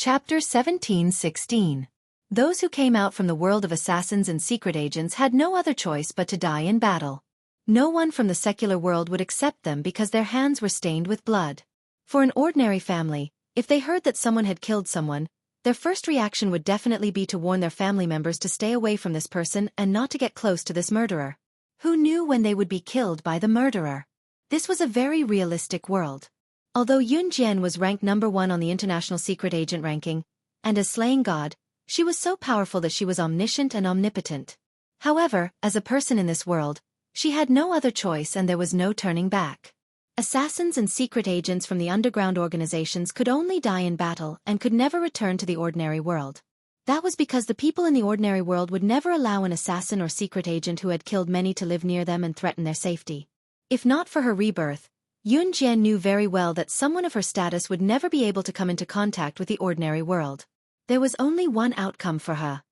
Chapter 17:16. Those who came out from the world of assassins and secret agents had no other choice but to die in battle. No one from the secular world would accept them because their hands were stained with blood. For an ordinary family, if they heard that someone had killed someone, their first reaction would definitely be to warn their family members to stay away from this person and not to get close to this murderer. Who knew when they would be killed by the murderer? This was a very realistic world. Although Yun Jian was ranked number 1 on the international secret agent ranking, and as slaying god, she was so powerful that she was omniscient and omnipotent. However, as a person in this world, she had no other choice and there was no turning back. Assassins and secret agents from the underground organizations could only die in battle and could never return to the ordinary world. That was because the people in the ordinary world would never allow an assassin or secret agent who had killed many to live near them and threaten their safety. If not for her rebirth, Yun Jian knew very well that someone of her status would never be able to come into contact with the ordinary world. There was only one outcome for her: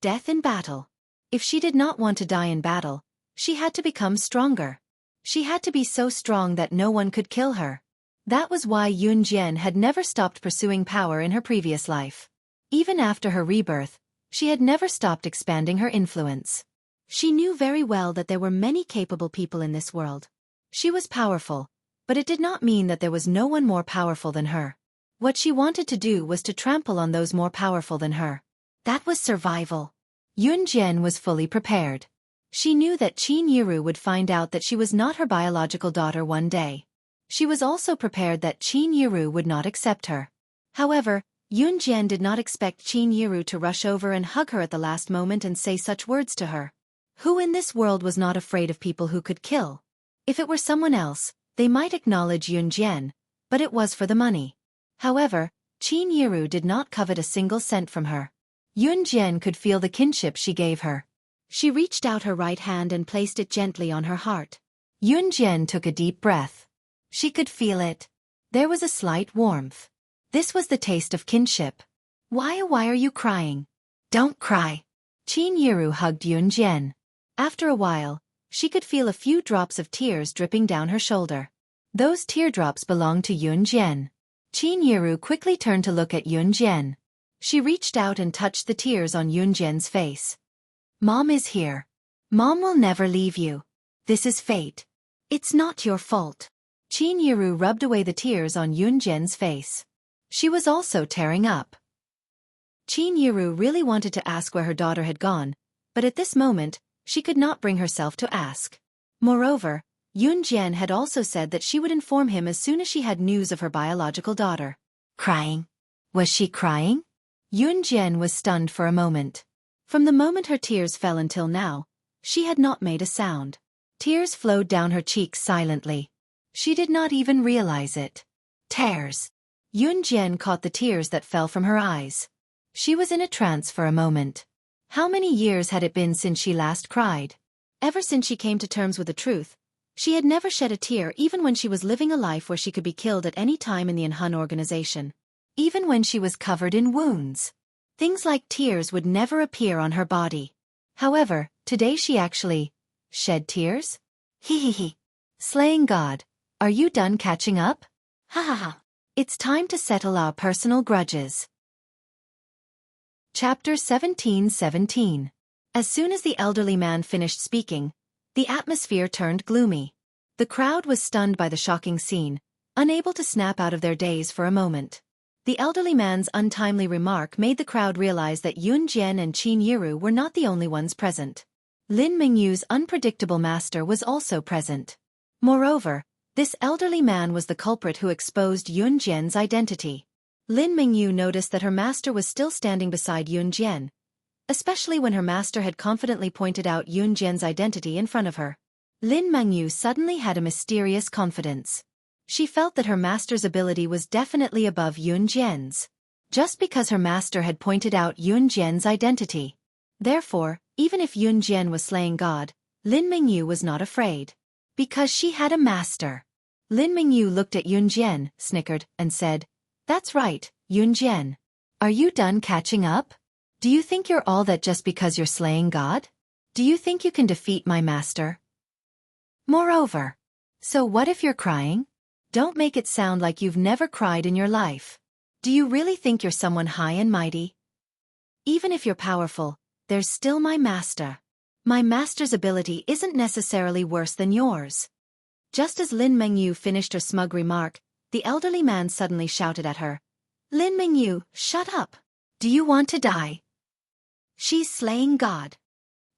death in battle. If she did not want to die in battle, she had to become stronger. She had to be so strong that no one could kill her. That was why Yun Jian had never stopped pursuing power in her previous life. Even after her rebirth, she had never stopped expanding her influence. She knew very well that there were many capable people in this world. She was powerful, but it did not mean that there was no one more powerful than her. What she wanted to do was to trample on those more powerful than her. That was survival. Yun Jian was fully prepared. She knew that Qin Yiru would find out that she was not her biological daughter one day. She was also prepared that Qin Yiru would not accept her. However, Yun Jian did not expect Qin Yiru to rush over and hug her at the last moment and say such words to her. Who in this world was not afraid of people who could kill? If it were someone else, they might acknowledge Yun Jian, but it was for the money. However, Qin Yiru did not covet a single cent from her. Yun Jian could feel the kinship she gave her. She reached out her right hand and placed it gently on her heart. Yun Jian took a deep breath. She could feel it. There was a slight warmth. This was the taste of kinship. Why are you crying? Don't cry. Qin Yiru hugged Yun Jian. After a while, she could feel a few drops of tears dripping down her shoulder. Those teardrops belonged to Yun Jian. Qin Yiru quickly turned to look at Yun Jian. She reached out and touched the tears on Yun Jian's face. Mom is here. Mom will never leave you. This is fate. It's not your fault. Qin Yiru rubbed away the tears on Yun Jian's face. She was also tearing up. Qin Yiru really wanted to ask where her daughter had gone, but at this moment, she could not bring herself to ask. Moreover, Yun Jian had also said that she would inform him as soon as she had news of her biological daughter. Crying? Was she crying? Yun Jian was stunned for a moment. From the moment her tears fell until now, she had not made a sound. Tears flowed down her cheeks silently. She did not even realize it. Tears. Yun Jian caught the tears that fell from her eyes. She was in a trance for a moment. How many years had it been since she last cried? Ever since she came to terms with the truth, she had never shed a tear even when she was living a life where she could be killed at any time in the Inhun organization. Even when she was covered in wounds. Things like tears would never appear on her body. However, today she actually shed tears? He. Slaying God, are you done catching up? Ha ha ha. It's time to settle our personal grudges. Chapter 17:17. As soon as the elderly man finished speaking, the atmosphere turned gloomy. The crowd was stunned by the shocking scene, unable to snap out of their daze for a moment. The elderly man's untimely remark made the crowd realize that Yun Jian and Qin Yiru were not the only ones present. Lin Mingyu's unpredictable master was also present. Moreover, this elderly man was the culprit who exposed Yun Jian's identity. Lin Mingyu noticed that her master was still standing beside Yun Jian, especially when her master had confidently pointed out Yun Jian's identity in front of her. Lin Mingyu suddenly had a mysterious confidence. She felt that her master's ability was definitely above Yun Jian's. Just because her master had pointed out Yun Jian's identity. Therefore, even if Yun Jian was slaying God, Lin Mingyu was not afraid. Because she had a master. Lin Mingyu looked at Yun Jian, snickered, and said, "That's right, Yun Jian. Are you done catching up? Do you think you're all that just because you're slaying God? Do you think you can defeat my master? Moreover, so what if you're crying? Don't make it sound like you've never cried in your life. Do you really think you're someone high and mighty? Even if you're powerful, there's still my master. My master's ability isn't necessarily worse than yours. Just as Lin Mengyu finished her smug remark, the elderly man suddenly shouted at her. Lin Mengyu, shut up. Do you want to die? She's slaying God.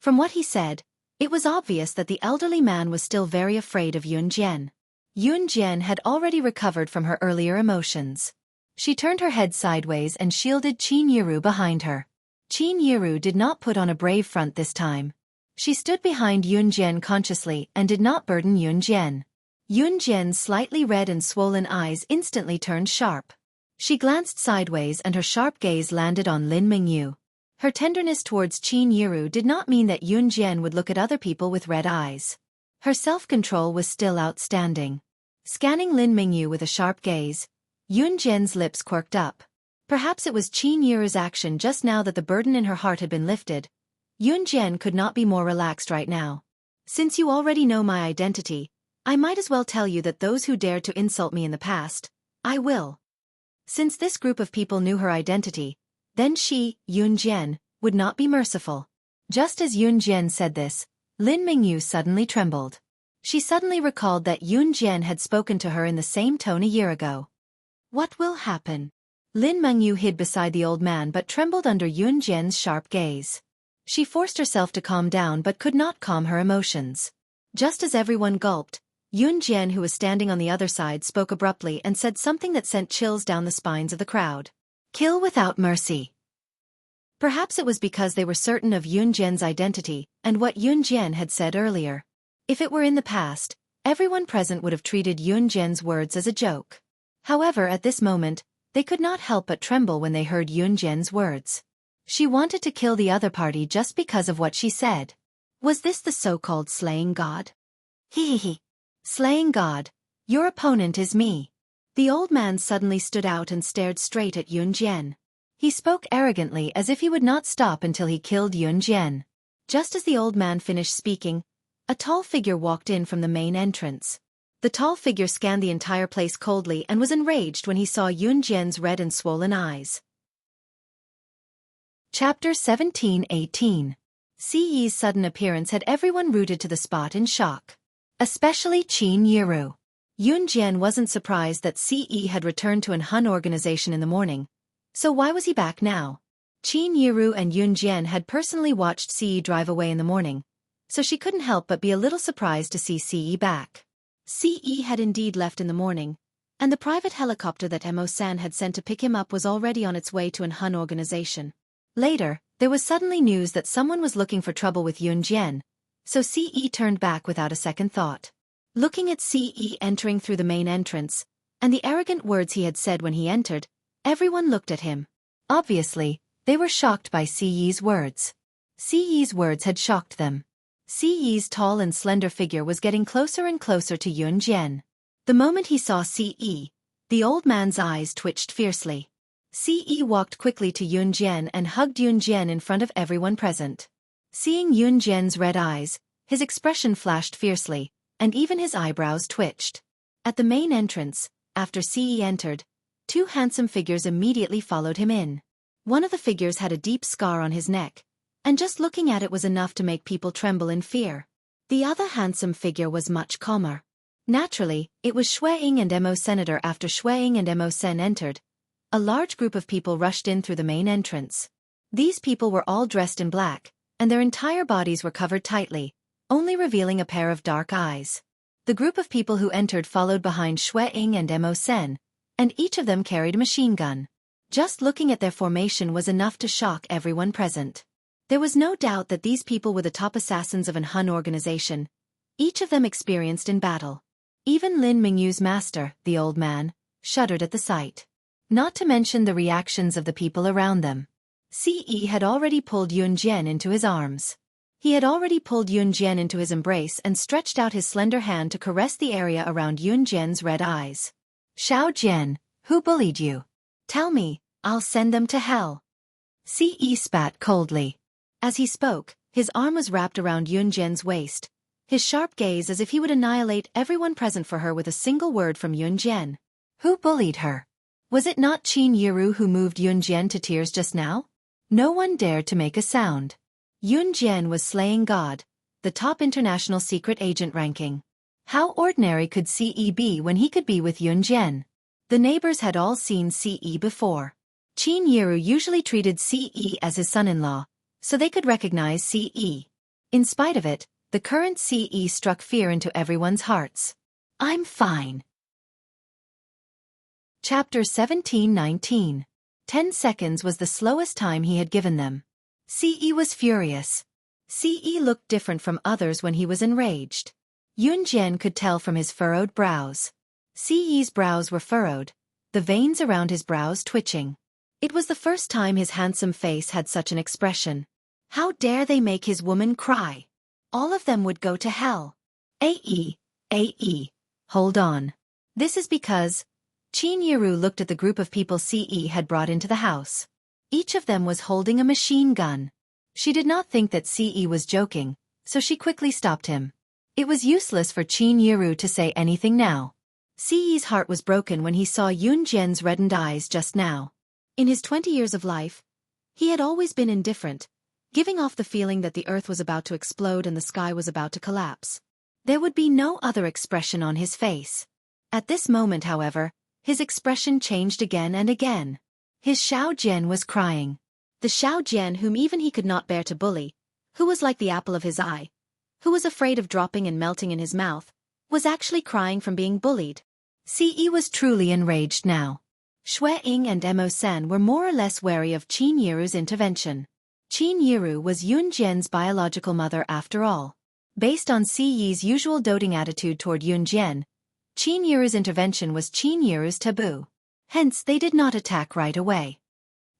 From what he said, it was obvious that the elderly man was still very afraid of Yun Jian. Yun Jian had already recovered from her earlier emotions. She turned her head sideways and shielded Qin Yiru behind her. Qin Yiru did not put on a brave front this time. She stood behind Yun Jian consciously and did not burden Yun Jian. Yun Jian's slightly red and swollen eyes instantly turned sharp. She glanced sideways and her sharp gaze landed on Lin Mengyu. Her tenderness towards Qin Yiru did not mean that Yun Jian would look at other people with red eyes. Her self-control was still outstanding. Scanning Lin Mengyu with a sharp gaze, Yun Jian's lips quirked up. Perhaps it was Qin Yiru's action just now that the burden in her heart had been lifted. Yun Jian could not be more relaxed right now. Since you already know my identity, I might as well tell you that those who dared to insult me in the past, I will. Since this group of people knew her identity, then she, Yun Jian, would not be merciful. Just as Yun Jian said this, Lin Mengyu suddenly trembled. She suddenly recalled that Yun Jian had spoken to her in the same tone a year ago. What will happen? Lin Mengyu hid beside the old man but trembled under Yun Jian's sharp gaze. She forced herself to calm down but could not calm her emotions. Just as everyone gulped, Yun Jian, who was standing on the other side, spoke abruptly and said something that sent chills down the spines of the crowd. Kill without mercy. Perhaps it was because they were certain of Yun Jian's identity and what Yun Jian had said earlier. If it were in the past, everyone present would have treated Yun Jian's words as a joke. However, at this moment, they could not help but tremble when they heard Yun Jian's words. She wanted to kill the other party just because of what she said. Was this the so-called slaying god? Hee. Slaying god, your opponent is me. The old man suddenly stood out and stared straight at Yun Jian. He spoke arrogantly as if he would not stop until he killed Yun Jian. Just as the old man finished speaking, a tall figure walked in from the main entrance. The tall figure scanned the entire place coldly and was enraged when he saw Yun Jian's red and swollen eyes. Chapter 17-18. Ci's sudden appearance had everyone rooted to the spot in shock. Especially Qin Yiru. Yun Jian wasn't surprised that Ce had returned to an Hun organization in the morning. So why was he back now? Qin Yiru and Yun Jian had personally watched Ce drive away in the morning, so she couldn't help but be a little surprised to see Ce back. Ce had indeed left in the morning, and the private helicopter that Mo-san had sent to pick him up was already on its way to an Hun organization. Later, there was suddenly news that someone was looking for trouble with Yun Jian, so Ce turned back without a second thought. Looking at Ce entering through the main entrance, and the arrogant words he had said when he entered, everyone looked at him. Obviously, they were shocked by Ce's words. Ce's words had shocked them. Ce's tall and slender figure was getting closer and closer to Yun Jian. The moment he saw Ce, the old man's eyes twitched fiercely. Ce walked quickly to Yun Jian and hugged Yun Jian in front of everyone present. Seeing Yun Jian's red eyes, his expression flashed fiercely, and even his eyebrows twitched. At the main entrance, after Ce entered, two handsome figures immediately followed him in. One of the figures had a deep scar on his neck, and just looking at it was enough to make people tremble in fear. The other handsome figure was much calmer. Naturally, it was Shueying and Mo Senator. After Shueying and Mo Sen entered, a large group of people rushed in through the main entrance. These people were all dressed in black, and their entire bodies were covered tightly, only revealing a pair of dark eyes. The group of people who entered followed behind Shueying and Mo Sen, and each of them carried a machine gun. Just looking at their formation was enough to shock everyone present. There was no doubt that these people were the top assassins of an Hun organization, each of them experienced in battle. Even Lin Mengyu's master, the old man, shuddered at the sight. Not to mention the reactions of the people around them. Ce had already pulled Yun Jian into his arms. He had already pulled Yun Jian into his embrace and stretched out his slender hand to caress the area around Yun Jian's red eyes. Xiao Jian, who bullied you? Tell me, I'll send them to hell. Ce spat coldly. As he spoke, his arm was wrapped around Yun Jian's waist, his sharp gaze as if he would annihilate everyone present for her with a single word from Yun Jian. Who bullied her? Was it not Qin Yiru who moved Yun Jian to tears just now? No one dared to make a sound. Yun Jian was slaying God, the top international secret agent ranking. How ordinary could CE be when he could be with Yun Jian? The neighbors had all seen CE before. Qin Yiru usually treated CE as his son-in-law, so they could recognize CE. In spite of it, the current CE struck fear into everyone's hearts. I'm fine. Chapter 17-19. 10 seconds was the slowest time he had given them. CE was furious. CE looked different from others when he was enraged. Yun Jian could tell from his furrowed brows. CE's brows were furrowed, the veins around his brows twitching. It was the first time his handsome face had such an expression. How dare they make his woman cry? All of them would go to hell. AE. Hold on. This is because Qin Yiru looked at the group of people CE had brought into the house. Each of them was holding a machine gun. She did not think that CE was joking, so she quickly stopped him. It was useless for Qin Yiru to say anything now. CE's heart was broken when he saw Yun Jian's reddened eyes just now. In his 20 years of life, he had always been indifferent, giving off the feeling that the earth was about to explode and the sky was about to collapse. There would be no other expression on his face. At this moment, however, his expression changed again and again. His Xiao Jian was crying. The Xiao Jian whom even he could not bear to bully, who was like the apple of his eye, who was afraid of dropping and melting in his mouth, was actually crying from being bullied. CE was truly enraged now. Xue Ying and Mo Sen were more or less wary of Qin Yiru's intervention. Qin Yiru was Yun Jian's biological mother after all. Based on CE's usual doting attitude toward Yun Jian, Qin Yiru's intervention was Qin Yiru's taboo. Hence they did not attack right away.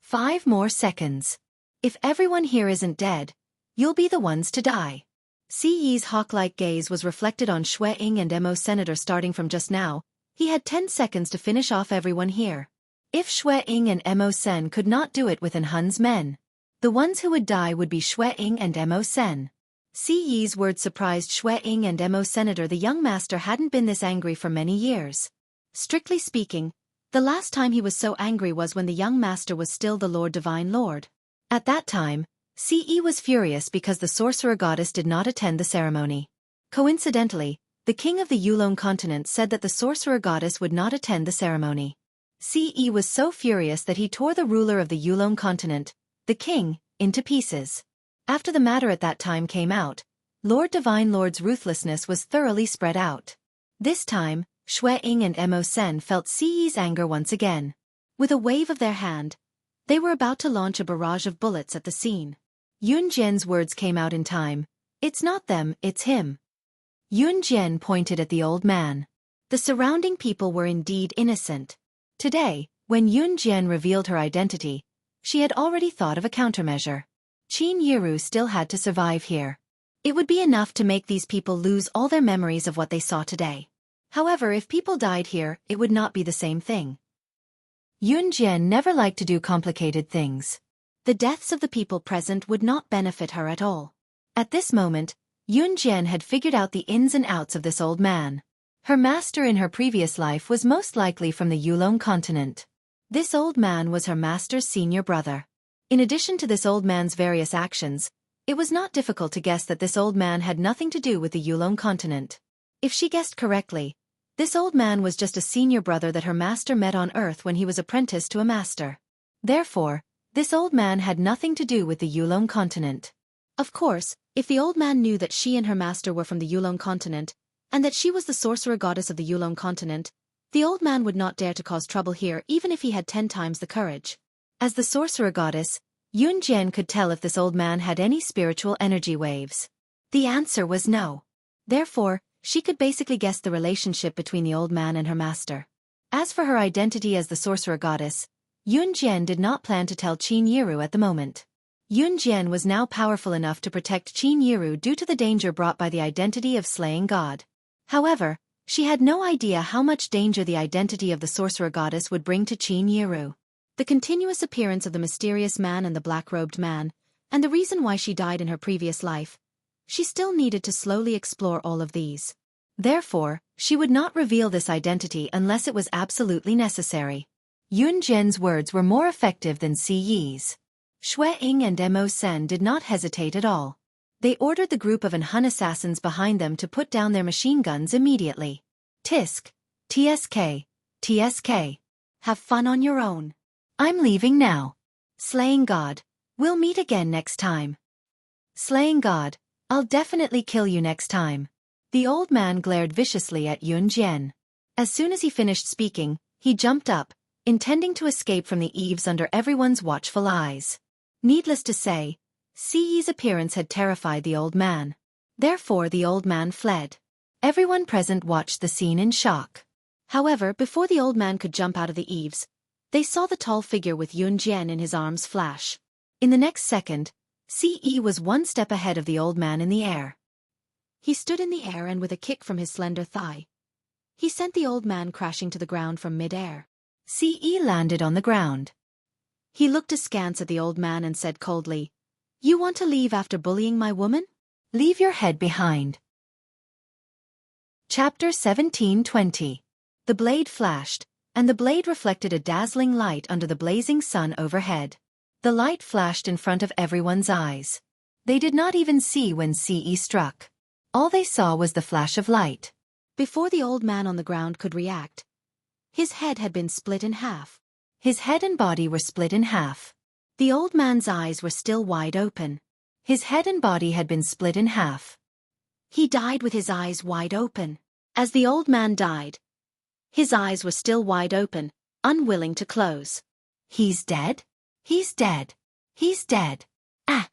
5 more seconds. If everyone here isn't dead, you'll be the ones to die. CE's hawk-like gaze was reflected on Xue Ying and Mo Senator starting from just now. He had 10 seconds to finish off everyone here. If Xue Ying and Mo Sen could not do it within Hun's men, the ones who would die would be Xue Ying and Mo Sen. CE's words surprised Xue Ying and Mo Senator. The young master hadn't been this angry for many years. Strictly speaking, the last time he was so angry was when the young master was still the Lord Divine Lord. At that time, CE was furious because the sorcerer goddess did not attend the ceremony. Coincidentally, the king of the Yulong continent said that the sorcerer goddess would not attend the ceremony. CE was so furious that he tore the ruler of the Yulong continent, the king, into pieces. After the matter at that time came out, Lord Divine Lord's ruthlessness was thoroughly spread out. This time, Xue Ying and Mo Sen felt CE's anger once again. With a wave of their hand, they were about to launch a barrage of bullets at the scene. Yun Jian's words came out in time. It's not them, it's him. Yun Jian pointed at the old man. The surrounding people were indeed innocent. Today, when Yun Jian revealed her identity, she had already thought of a countermeasure. Qin Yiru still had to survive here. It would be enough to make these people lose all their memories of what they saw today. However, if people died here, it would not be the same thing. Yun Jian never liked to do complicated things. The deaths of the people present would not benefit her at all. At this moment, Yun Jian had figured out the ins and outs of this old man. Her master in her previous life was most likely from the Yulong continent. This old man was her master's senior brother. In addition to this old man's various actions, it was not difficult to guess that this old man had nothing to do with the Yulong continent. If she guessed correctly, this old man was just a senior brother that her master met on Earth when he was apprenticed to a master. Therefore, this old man had nothing to do with the Yulong continent. Of course, if the old man knew that she and her master were from the Yulong continent, and that she was the sorcerer goddess of the Yulong continent, the old man would not dare to cause trouble here even if he had 10 times the courage. As the sorcerer goddess, Yun Jian could tell if this old man had any spiritual energy waves. The answer was no. Therefore, she could basically guess the relationship between the old man and her master. As for her identity as the sorcerer goddess, Yun Jian did not plan to tell Qin Yiru at the moment. Yun Jian was now powerful enough to protect Qin Yiru due to the danger brought by the identity of slaying God. However, she had no idea how much danger the identity of the sorcerer goddess would bring to Qin Yiru. The continuous appearance of the mysterious man and the black-robed man, and the reason why she died in her previous life. She still needed to slowly explore all of these. Therefore, she would not reveal this identity unless it was absolutely necessary. Yun Jian's words were more effective than Si Yi's. Shui Ying and Mo Sen did not hesitate at all. They ordered the group of Hun assassins behind them to put down their machine guns immediately. Tisk, TSK, TSK. Have fun on your own. I'm leaving now. Slaying God, we'll meet again next time. Slaying God, I'll definitely kill you next time. The old man glared viciously at Yun Jian. As soon as he finished speaking, he jumped up, intending to escape from the eaves under everyone's watchful eyes. Needless to say, Si Yi's appearance had terrified the old man. Therefore the old man fled. Everyone present watched the scene in shock. However, before the old man could jump out of the eaves, they saw the tall figure with Yun Jian in his arms flash. In the next second, Si Yi was one step ahead of the old man in the air. He stood in the air and with a kick from his slender thigh, he sent the old man crashing to the ground from mid-air. Si Yi landed on the ground. He looked askance at the old man and said coldly, "You want to leave after bullying my woman? Leave your head behind." Chapter 17:20. The blade flashed, and the blade reflected a dazzling light under the blazing sun overhead. The light flashed in front of everyone's eyes. They did not even see when Si Yi struck. All they saw was the flash of light. Before the old man on the ground could react, his head had been split in half. His head and body were split in half. The old man's eyes were still wide open. His head and body had been split in half. He died with his eyes wide open. As the old man died, his eyes were still wide open, unwilling to close. He's dead? He's dead. He's dead. Ah!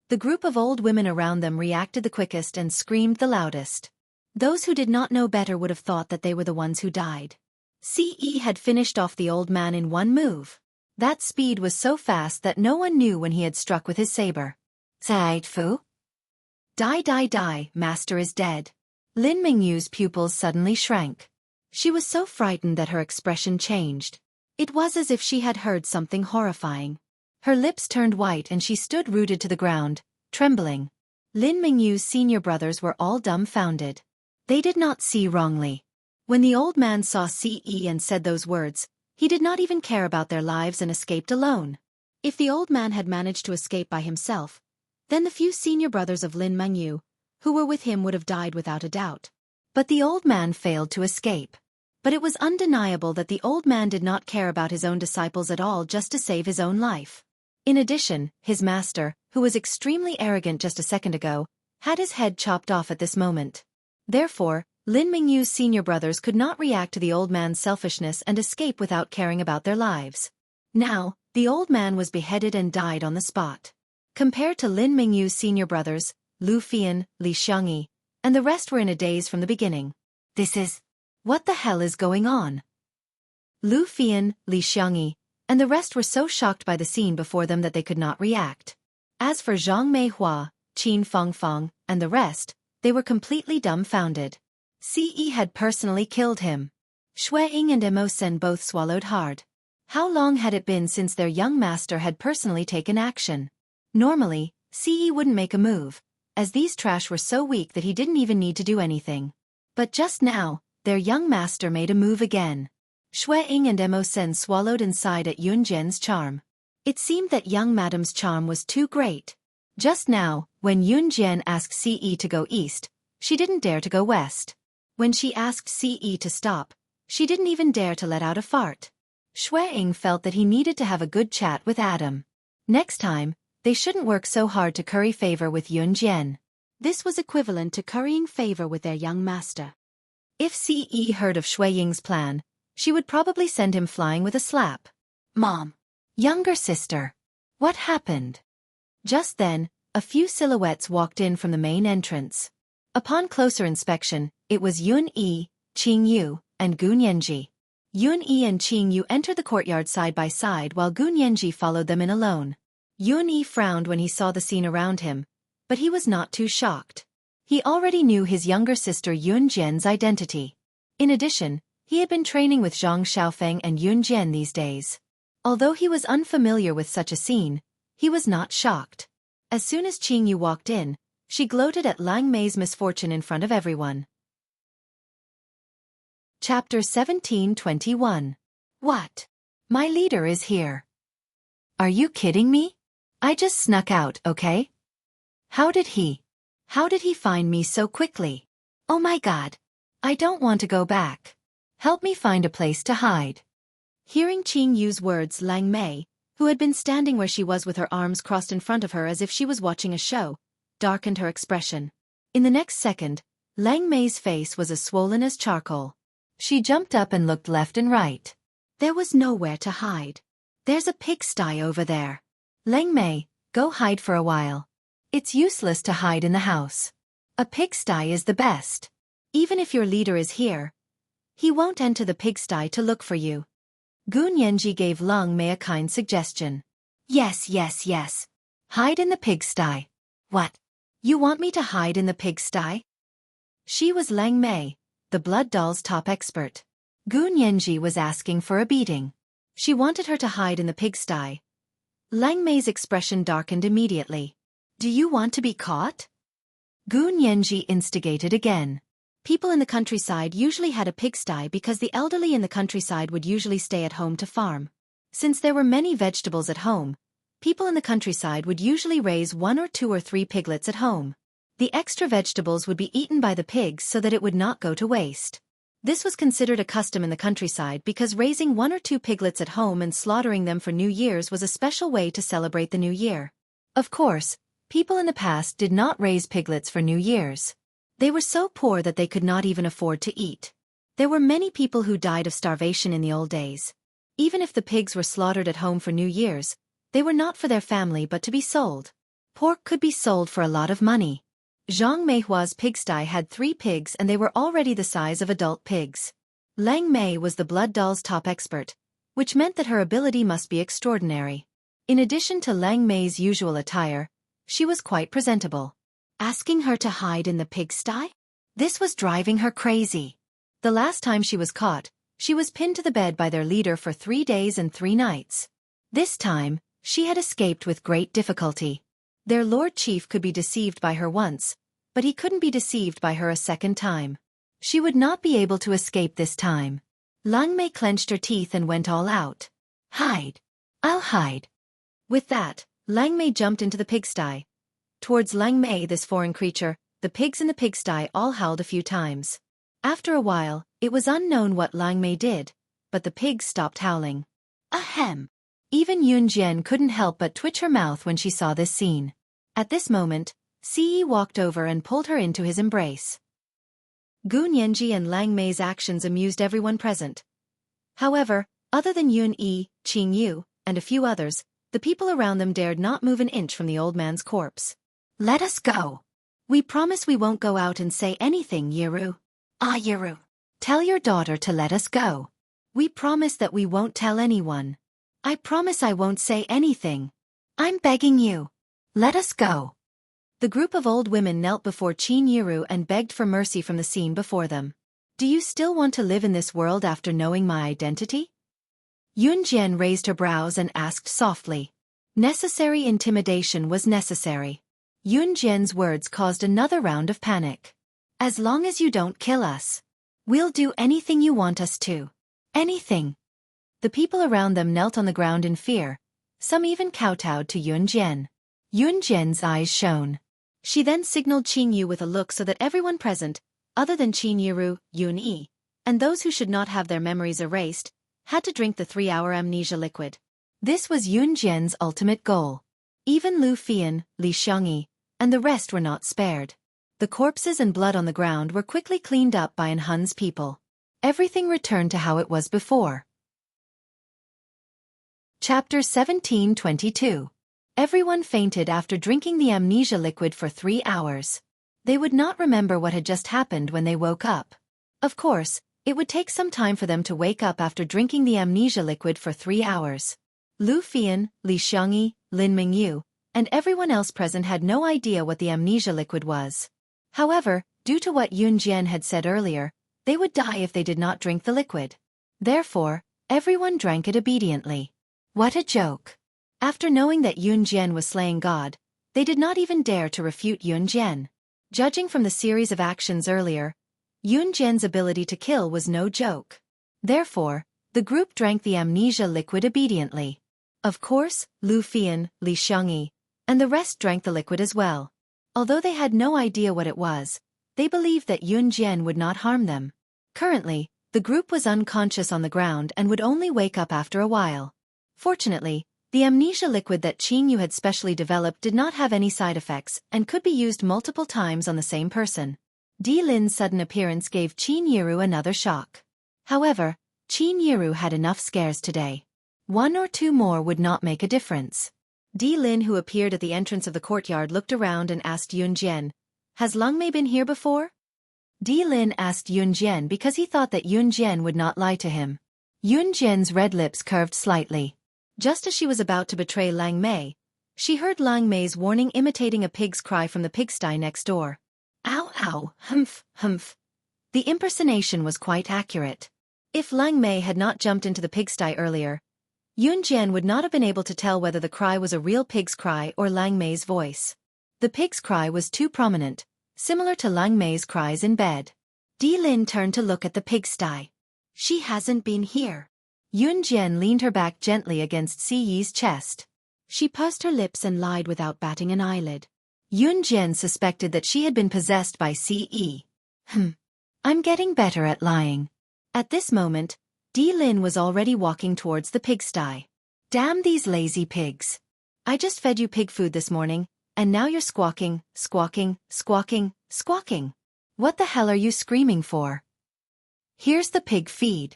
The group of old women around them reacted the quickest and screamed the loudest. Those who did not know better would have thought that they were the ones who died. Si Yi had finished off the old man in one move. That speed was so fast that no one knew when he had struck with his saber. Zai Fu? Die, die, die, master is dead. Lin Mingyu's pupils suddenly shrank. She was so frightened that her expression changed. It was as if she had heard something horrifying. Her lips turned white and she stood rooted to the ground, trembling. Lin Mingyu's senior brothers were all dumbfounded. They did not see wrongly. When the old man saw Si Yi and said those words, he did not even care about their lives and escaped alone. If the old man had managed to escape by himself, then the few senior brothers of Lin Mingyu, who were with him, would have died without a doubt. But the old man failed to escape. But it was undeniable that the old man did not care about his own disciples at all just to save his own life. In addition, his master, who was extremely arrogant just a second ago, had his head chopped off at this moment. Therefore, Lin Mingyu's senior brothers could not react to the old man's selfishness and escape without caring about their lives. Now, the old man was beheaded and died on the spot. Compared to Lin Mingyu's senior brothers, Lu Fian, Li Xiangyi, and the rest were in a daze from the beginning. What the hell is going on? Lu Fian, Li Xiangyi, and the rest were so shocked by the scene before them that they could not react. As for Zhang Meihua, Qin Fangfang, and the rest, they were completely dumbfounded. Si Yi had personally killed him. Shui Ying and Mo Sen both swallowed hard. How long had it been since their young master had personally taken action? Normally, Si Yi wouldn't make a move, as these trash were so weak that he didn't even need to do anything. But just now, their young master made a move again. Shui Ying and Mo Sen swallowed and sighed at Yun Jian's charm. It seemed that young madam's charm was too great. Just now, when Yun Jian asked Si Yi to go east, she didn't dare to go west. When she asked Si Yi to stop, she didn't even dare to let out a fart. Shui Ying felt that he needed to have a good chat with Adam. Next time, they shouldn't work so hard to curry favor with Yun Jian. This was equivalent to currying favor with their young master. If Si Yi heard of Shui Ying's plan, she would probably send him flying with a slap. Mom. Younger sister. What happened? Just then, a few silhouettes walked in from the main entrance. Upon closer inspection, it was Yun Yi, Qing Yu, and Gun Yanji. Yun Yi and Qing Yu entered the courtyard side by side while Gun Yanji followed them in alone. Yun Yi frowned when he saw the scene around him, but he was not too shocked. He already knew his younger sister Yun Jian's identity. In addition, he had been training with Zhang Xiaofan and Yun Jian these days. Although he was unfamiliar with such a scene, he was not shocked. As soon as Qing Yu walked in, she gloated at Lang Mei's misfortune in front of everyone. Chapter 17:21. What? My leader is here. Are you kidding me? I just snuck out, okay? How did he find me so quickly? Oh my God. I don't want to go back. Help me find a place to hide. Hearing Qing Yu's words, Lang Mei, who had been standing where she was with her arms crossed in front of her as if she was watching a show, darkened her expression. In the next second, Lang Mei's face was as swollen as charcoal. She jumped up and looked left and right. There was nowhere to hide. There's a pigsty over there. Lang Mei, go hide for a while. It's useless to hide in the house. A pigsty is the best. Even if your leader is here, he won't enter the pigsty to look for you. Gu Nianji gave Lang Mei a kind suggestion. Yes. Hide in the pigsty. What? You want me to hide in the pigsty? She was Lang Mei, the blood doll's top expert. Gu Nianji was asking for a beating. She wanted her to hide in the pigsty. Lang Mei's expression darkened immediately. Do you want to be caught? Gu Nianji instigated again. People in the countryside usually had a pigsty because the elderly in the countryside would usually stay at home to farm. Since there were many vegetables at home, people in the countryside would usually raise 1 or 2 or 3 piglets at home. The extra vegetables would be eaten by the pigs so that it would not go to waste. This was considered a custom in the countryside because raising 1 or 2 piglets at home and slaughtering them for New Year's was a special way to celebrate the new year. Of course, people in the past did not raise piglets for New Year's. They were so poor that they could not even afford to eat. There were many people who died of starvation in the old days. Even if the pigs were slaughtered at home for New Year's, they were not for their family but to be sold. Pork could be sold for a lot of money. Zhang Meihua's pigsty had 3 pigs and they were already the size of adult pigs. Lang Mei was the blood doll's top expert, which meant that her ability must be extraordinary. In addition to Lang Mei's usual attire, she was quite presentable. Asking her to hide in the pigsty? This was driving her crazy. The last time she was caught, she was pinned to the bed by their leader for 3 days and 3 nights. This time, she had escaped with great difficulty. Their Lord Chief could be deceived by her once, but he couldn't be deceived by her a second time. She would not be able to escape this time. Lang Mei clenched her teeth and went all out. Hide. I'll hide. With that, Lang Mei jumped into the pigsty. Towards Lang Mei, this foreign creature, the pigs in the pigsty all howled a few times. After a while, it was unknown what Lang Mei did, but the pigs stopped howling. Ahem! Even Yun Jian couldn't help but twitch her mouth when she saw this scene. At this moment, Si Yi walked over and pulled her into his embrace. Gu Nianji and Lang Mei's actions amused everyone present. However, other than Yun Yi, Qing Yu, and a few others, the people around them dared not move an inch from the old man's corpse. Let us go. We promise we won't go out and say anything, Yiru. Ah, Yiru. Tell your daughter to let us go. We promise that we won't tell anyone. I promise I won't say anything. I'm begging you. Let us go. The group of old women knelt before Qin Yiru and begged for mercy from the scene before them. Do you still want to live in this world after knowing my identity? Yun Jian raised her brows and asked softly. Necessary intimidation was necessary. Yun Jian's words caused another round of panic. As long as you don't kill us, we'll do anything you want us to. Anything. The people around them knelt on the ground in fear. Some even kowtowed to Yun Jian. Yun Jian's eyes shone. She then signaled Qing Yu with a look so that everyone present, other than Qin Yiru, Yun Yi, and those who should not have their memories erased, had to drink the 3-hour amnesia liquid. This was Yun Jian's ultimate goal. Even Lu Fian, Li Xiangyi, and the rest were not spared. The corpses and blood on the ground were quickly cleaned up by An Hun's people. Everything returned to how it was before. Chapter 1722. Everyone fainted after drinking the amnesia liquid for 3 hours. They would not remember what had just happened when they woke up. Of course, it would take some time for them to wake up after drinking the amnesia liquid for 3 hours. Lu Fian, Li Xiangyi, Lin Mingyu, and everyone else present had no idea what the amnesia liquid was. However, due to what Yun Jian had said earlier, they would die if they did not drink the liquid. Therefore, everyone drank it obediently. What a joke! After knowing that Yun Jian was slaying God, they did not even dare to refute Yun Jian. Judging from the series of actions earlier, Yun Jian's ability to kill was no joke. Therefore, The group drank the amnesia liquid obediently. Of course, Lu Fian, Li Xiangyi, and the rest drank the liquid as well. Although they had no idea what it was, they believed that Yun Jian would not harm them. Currently, the group was unconscious on the ground and would only wake up after a while. Fortunately, the amnesia liquid that Qin Yu had specially developed did not have any side effects and could be used multiple times on the same person. Di Lin's sudden appearance gave Qin Yiru another shock. However, Qin Yiru had enough scares today. 1 or 2 more would not make a difference. Di Lin, who appeared at the entrance of the courtyard, looked around and asked Yun Jian, "Has Leng Mei been here before?" Di Lin asked Yun Jian because he thought that Yun Jian would not lie to him. Yun Jian's red lips curved slightly. Just as she was about to betray Leng Mei, she heard Leng Mei's warning imitating a pig's cry from the pigsty next door. "Ow ow, humph, humph." The impersonation was quite accurate. If Leng Mei had not jumped into the pigsty earlier, Yun Jian would not have been able to tell whether the cry was a real pig's cry or Leng Mei's voice. The pig's cry was too prominent, similar to Leng Mei's cries in bed. Di Lin turned to look at the pigsty. "She hasn't been here." Yun Jian leaned her back gently against Si Yi's chest. She pursed her lips and lied without batting an eyelid. Yun Jian suspected that she had been possessed by Si Yi. I'm getting better at lying." At this moment, Di Lin was already walking towards the pigsty. "Damn these lazy pigs. I just fed you pig food this morning, and now you're squawking, squawking, squawking, squawking. What the hell are you screaming for? Here's the pig feed."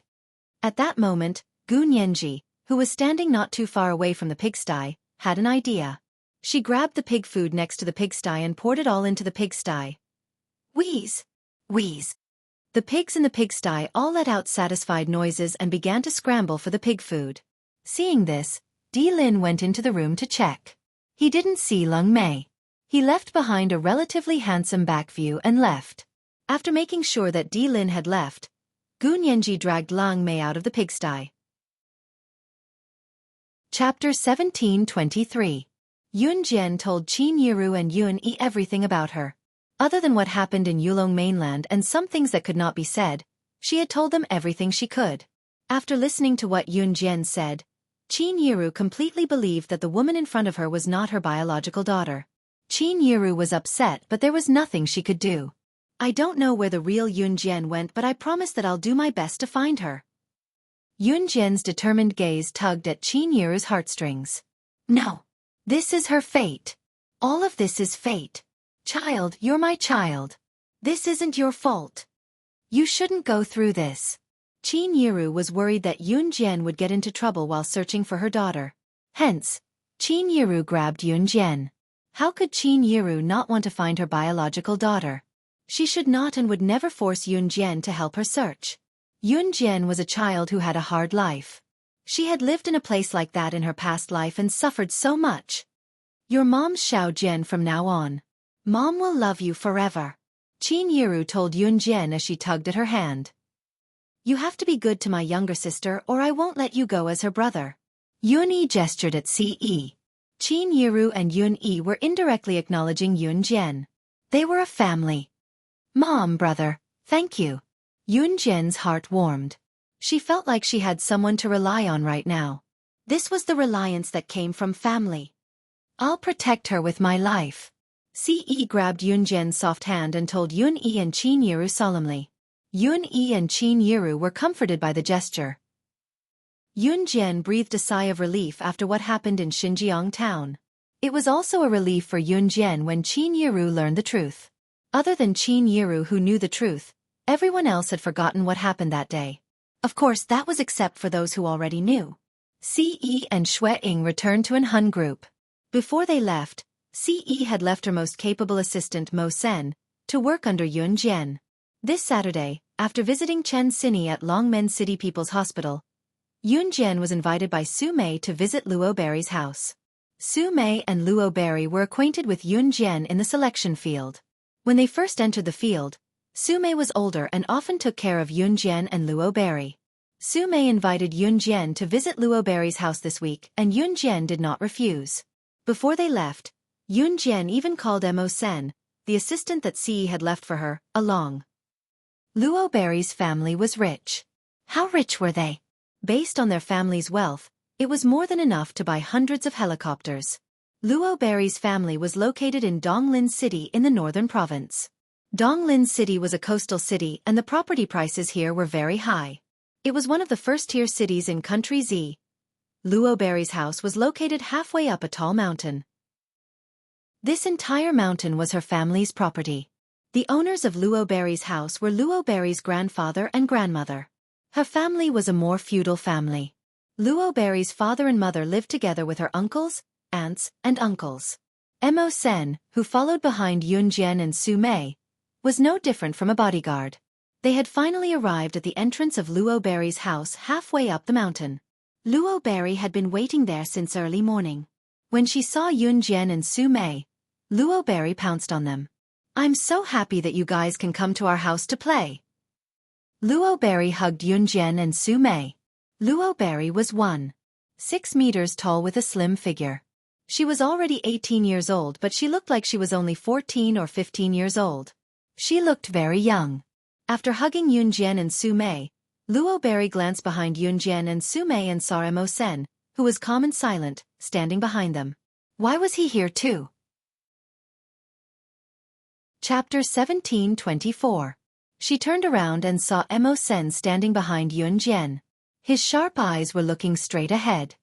At that moment, Gu Nianji, who was standing not too far away from the pigsty, had an idea. She grabbed the pig food next to the pigsty and poured it all into the pigsty. Wheeze! Wheeze! The pigs in the pigsty all let out satisfied noises and began to scramble for the pig food. Seeing this, Di Lin went into the room to check. He didn't see Leng Mei. He left behind a relatively handsome back view and left. After making sure that Di Lin had left, Gu Nianji dragged Leng Mei out of the pigsty. Chapter 1723. Yun Jian told Qin Yiru and Yun Yi everything about her. Other than what happened in Yulong mainland and some things that could not be said, she had told them everything she could. After listening to what Yun Jian said, Qin Yiru completely believed that the woman in front of her was not her biological daughter. Qin Yiru was upset, but there was nothing she could do. "I don't know where the real Yun Jian went, but I promise that I'll do my best to find her." Yun Jian's determined gaze tugged at Qin Yiru's heartstrings. "No. This is her fate. All of this is fate. Child, you're my child. This isn't your fault. You shouldn't go through this." Qin Yiru was worried that Yun Jian would get into trouble while searching for her daughter. Hence, Qin Yiru grabbed Yun Jian. How could Qin Yiru not want to find her biological daughter? She should not and would never force Yun Jian to help her search. Yun Jian was a child who had a hard life. She had lived in a place like that in her past life and suffered so much. "Your mom's Xiao Jian from now on. Mom will love you forever," Qin Yiru told Yun Jian as she tugged at her hand. "You have to be good to my younger sister or I won't let you go as her brother." Yun Yi gestured at Si Yi. Qin Yiru and Yun Yi were indirectly acknowledging Yun Jian. They were a family. "Mom, brother, thank you." Yun Jian's heart warmed. She felt like she had someone to rely on right now. This was the reliance that came from family. "I'll protect her with my life." Si Yi grabbed Yun Jian's soft hand and told Yun Yi and Qin Yiru solemnly. Yun Yi and Qin Yiru were comforted by the gesture. Yun Jian breathed a sigh of relief after what happened in Xinjiang town. It was also a relief for Yun Jian when Qin Yiru learned the truth. Other than Qin Yiru, who knew the truth, everyone else had forgotten what happened that day. Of course, that was except for those who already knew. Si Yi and Xue Ying returned to an Hun group. Before they left, Si Yi had left her most capable assistant Mo Sen to work under Yun Jian. This Saturday, after visiting Chen Sini at Longmen City People's Hospital, Yun Jian was invited by Su Mei to visit Luo Berry's house. Su Mei and Luo Berry were acquainted with Yun Jian in the selection field. When they first entered the field, Su Mei was older and often took care of Yun Jian and Luo Berry. Su Mei invited Yun Jian to visit Luo Berry's house this week and Yun Jian did not refuse. Before they left, Yun Jian even called Mo Sen, the assistant that Si had left for her, along. Luo Berry's family was rich. How rich were they? Based on their family's wealth, it was more than enough to buy hundreds of helicopters. Luo Berry's family was located in Donglin City in the northern province. Donglin City was a coastal city and the property prices here were very high. It was one of the first-tier cities in Country Z. Luo Berry's house was located halfway up a tall mountain. This entire mountain was her family's property. The owners of Luo Berry's house were Luo Berry's grandfather and grandmother. Her family was a more feudal family. Luo Berry's father and mother lived together with her uncles, aunts, and uncles. Mo Sen, who followed behind Yun Jian and Su Mei, was no different from a bodyguard. They had finally arrived at the entrance of Luo Berry's house halfway up the mountain. Luo Berry had been waiting there since early morning. When she saw Yun Jian and Su Mei, Luo Berry pounced on them. "I'm so happy that you guys can come to our house to play." Luo Berry hugged Yun Jian and Su Mei. Luo Berry was 1.6 meters tall with a slim figure. She was already 18 years old, but she looked like she was only 14 or 15 years old. She looked very young. After hugging Yun Jian and Su Mei, Luo Berry glanced behind Yun Jian and Su Mei and saw Mo Sen, who was calm and silent, standing behind them. Why was he here too? Chapter 17:24. She turned around and saw Mo Sen standing behind Yun Jian. His sharp eyes were looking straight ahead.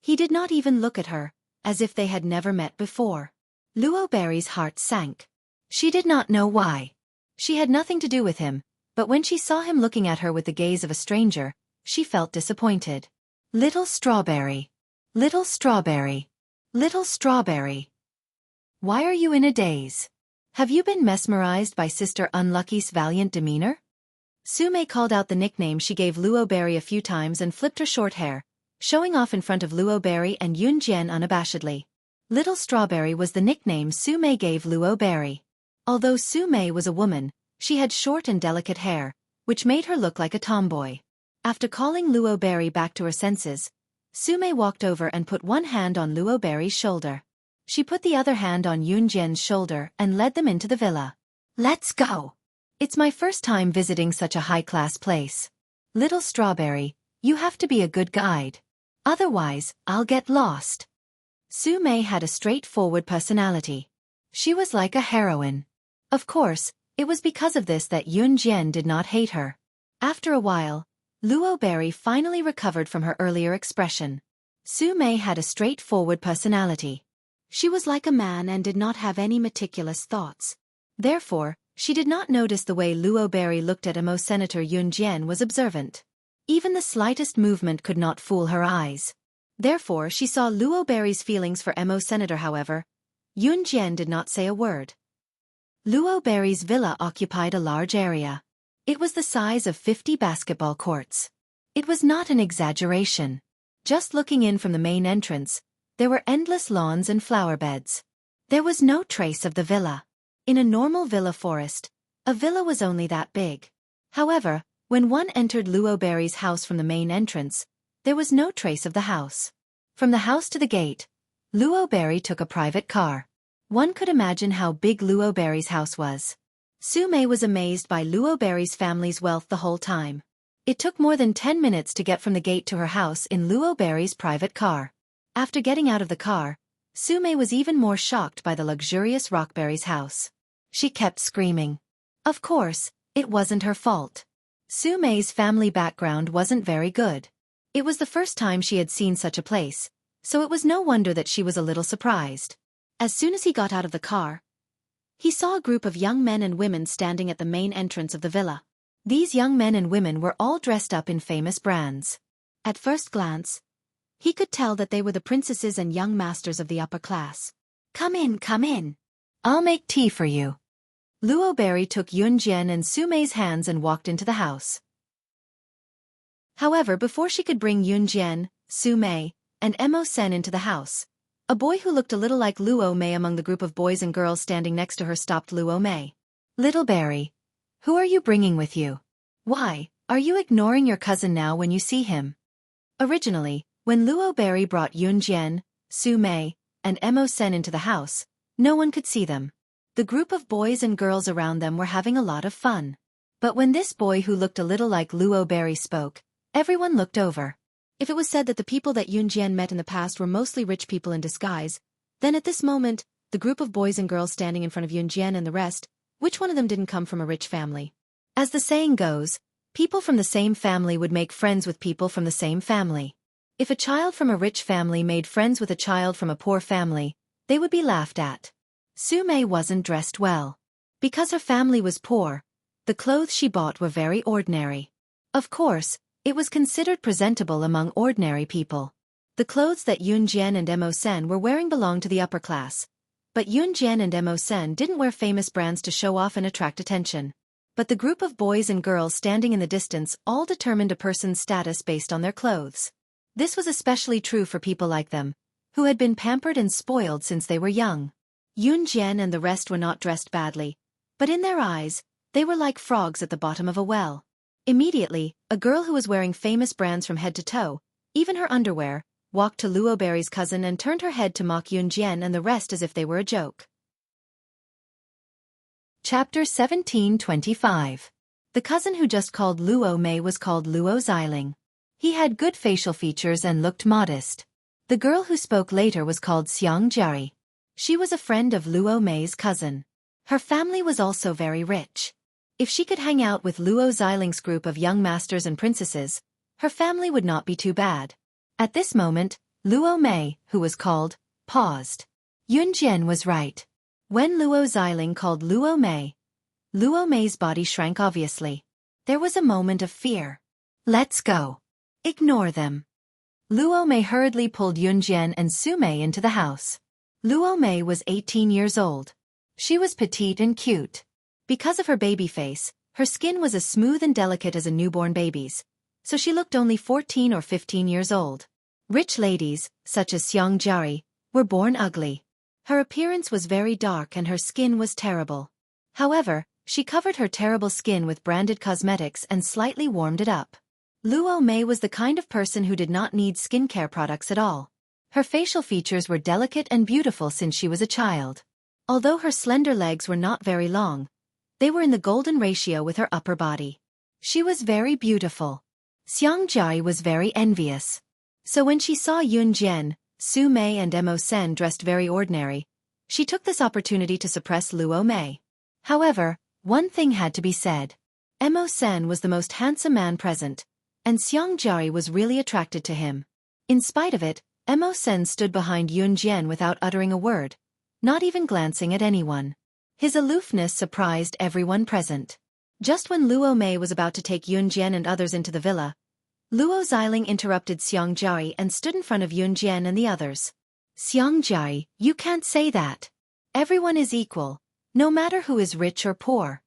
He did not even look at her, as if they had never met before. Luo Berry's heart sank. She did not know why. She had nothing to do with him, but when she saw him looking at her with the gaze of a stranger, she felt disappointed. Little strawberry. Little strawberry. Little strawberry. Why are you in a daze? Have you been mesmerized by Sister Unlucky's valiant demeanor? Su Mei called out the nickname she gave Luo Berry a few times and flipped her short hair, showing off in front of Luo Berry and Yun Jian unabashedly. Little Strawberry was the nickname Su Mei gave Luo Berry. Although Su Mei was a woman, she had short and delicate hair, which made her look like a tomboy. After calling Luo Berry back to her senses, Su Mei walked over and put one hand on Luo Berry's shoulder. She put the other hand on Yun Jian's shoulder and led them into the villa. Let's go! It's my first time visiting such a high-class place. Little Strawberry, you have to be a good guide. Otherwise, I'll get lost. Su Mei had a straightforward personality. She was like a heroine. Of course, it was because of this that Yun Jian did not hate her. After a while, Luo Berry finally recovered from her earlier expression. Su Mei had a straightforward personality. She was like a man and did not have any meticulous thoughts. Therefore, she did not notice the way Luo Berry looked at Mo Senator Yun Jian was observant. Even the slightest movement could not fool her eyes. Therefore, she saw Luo Berry's feelings for Mo Senator. However, Yun Jian did not say a word. Luo Berry's villa occupied a large area. It was the size of 50 basketball courts. It was not an exaggeration. Just looking in from the main entrance, there were endless lawns and flower beds. There was no trace of the villa. In a normal villa forest, a villa was only that big. However, when one entered Luo Berry's house from the main entrance, there was no trace of the house. From the house to the gate, Luo Berry took a private car. One could imagine how big Luo Berry's house was. Su Mei was amazed by Luo Berry's family's wealth the whole time. It took more than 10 minutes to get from the gate to her house in Luo Berry's private car. After getting out of the car, Su Mei was even more shocked by the luxurious Rockberry's house. She kept screaming. Of course, it wasn't her fault. Su Mei's family background wasn't very good. It was the first time she had seen such a place, so it was no wonder that she was a little surprised. As soon as he got out of the car, he saw a group of young men and women standing at the main entrance of the villa. These young men and women were all dressed up in famous brands. At first glance, he could tell that they were the princesses and young masters of the upper class. Come in, come in. I'll make tea for you. Luo Berry took Yun Jian and Su Mei's hands and walked into the house. However, before she could bring Yun Jian, Su Mei, and Mo Sen into the house, a boy who looked a little like Luo Mei among the group of boys and girls standing next to her stopped Luo Mei. Little Berry, who are you bringing with you? Why, are you ignoring your cousin now when you see him? Originally, when Luo Berry brought Yun Jian, Su Mei, and Mo Sen into the house, no one could see them. The group of boys and girls around them were having a lot of fun. But when this boy who looked a little like Luo Berry spoke, Everyone looked over. If it was said that the people that Yunjian met in the past were mostly rich people in disguise, then at this moment, the group of boys and girls standing in front of Yunjian and the rest, which one of them didn't come from a rich family? As the saying goes, people from the same family would make friends with people from the same family. If a child from a rich family made friends with a child from a poor family, they would be laughed at. Su Mei wasn't dressed well. Because her family was poor, the clothes she bought were very ordinary. Of course, it was considered presentable among ordinary people. The clothes that Yunjian and Mo Sen were wearing belonged to the upper class. But Yunjian and Mo Sen didn't wear famous brands to show off and attract attention. But the group of boys and girls standing in the distance all determined a person's status based on their clothes. This was especially true for people like them, who had been pampered and spoiled since they were young. Yunjian and the rest were not dressed badly, but in their eyes, they were like frogs at the bottom of a well. Immediately, a girl who was wearing famous brands from head to toe, even her underwear, walked to Luo Berry's cousin and turned her head to mock Yunjian and the rest as if they were a joke. Chapter 1725. The cousin who just called Luo Mei was called Luo Xiling. He had good facial features and looked modest. The girl who spoke later was called Xiang Jiari. She was a friend of Luo Mei's cousin. Her family was also very rich. If she could hang out with Luo Xiling's group of young masters and princesses, her family would not be too bad. At this moment, Luo Mei, who was called, paused. Yunjian was right. When Luo Xiling called Luo Mei's body shrank obviously. There was a moment of fear. Let's go. Ignore them. Luo Mei hurriedly pulled Yunjian and Su Mei into the house. Luo Mei was 18 years old. She was petite and cute. Because of her baby face, her skin was as smooth and delicate as a newborn baby's, so she looked only 14 or 15 years old. Rich ladies, such as Xiang Jiari, were born ugly. Her appearance was very dark and her skin was terrible. However, she covered her terrible skin with branded cosmetics and slightly warmed it up. Luo Mei was the kind of person who did not need skincare products at all. Her facial features were delicate and beautiful since she was a child. Although her slender legs were not very long, they were in the golden ratio with her upper body. She was very beautiful. Xiang Jiari was very envious. So when she saw Yunjian, Su Mei and Mo Sen dressed very ordinary, she took this opportunity to suppress Luo Mei. However, one thing had to be said. Mo Sen was the most handsome man present, and Xiang Jiari was really attracted to him. In spite of it, Mo Sen stood behind Yunjian without uttering a word, not even glancing at anyone. His aloofness surprised everyone present. Just when Luo Mei was about to take Yunjian and others into the villa, Luo Xiling interrupted Xiang Jiari and stood in front of Yunjian and the others. Xiang Jiari, you can't say that. Everyone is equal, no matter who is rich or poor.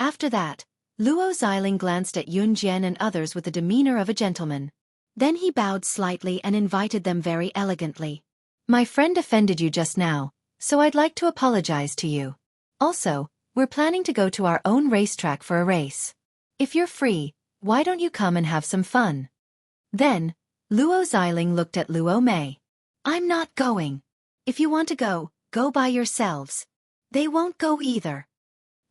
After that, Luo Xiling glanced at Yunjian and others with the demeanor of a gentleman. Then he bowed slightly and invited them very elegantly. My friend offended you just now, so I'd like to apologize to you. Also, we're planning to go to our own racetrack for a race. If you're free, why don't you come and have some fun? Then, Luo Xiling looked at Luo Mei. I'm not going. If you want to go, go by yourselves. They won't go either.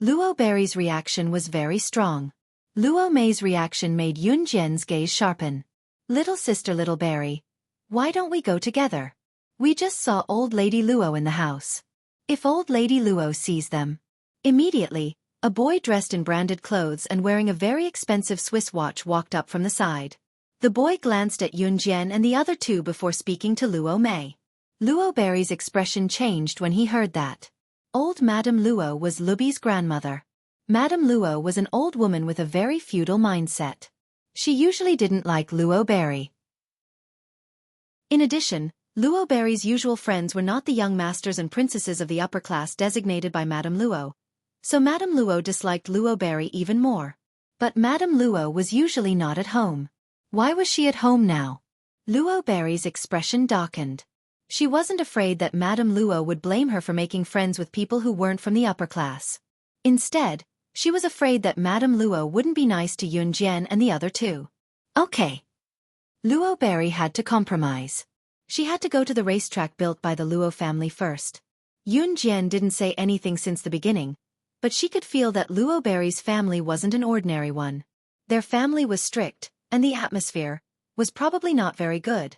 Luo Berry's reaction was very strong. Luo Mei's reaction made Yunjian's gaze sharpen. Little sister Little Berry, why don't we go together? We just saw Old Lady Luo in the house. If Old Lady Luo sees them. Immediately, a boy dressed in branded clothes and wearing a very expensive Swiss watch walked up from the side. The boy glanced at Yunjian and the other two before speaking to Luo Mei. Luo Berry's expression changed when he heard that. Old Madame Luo was Lubi's grandmother. Madame Luo was an old woman with a very feudal mindset. She usually didn't like Luo Berry. In addition, Luo Berry's usual friends were not the young masters and princesses of the upper class designated by Madame Luo. So Madame Luo disliked Luo Berry even more. But Madame Luo was usually not at home. Why was she at home now? Luo Berry's expression darkened. She wasn't afraid that Madame Luo would blame her for making friends with people who weren't from the upper class. Instead, she was afraid that Madame Luo wouldn't be nice to Yunjian and the other two. Okay. Luo Berry had to compromise. She had to go to the racetrack built by the Luo family first. Yunjian didn't say anything since the beginning, but she could feel that Luo Berry's family wasn't an ordinary one. Their family was strict, and the atmosphere was probably not very good.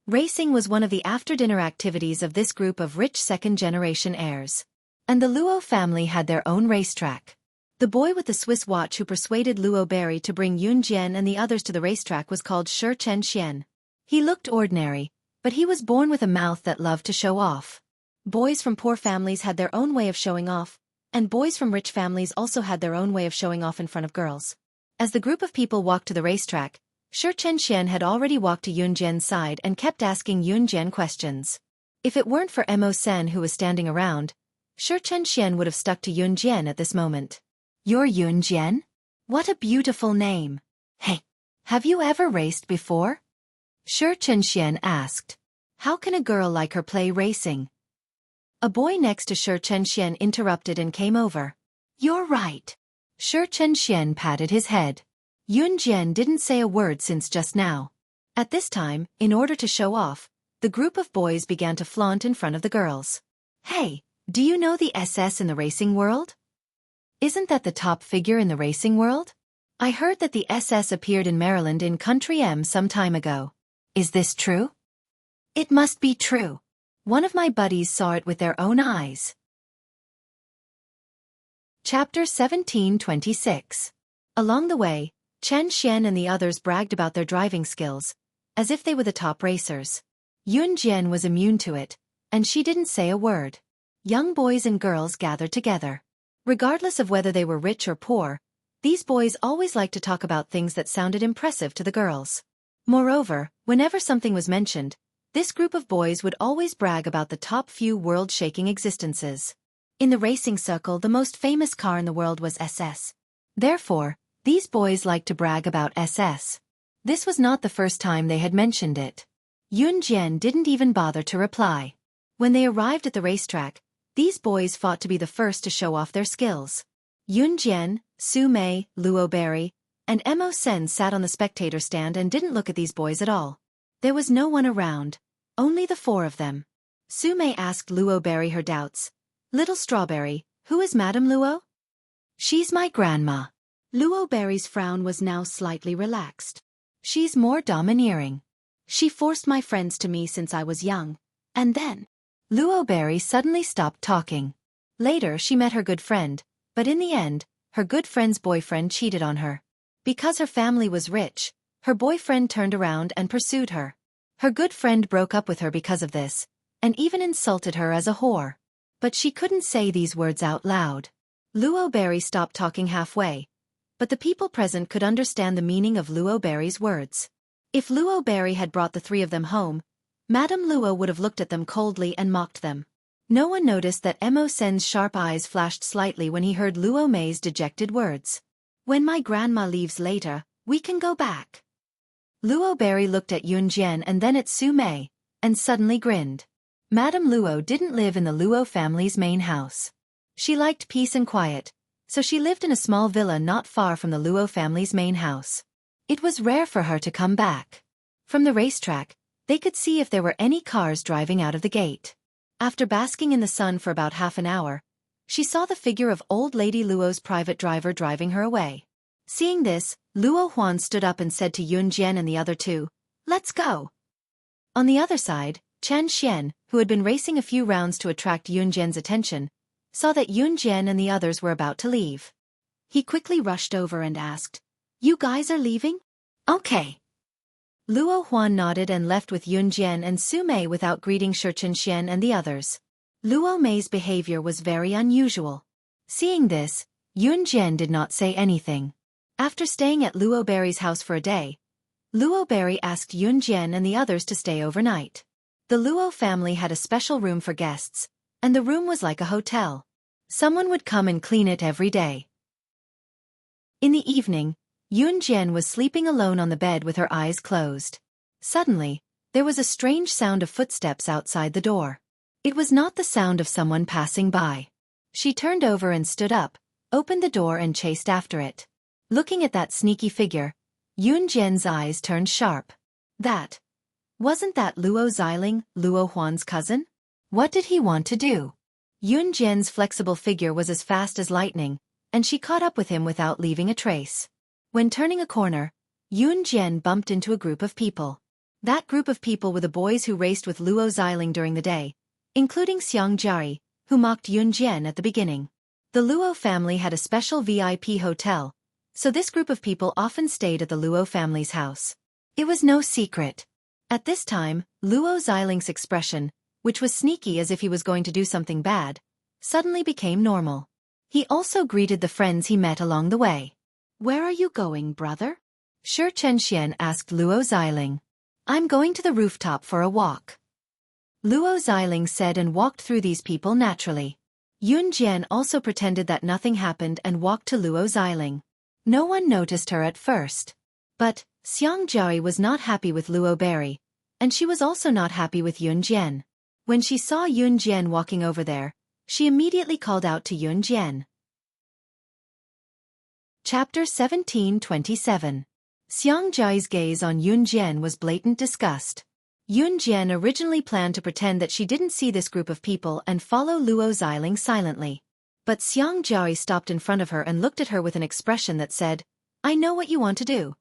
Racing was one of the after-dinner activities of this group of rich second-generation heirs. And the Luo family had their own racetrack. The boy with the Swiss watch who persuaded Luo Berry to bring Yun Jian and the others to the racetrack was called Shi Chen Xian. He looked ordinary, but he was born with a mouth that loved to show off. Boys from poor families had their own way of showing off, and boys from rich families also had their own way of showing off in front of girls. As the group of people walked to the racetrack, Shi Chen Xian had already walked to Yun Jian's side and kept asking Yun Jian questions. If it weren't for Mo Sen who was standing around, Shi Chen Xian would have stuck to Yun Jian at this moment. "You're Yun Jian? What a beautiful name. Hey, have you ever raced before?" Shi Chen Xian asked. "How can a girl like her play racing?" A boy next to Shi Chen Xian interrupted and came over. "You're right." Shi Chen Xian patted his head. Yun Jian didn't say a word since just now. At this time, in order to show off, the group of boys began to flaunt in front of the girls. "Hey, do you know the SS in the racing world? Isn't that the top figure in the racing world? I heard that the SS appeared in Maryland in Country M some time ago. Is this true?" "It must be true. One of my buddies saw it with their own eyes." Chapter 1726. Along the way, Chen Xian and the others bragged about their driving skills, as if they were the top racers. Yun Jian was immune to it, and she didn't say a word. Young boys and girls gathered together. Regardless of whether they were rich or poor, these boys always liked to talk about things that sounded impressive to the girls. Moreover, whenever something was mentioned, this group of boys would always brag about the top few world-shaking existences. In the racing circle, the most famous car in the world was SS. Therefore, these boys liked to brag about SS. This was not the first time they had mentioned it. Yun Jian didn't even bother to reply. When they arrived at the racetrack, these boys fought to be the first to show off their skills. Yun Jian, Su Mei, Luo Berry, and Mo Sen sat on the spectator stand and didn't look at these boys at all. There was no one around, only the four of them. Su Mei asked Luo Berry her doubts. "Little Strawberry, who is Madame Luo?" "She's my grandma." Luo Berry's frown was now slightly relaxed. "She's more domineering. She forced my friends to me since I was young, and then..." Luo Berry suddenly stopped talking. Later she met her good friend, but in the end, her good friend's boyfriend cheated on her. Because her family was rich, her boyfriend turned around and pursued her. Her good friend broke up with her because of this, and even insulted her as a whore. But she couldn't say these words out loud. Luo Berry stopped talking halfway, but the people present could understand the meaning of Luo Berry's words. If Luo Berry had brought the three of them home, Madame Luo would have looked at them coldly and mocked them. No one noticed that Mo Sen's sharp eyes flashed slightly when he heard Luo Mei's dejected words. "When my grandma leaves later, we can go back." Luo Berry looked at Yun Jian and then at Su Mei, and suddenly grinned. Madame Luo didn't live in the Luo family's main house. She liked peace and quiet, so she lived in a small villa not far from the Luo family's main house. It was rare for her to come back. From the racetrack, they could see if there were any cars driving out of the gate. After basking in the sun for about half an hour, she saw the figure of old lady Luo's private driver driving her away. Seeing this, Luo Huan stood up and said to Yun Jian and the other two, "Let's go." On the other side, Chen Xian, who had been racing a few rounds to attract Yun Jian's attention, saw that Yun Jian and the others were about to leave. He quickly rushed over and asked, "You guys are leaving?" "Okay." Luo Huan nodded and left with Yun Jian and Su Mei without greeting Shi Chen Xian and the others. Luo Mei's behavior was very unusual. Seeing this, Yun Jian did not say anything. After staying at Luo Berry's house for a day, Luo Berry asked Yun Jian and the others to stay overnight. The Luo family had a special room for guests, and the room was like a hotel. Someone would come and clean it every day. In the evening, Yun Jian was sleeping alone on the bed with her eyes closed. Suddenly, there was a strange sound of footsteps outside the door. It was not the sound of someone passing by. She turned over and stood up, opened the door and chased after it. Looking at that sneaky figure, Yun Jian's eyes turned sharp. Wasn't that Luo Xiling, Luo Huan's cousin? What did he want to do? Yun Jian's flexible figure was as fast as lightning, and she caught up with him without leaving a trace. When turning a corner, Yun Jian bumped into a group of people. That group of people were the boys who raced with Luo Xiling during the day, including Xiang Jiari, who mocked Yun Jian at the beginning. The Luo family had a special VIP hotel, so this group of people often stayed at the Luo family's house. It was no secret. At this time, Luo Xiling's expression, which was sneaky as if he was going to do something bad, suddenly became normal. He also greeted the friends he met along the way. "Where are you going, brother?" Shi Chenxian asked Luo Xiling. "I'm going to the rooftop for a walk," Luo Xiling said and walked through these people naturally. Yun Jian also pretended that nothing happened and walked to Luo Xiling. No one noticed her at first. But Xiang Jiari was not happy with Luo Berry, and she was also not happy with Yun Jian. When she saw Yun Jian walking over there, she immediately called out to Yun Jian. Chapter 17:27. Xiang Jiai's gaze on Yun Jian was blatant disgust. Yun Jian originally planned to pretend that she didn't see this group of people and follow Luo Xiling silently. But Xiang Jiai stopped in front of her and looked at her with an expression that said, "I know what you want to do."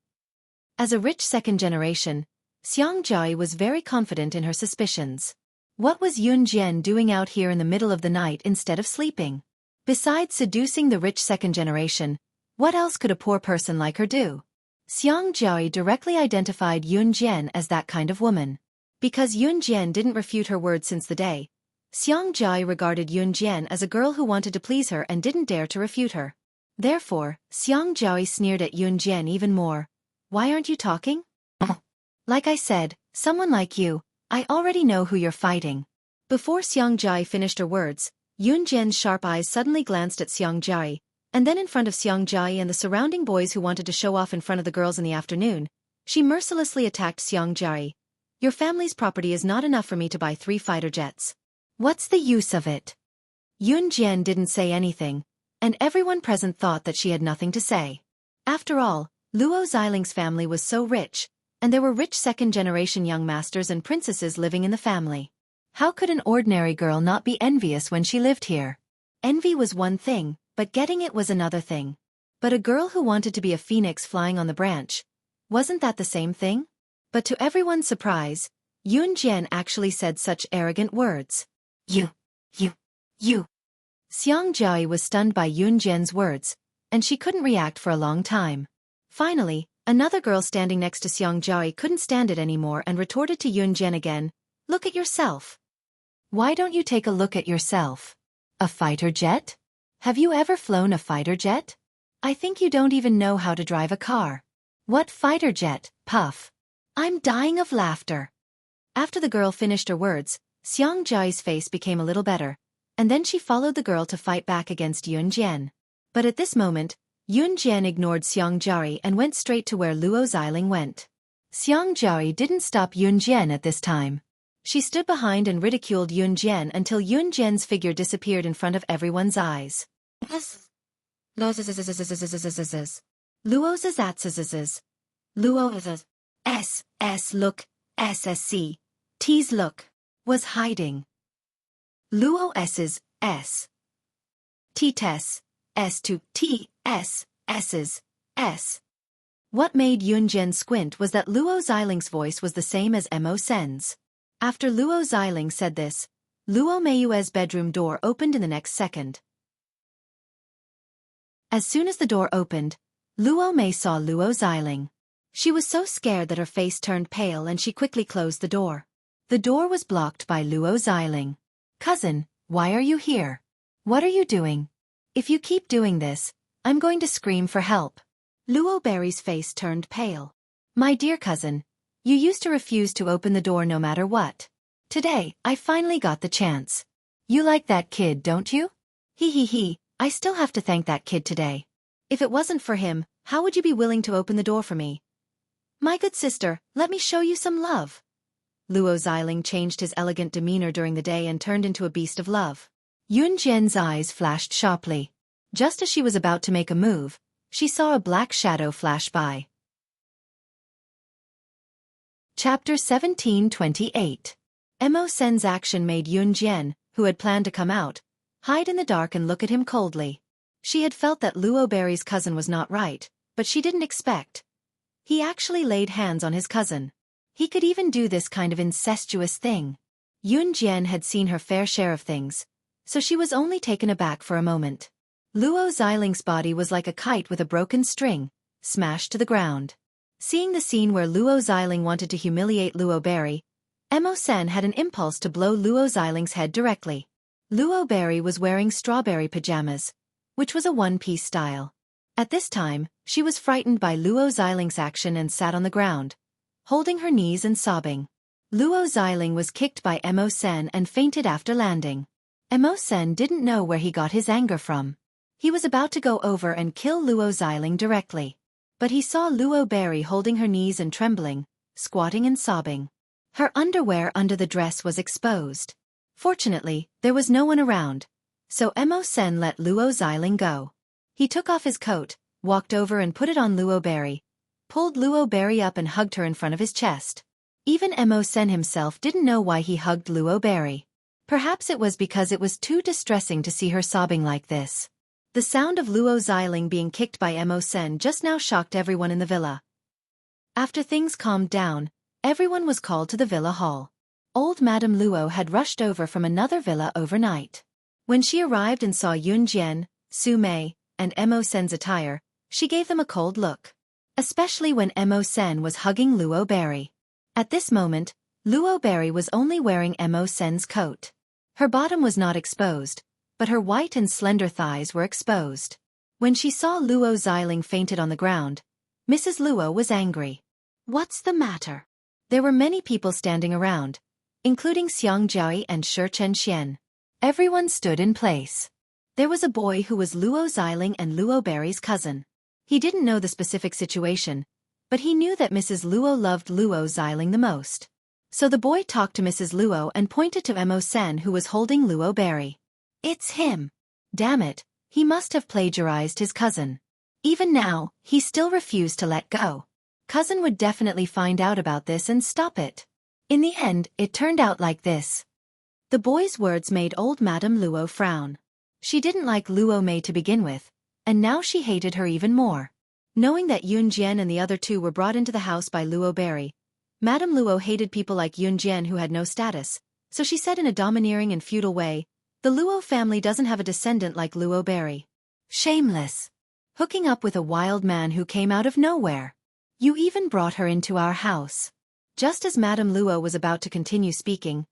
As a rich second generation, Xiang Jiai was very confident in her suspicions. What was Yun Jian doing out here in the middle of the night instead of sleeping? Besides seducing the rich second generation, what else could a poor person like her do? Xiang Jiai directly identified Yun Jian as that kind of woman. Because Yun Jian didn't refute her words since the day, Xiang Jiai regarded Yun Jian as a girl who wanted to please her and didn't dare to refute her. Therefore, Xiang Jiai sneered at Yun Jian even more. "Why aren't you talking?" "Like I said, someone like you, I already know who you're fighting." Before Xiang Jiai finished her words, Yun Jian's sharp eyes suddenly glanced at Xiang Jiai, and then in front of Xiang Jiai and the surrounding boys who wanted to show off in front of the girls in the afternoon, she mercilessly attacked Xiang Jiai. "Your family's property is not enough for me to buy 3 fighter jets. What's the use of it?" Yun Jian didn't say anything, and everyone present thought that she had nothing to say. After all, Luo Xiling's family was so rich, and there were rich second-generation young masters and princesses living in the family. How could an ordinary girl not be envious when she lived here? Envy was one thing, but getting it was another thing. But a girl who wanted to be a phoenix flying on the branch, wasn't that the same thing? But to everyone's surprise, Yun Jian actually said such arrogant words. You. Xiang Jiai was stunned by Yun Jian's words, and she couldn't react for a long time. Finally, another girl standing next to Xiang Jiai couldn't stand it anymore and retorted to Yun Jian again, "Look at yourself. Why don't you take a look at yourself? A fighter jet? Have you ever flown a fighter jet? I think you don't even know how to drive a car. What fighter jet, puff?" I'm dying of laughter. After the girl finished her words, Xiang Jiai's face became a little better, and then she followed the girl to fight back against Yun Jian. But at this moment, Yun Jian ignored Xiang Jiai and went straight to where Luo Xiling went. Xiang Jiai didn't stop Yun Jian at this time. She stood behind and ridiculed Yun Jian until Yun Jian's figure disappeared in front of everyone's eyes. Luo look, SSC, T's look, was hiding. Luo S. T Tess, S to T, S, S's, S. What made Yun Jian squint was that Luo Xiling's voice was the same as Mo Sen's. After Luo Xiling said this, Luo Meiyue's bedroom door opened in the next second. As soon as the door opened, Luo Mei saw Luo Xiling. She was so scared that her face turned pale and she quickly closed the door. The door was blocked by Luo Xiling. "Cousin, why are you here? What are you doing? If you keep doing this, I'm going to scream for help." Luo Berry's face turned pale. "My dear cousin, you used to refuse to open the door no matter what. Today, I finally got the chance. You like that kid, don't you? He, I still have to thank that kid today. If it wasn't for him, how would you be willing to open the door for me? My good sister, let me show you some love." Luo Xiling changed his elegant demeanor during the day and turned into a beast of love. Yun Jian's eyes flashed sharply. Just as she was about to make a move, she saw a black shadow flash by. Chapter 17:28. Mo Sen's action made Yun Jian, who had planned to come out, hide in the dark and look at him coldly. She had felt that Luo Berry's cousin was not right, but she didn't expect He actually laid hands on his cousin. He could even do this kind of incestuous thing. Yun Jian had seen her fair share of things, so she was only taken aback for a moment. Luo Xiling's body was like a kite with a broken string, smashed to the ground. Seeing the scene where Luo Xiling wanted to humiliate Luo Berry, Mo Sen had an impulse to blow Luo Xiling's head directly. Luo Berry was wearing strawberry pajamas, which was a one-piece style. At this time, she was frightened by Luo Xiling's action and sat on the ground, holding her knees and sobbing. Luo Xiling was kicked by Mo Sen and fainted after landing. Mo Sen didn't know where he got his anger from. He was about to go over and kill Luo Xiling directly. But he saw Luo Berry holding her knees and trembling, squatting and sobbing. Her underwear under the dress was exposed. Fortunately, there was no one around, so Mo Sen let Luo Xiling go. He took off his coat, walked over and put it on Luo Berry, pulled Luo Berry up and hugged her in front of his chest. Even Mo Sen himself didn't know why he hugged Luo Berry. Perhaps it was because it was too distressing to see her sobbing like this. The sound of Luo Xiling being kicked by Mo Sen just now shocked everyone in the villa. After things calmed down, everyone was called to the villa hall. Old Madame Luo had rushed over from another villa overnight. When she arrived and saw Yun Jian, Su Mei, and Mo Sen's attire, she gave them a cold look. Especially when Mo Sen was hugging Luo Berry. At this moment, Luo Berry was only wearing Mo Sen's coat. Her bottom was not exposed, but her white and slender thighs were exposed. When she saw Luo Xiling fainted on the ground, Mrs. Luo was angry. What's the matter? There were many people standing around, including Xiang Jiayi and Shi Chenxian. Everyone stood in place. There was a boy who was Luo Xiling and Luo Berry's cousin. He didn't know the specific situation, but he knew that Mrs. Luo loved Luo Xiling the most. So the boy talked to Mrs. Luo and pointed to Mo Sen who was holding Luo Berry. It's him. Damn it, he must have plagiarized his cousin. Even now, he still refused to let go. Cousin would definitely find out about this and stop it. In the end, it turned out like this. The boy's words made old Madame Luo frown. She didn't like Luo Mei to begin with, and now she hated her even more. Knowing that Yun Jian and the other two were brought into the house by Luo Berry, Madame Luo hated people like Yun Jian who had no status, so she said in a domineering and feudal way, "The Luo family doesn't have a descendant like Luo Berry. Shameless. Hooking up with a wild man who came out of nowhere. You even brought her into our house." Just as Madame Luo was about to continue speaking,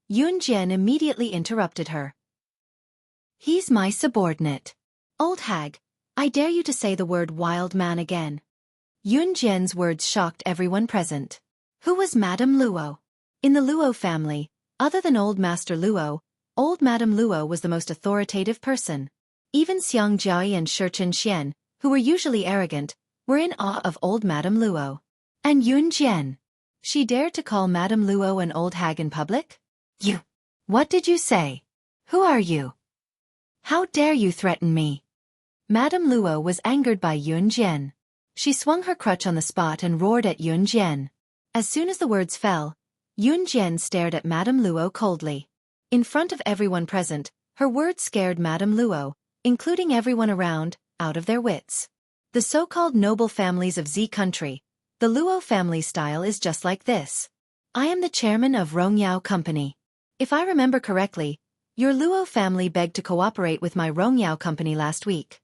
Yun Jian immediately interrupted her. "He's my subordinate. Old hag, I dare you to say the word wild man again." Yun Jian's words shocked everyone present. Who was Madame Luo? In the Luo family, other than old Master Luo, old Madame Luo was the most authoritative person. Even Xiang Jiayi and Shi Chenxian, who were usually arrogant, were in awe of old Madame Luo. And Yun Jian. She dared to call Madame Luo an old hag in public? You. What did you say? Who are you? How dare you threaten me? Madame Luo was angered by Yun Jian. She swung her crutch on the spot and roared at Yun Jian. As soon as the words fell, Yun Jian stared at Madame Luo coldly. In front of everyone present, her words scared Madame Luo, including everyone around, out of their wits. The so-called noble families of Z country, the Luo family style is just like this. I am the chairman of Rongyao Company. If I remember correctly, your Luo family begged to cooperate with my Rongyao Company last week.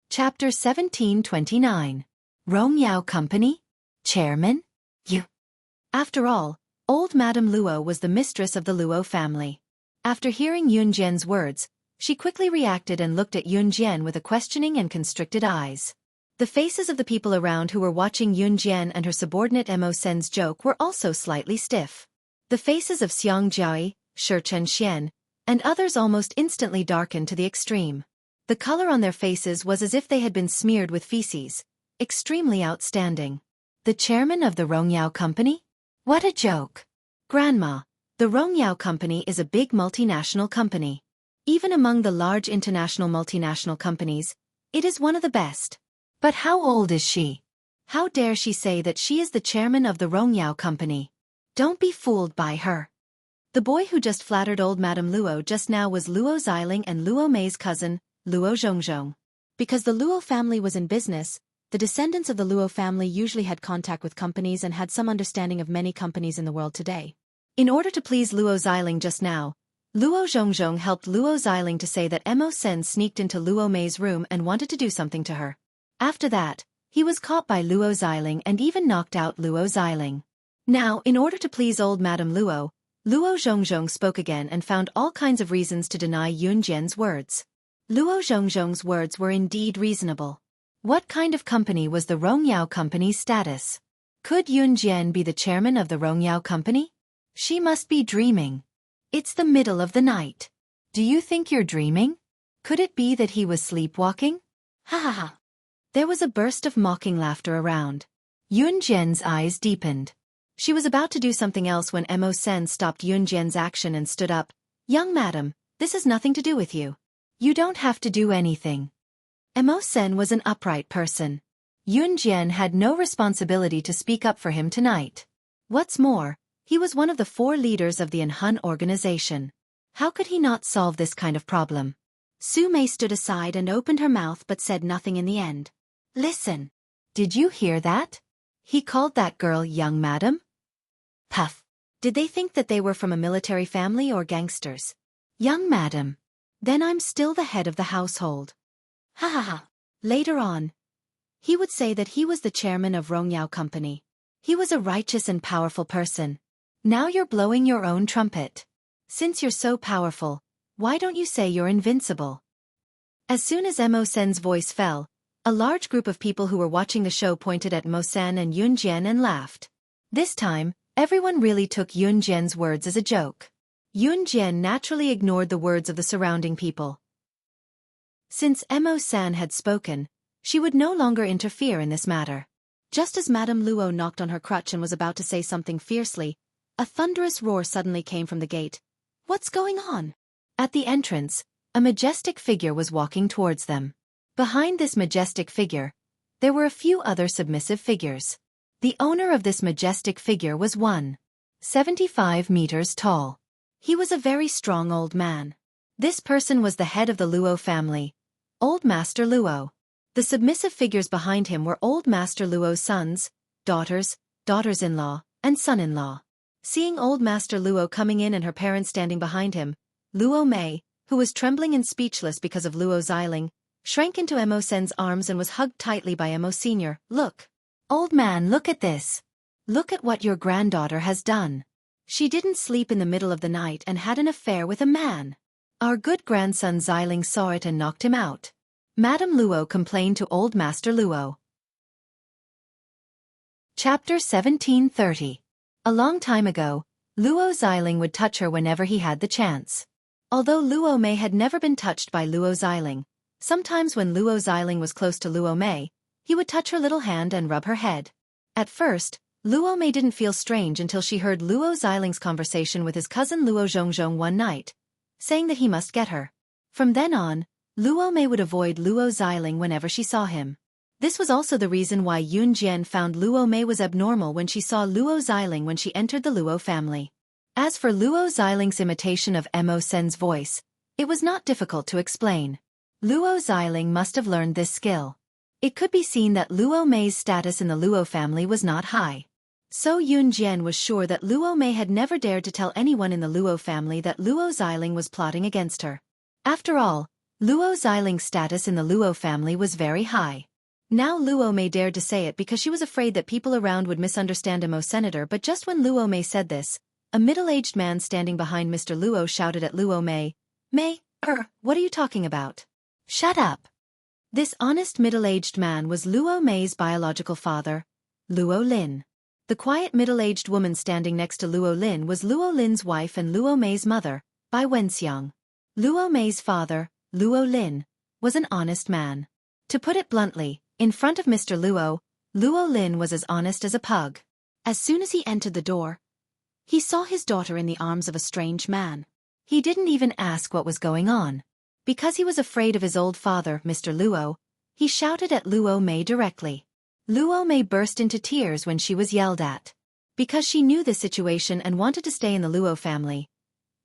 Chapter 1729. Rongyao Company? Chairman? You. After all, old Madame Luo was the mistress of the Luo family. After hearing Yun Jian's words, she quickly reacted and looked at Yun Jian with a questioning and constricted eyes. The faces of the people around who were watching Yun Jian and her subordinate Mo Sen's joke were also slightly stiff. The faces of Xiang Jiayi, Shi Chenxian, and others almost instantly darkened to the extreme. The color on their faces was as if they had been smeared with feces. Extremely outstanding. The chairman of the Rongyao Company? What a joke. Grandma, the Rongyao Company is a big multinational company. Even among the large international multinational companies, it is one of the best. But how old is she? How dare she say that she is the chairman of the Rongyao Company? Don't be fooled by her. The boy who just flattered old Madame Luo just now was Luo Xiling and Luo Mei's cousin, Luo Zhongzhong. Because the Luo family was in business, the descendants of the Luo family usually had contact with companies and had some understanding of many companies in the world today. In order to please Luo Xiling just now, Luo Zhongzhong helped Luo Xiling to say that Mo Sen sneaked into Luo Mei's room and wanted to do something to her. After that, he was caught by Luo Xiling and even knocked out Luo Xiling. Now, in order to please old Madame Luo, Luo Zhongzhong spoke again and found all kinds of reasons to deny Yun Jian's words. Luo Zhongzhong's words were indeed reasonable. What kind of company was the Rongyao Company's status? Could Yun Jian be the chairman of the Rongyao Company? She must be dreaming. It's the middle of the night. Do you think you're dreaming? Could it be that he was sleepwalking? Ha ha ha. There was a burst of mocking laughter around. Yun Jian's eyes deepened. She was about to do something else when Mo Sen stopped Yun Jian's action and stood up. Young madam, this has nothing to do with you. You don't have to do anything. Mo Sen was an upright person. Yun Jian had no responsibility to speak up for him tonight. What's more, he was one of the 4 leaders of the Anhun organization. How could he not solve this kind of problem? Su Mei stood aside and opened her mouth but said nothing in the end. Listen. Did you hear that? He called that girl young madam? Puff. Did they think that they were from a military family or gangsters? Young madam. Then I'm still the head of the household. Ha ha ha. Later on, he would say that he was the chairman of Rongyao Company. He was a righteous and powerful person. Now you're blowing your own trumpet. Since you're so powerful, why don't you say you're invincible? As soon as Mo Sen's voice fell, a large group of people who were watching the show pointed at Mo Sen and Yun Jian and laughed. This time, everyone really took Yun Jian's words as a joke. Yun Jian naturally ignored the words of the surrounding people. Since Mo Sen had spoken, she would no longer interfere in this matter. Just as Madame Luo knocked on her crutch and was about to say something fiercely, a thunderous roar suddenly came from the gate. What's going on? At the entrance, a majestic figure was walking towards them. Behind this majestic figure, there were a few other submissive figures. The owner of this majestic figure was 175 meters tall. He was a very strong old man. This person was the head of the Luo family, Old Master Luo. The submissive figures behind him were Old Master Luo's sons, daughters, daughters-in-law, and son-in-law. Seeing Old Master Luo coming in and her parents standing behind him, Luo Mei, who was trembling and speechless because of Luo Xiling, shrank into Mo Sen's arms and was hugged tightly by Mo Sr. Look. Old man, look at this. Look at what your granddaughter has done. She didn't sleep in the middle of the night and had an affair with a man. Our good grandson Xiling saw it and knocked him out. Madame Luo complained to Old Master Luo. Chapter 1730. A long time ago, Luo Xiling would touch her whenever he had the chance. Although Luo Mei had never been touched by Luo Xiling, sometimes when Luo Xiling was close to Luo Mei, he would touch her little hand and rub her head. At first, Luo Mei didn't feel strange until she heard Luo Xiling's conversation with his cousin Luo Zhongzhong one night, saying that he must get her. From then on, Luo Mei would avoid Luo Xiling whenever she saw him. This was also the reason why Yun Jian found Luo Mei was abnormal when she saw Luo Xiling when she entered the Luo family. As for Luo Xiling's imitation of Mo Sen's voice, it was not difficult to explain. Luo Xiling must have learned this skill. It could be seen that Luo Mei's status in the Luo family was not high. So Yun Jian was sure that Luo Mei had never dared to tell anyone in the Luo family that Luo Xiling was plotting against her. After all, Luo Xiling's status in the Luo family was very high. Now Luo Mei dared to say it because she was afraid that people around would misunderstand Mo Senator, but just when Luo Mei said this, a middle-aged man standing behind Mr. Luo shouted at Luo Mei, what are you talking about? Shut up. This honest middle-aged man was Luo Mei's biological father, Luo Lin. The quiet middle-aged woman standing next to Luo Lin was Luo Lin's wife and Luo Mei's mother, Bai Wenxiang. Luo Mei's father, Luo Lin, was an honest man. To put it bluntly, in front of Mr. Luo, Luo Lin was as honest as a pug. As soon as he entered the door, he saw his daughter in the arms of a strange man. He didn't even ask what was going on. Because he was afraid of his old father, Mr. Luo, he shouted at Luo Mei directly. Luo Mei burst into tears when she was yelled at. Because she knew this situation and wanted to stay in the Luo family,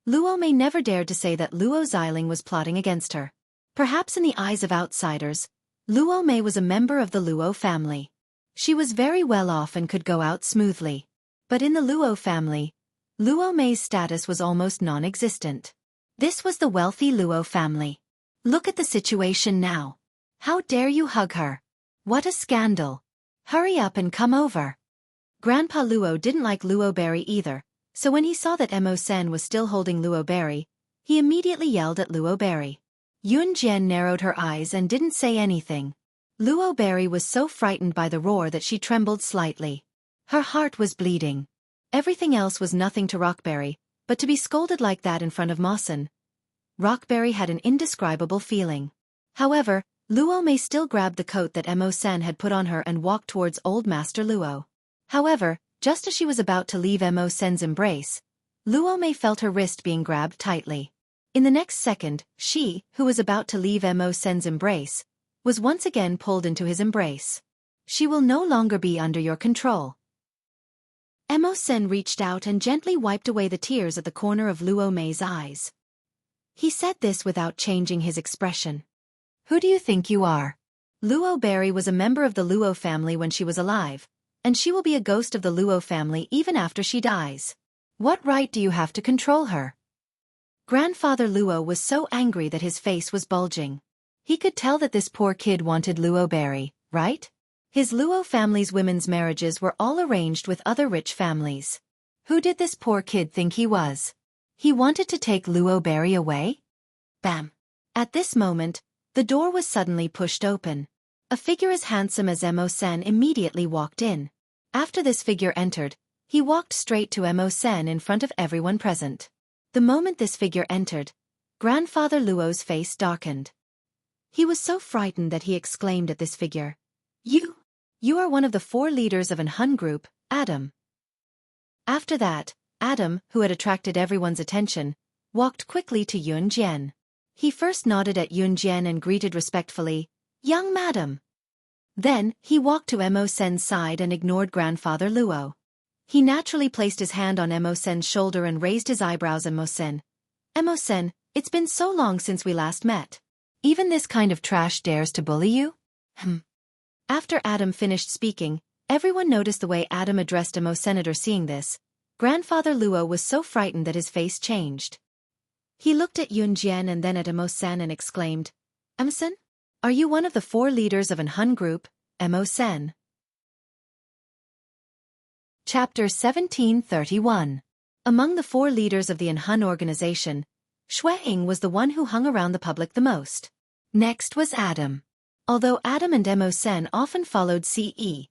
Luo Mei never dared to say that Luo Xiling was plotting against her. Perhaps in the eyes of outsiders, Luo Mei was a member of the Luo family. She was very well off and could go out smoothly. But in the Luo family, Luo Mei's status was almost non-existent. This was the wealthy Luo family. Look at the situation now. How dare you hug her? What a scandal. Hurry up and come over. Grandpa Luo didn't like Luo Berry either, so when he saw that Mo Sen was still holding Luo Berry, he immediately yelled at Luo Berry. Yun Jian narrowed her eyes and didn't say anything. Luo Berry was so frightened by the roar that she trembled slightly. Her heart was bleeding. Everything else was nothing to Rockberry, but to be scolded like that in front of Mawson, Rockberry had an indescribable feeling. However, Luo Mei still grabbed the coat that Mo Sen had put on her and walked towards Old Master Luo. However, just as she was about to leave Mo Sen's embrace, Luo Mei felt her wrist being grabbed tightly. In the next second, she, who was about to leave Mo Sen's embrace, was once again pulled into his embrace. She will no longer be under your control. Mo Sen reached out and gently wiped away the tears at the corner of Luo Mei's eyes. He said this without changing his expression. Who do you think you are? Luo Berry was a member of the Luo family when she was alive, and she will be a ghost of the Luo family even after she dies. What right do you have to control her? Grandfather Luo was so angry that his face was bulging. He could tell that this poor kid wanted Luo Berry, right? His Luo family's women's marriages were all arranged with other rich families. Who did this poor kid think he was? He wanted to take Luo Berry away? Bam! At this moment, the door was suddenly pushed open. A figure as handsome as Mo Sen immediately walked in. After this figure entered, he walked straight to Mo Sen in front of everyone present. The moment this figure entered, Grandfather Luo's face darkened. He was so frightened that he exclaimed at this figure, You are one of the 4 leaders of an Hun group, Adam. After that, Adam, who had attracted everyone's attention, walked quickly to Yun Jian. He first nodded at Yun Jian and greeted respectfully, Young madam. Then, he walked to Mo Sen's side and ignored Grandfather Luo. He naturally placed his hand on Mo Sen's shoulder and raised his eyebrows at Mo Sen. Mo Sen, it's been so long since we last met. Even this kind of trash dares to bully you? After Adam finished speaking, everyone noticed the way Adam addressed Mo Senator. Seeing this, Grandfather Luo was so frightened that his face changed. He looked at Yun Jian and then at Mo Sen and exclaimed, Sen? Are you one of the 4 leaders of an Hun group, Mo Sen? Chapter 1731. Among the 4 leaders of the Hun organization, Shueying was the one who hung around the public the most. Next was Adam. Although Adam and Mo Sen often followed CE,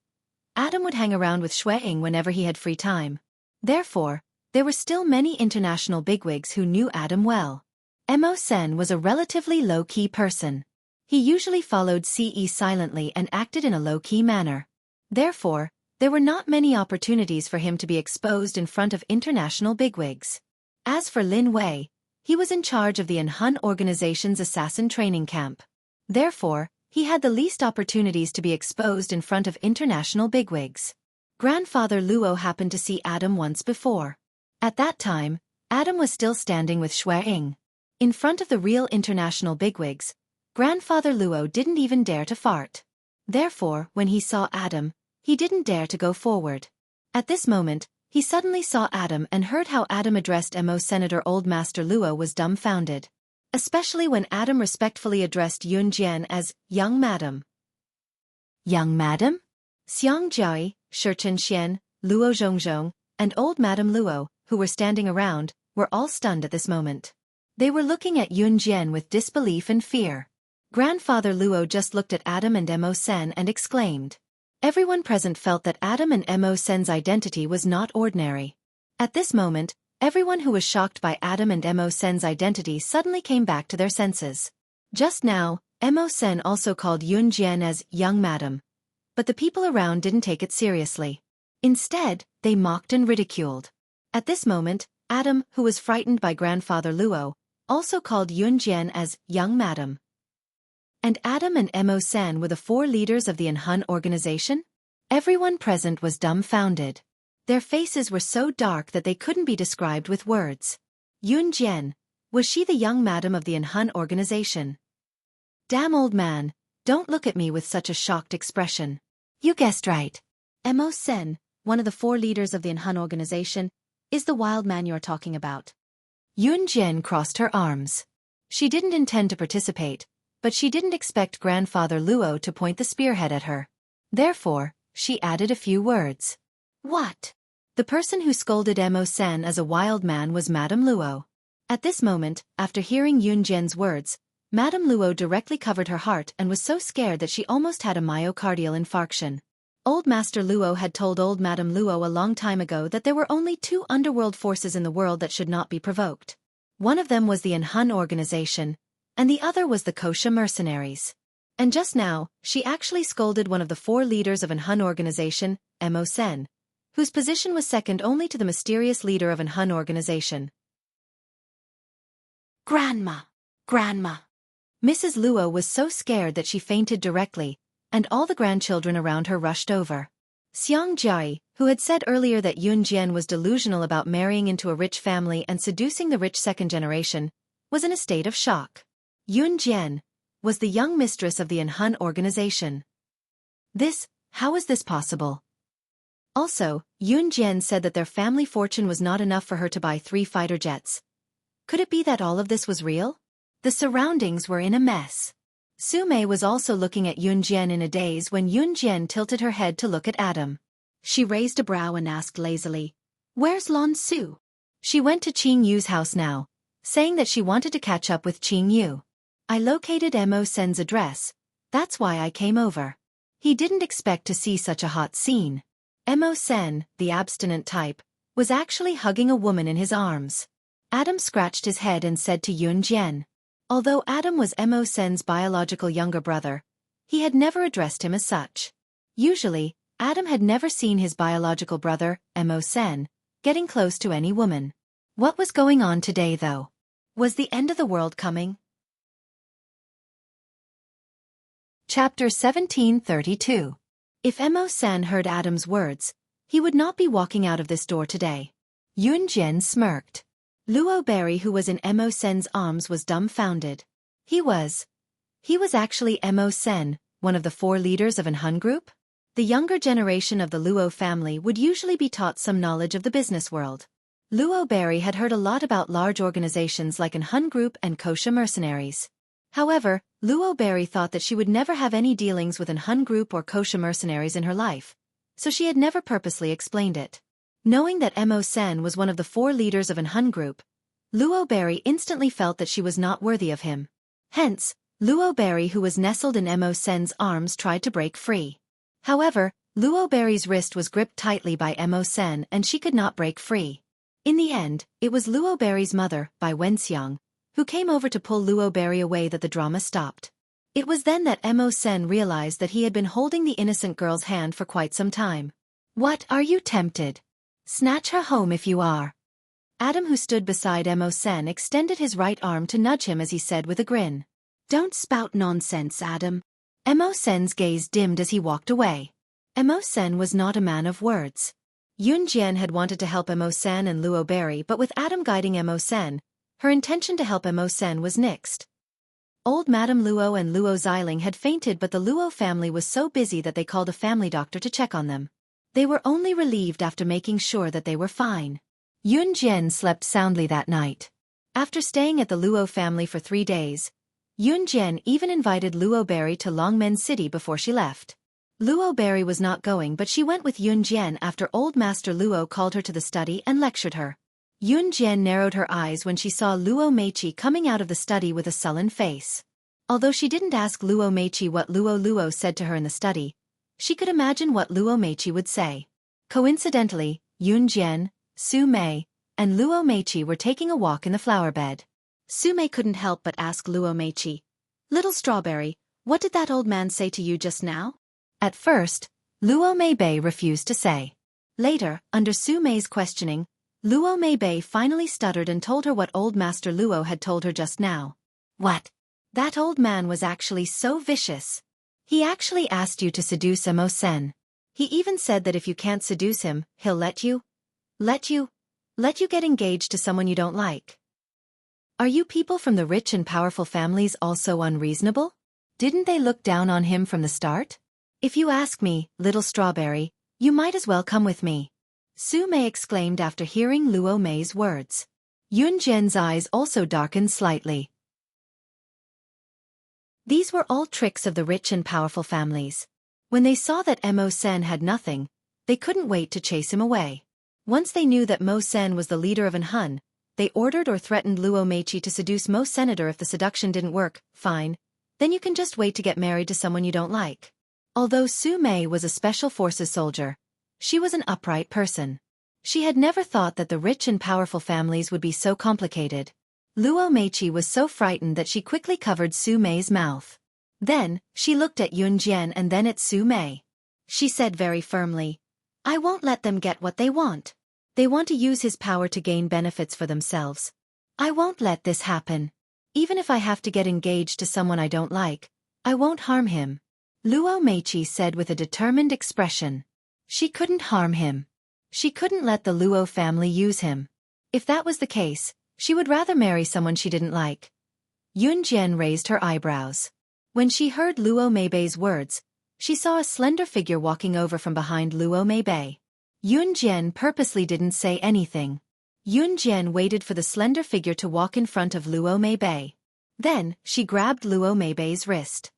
Adam would hang around with Shueying whenever he had free time. Therefore, there were still many international bigwigs who knew Adam well. Mo Sen was a relatively low-key person. He usually followed CE silently and acted in a low-key manner. Therefore, there were not many opportunities for him to be exposed in front of international bigwigs. As for Lin Wei, he was in charge of the Hun organization's assassin training camp. Therefore, he had the least opportunities to be exposed in front of international bigwigs. Grandfather Luo happened to see Adam once before. At that time, Adam was still standing with Shueying. In front of the real international bigwigs, Grandfather Luo didn't even dare to fart. Therefore, when he saw Adam, he didn't dare to go forward. At this moment, he suddenly saw Adam and heard how Adam addressed Mo Senator. Old Master Luo was dumbfounded. Especially when Adam respectfully addressed Yun Jian as, Young Madam. Young Madam? Xiang Jiai, Shichen Xian, Luo Zhongzhong, and Old Madam Luo, who were standing around, were all stunned at this moment. They were looking at Yun Jian with disbelief and fear. Grandfather Luo just looked at Adam and Mo Sen and exclaimed. Everyone present felt that Adam and Mo Sen's identity was not ordinary. At this moment, everyone who was shocked by Adam and Mo Sen's identity suddenly came back to their senses. Just now, Mo Sen also called Yun Jian as Young Madam. But the people around didn't take it seriously. Instead, they mocked and ridiculed. At this moment, Adam, who was frightened by Grandfather Luo, also called Yun Jian as Young Madam. And Adam and Mo Sen were the 4 leaders of the Hun organization? Everyone present was dumbfounded. Their faces were so dark that they couldn't be described with words. Yun Jian, was she the young madam of the Hun organization? Damn old man, Don't look at me with such a shocked expression. You guessed right. Mo Sen, one of the 4 leaders of the Enhan organization, is the wild man you're talking about. Yun Jian crossed her arms. She didn't intend to participate, but she didn't expect Grandfather Luo to point the spearhead at her. Therefore, she added a few words. What? The person who scolded Mo Sen as a wild man was Madame Luo. At this moment, after hearing Yun Jian's words, Madame Luo directly covered her heart and was so scared that she almost had a myocardial infarction. Old Master Luo had told old Madame Luo a long time ago that there were only 2 underworld forces in the world that should not be provoked. One of them was the Enhan organization, and the other was the Kosha mercenaries. And just now, she actually scolded one of the 4 leaders of Enhan organization, Mo Sen, whose position was second only to the mysterious leader of Enhan organization. Grandma! Grandma! Mrs. Luo was so scared that she fainted directly, and all the grandchildren around her rushed over. Xiang Jiai, who had said earlier that Yun Jian was delusional about marrying into a rich family and seducing the rich second generation, was in a state of shock. Yun Jian was the young mistress of the Enhan organization. How is this possible? Also, Yun Jian said that their family fortune was not enough for her to buy 3 fighter jets. Could it be that all of this was real? The surroundings were in a mess. Su Mei was also looking at Yun Jian in a daze when Yun Jian tilted her head to look at Adam. She raised a brow and asked lazily, "Where's Lon Su?" She went to Qing Yu's house now, saying that she wanted to catch up with Qing Yu. I located Mo Sen's address, that's why I came over. He didn't expect to see such a hot scene. Mo Sen, the abstinent type, was actually hugging a woman in his arms. Adam scratched his head and said to Yun Jian. Although Adam was Mo Sen's biological younger brother, he had never addressed him as such. Usually, Adam had never seen his biological brother, Mo Sen, getting close to any woman. What was going on today though? Was the end of the world coming? Chapter 1732. If Mo Sen heard Adam's words, he would not be walking out of this door today. Yun Jian smirked. Luo Berry, who was in Mo Sen's arms, was dumbfounded. He was actually Mo Sen, one of the 4 leaders of Enhan group? The younger generation of the Luo family would usually be taught some knowledge of the business world. Luo Berry had heard a lot about large organizations like Enhan group and Kosha mercenaries. However, Luo Berry thought that she would never have any dealings with Enhan group or Kosha mercenaries in her life, so she had never purposely explained it. Knowing that Mo Sen was one of the 4 leaders of Enhan group, Luo Berry instantly felt that she was not worthy of him. Hence, Luo Berry, who was nestled in Mo Sen's arms, tried to break free. However, Luo Berry's wrist was gripped tightly by Mo Sen and she could not break free. In the end, it was Luo Berry's mother, Bai Wenxiang, who came over to pull Luo Berry away that the drama stopped. It was then that Mo Sen realized that he had been holding the innocent girl's hand for quite some time. What, are you tempted? Snatch her home if you are. Adam, who stood beside Mo Sen, extended his right arm to nudge him as he said with a grin. Don't spout nonsense, Adam. Mo Sen's gaze dimmed as he walked away. Mo Sen was not a man of words. Yun Jian had wanted to help Mo Sen and Luo Berry, but with Adam guiding Mo Sen, her intention to help Mo Sen was nixed. Old Madame Luo and Luo Xiling had fainted, but the Luo family was so busy that they called a family doctor to check on them. They were only relieved after making sure that they were fine. Yun Jian slept soundly that night. After staying at the Luo family for 3 days, Yun Jian even invited Luo Berry to Longmen City before she left. Luo Berry was not going, but she went with Yun Jian after Old Master Luo called her to the study and lectured her. Yun Jian narrowed her eyes when she saw Luo Meiqi coming out of the study with a sullen face. Although she didn't ask Luo Meiqi what Luo said to her in the study, she could imagine what Luo Meiqi would say. Coincidentally, Yun Jian, Su Mei, and Luo Meiqi were taking a walk in the flower bed. Su Mei couldn't help but ask Luo Meiqi, "Little Strawberry, what did that old man say to you just now?" At first, Luo Meibei refused to say. Later, under Su Mei's questioning, Luo Meibei finally stuttered and told her what Old Master Luo had told her just now. What? That old man was actually so vicious. He actually asked you to seduce Mo Sen. He even said that if you can't seduce him, he'll let you get engaged to someone you don't like. Are you people from the rich and powerful families also unreasonable? Didn't they look down on him from the start? If you ask me, little strawberry, you might as well come with me. Su Mei exclaimed after hearing Luo Mei's words. Yun Jian's eyes also darkened slightly. These were all tricks of the rich and powerful families. When they saw that Mo Sen had nothing, they couldn't wait to chase him away. Once they knew that Mo Sen was the leader of An Hun, they ordered or threatened Luo Meichi to seduce Mo Senator. If the seduction didn't work, fine. Then you can just wait to get married to someone you don't like. Although Su Mei was a special forces soldier, she was an upright person. She had never thought that the rich and powerful families would be so complicated. Luo Meichi was so frightened that she quickly covered Su Mei's mouth. Then, she looked at Yun Jian and then at Su Mei. She said very firmly, I won't let them get what they want. They want to use his power to gain benefits for themselves. I won't let this happen. Even if I have to get engaged to someone I don't like, I won't harm him. Luo Meichi said with a determined expression. She couldn't harm him. She couldn't let the Luo family use him. If that was the case, she would rather marry someone she didn't like. Yun Jian raised her eyebrows. When she heard Luo Meibei's words, she saw a slender figure walking over from behind Luo Meibei. Yun Jian purposely didn't say anything. Yun Jian waited for the slender figure to walk in front of Luo Meibei. Then, she grabbed Luo Meibei's wrist.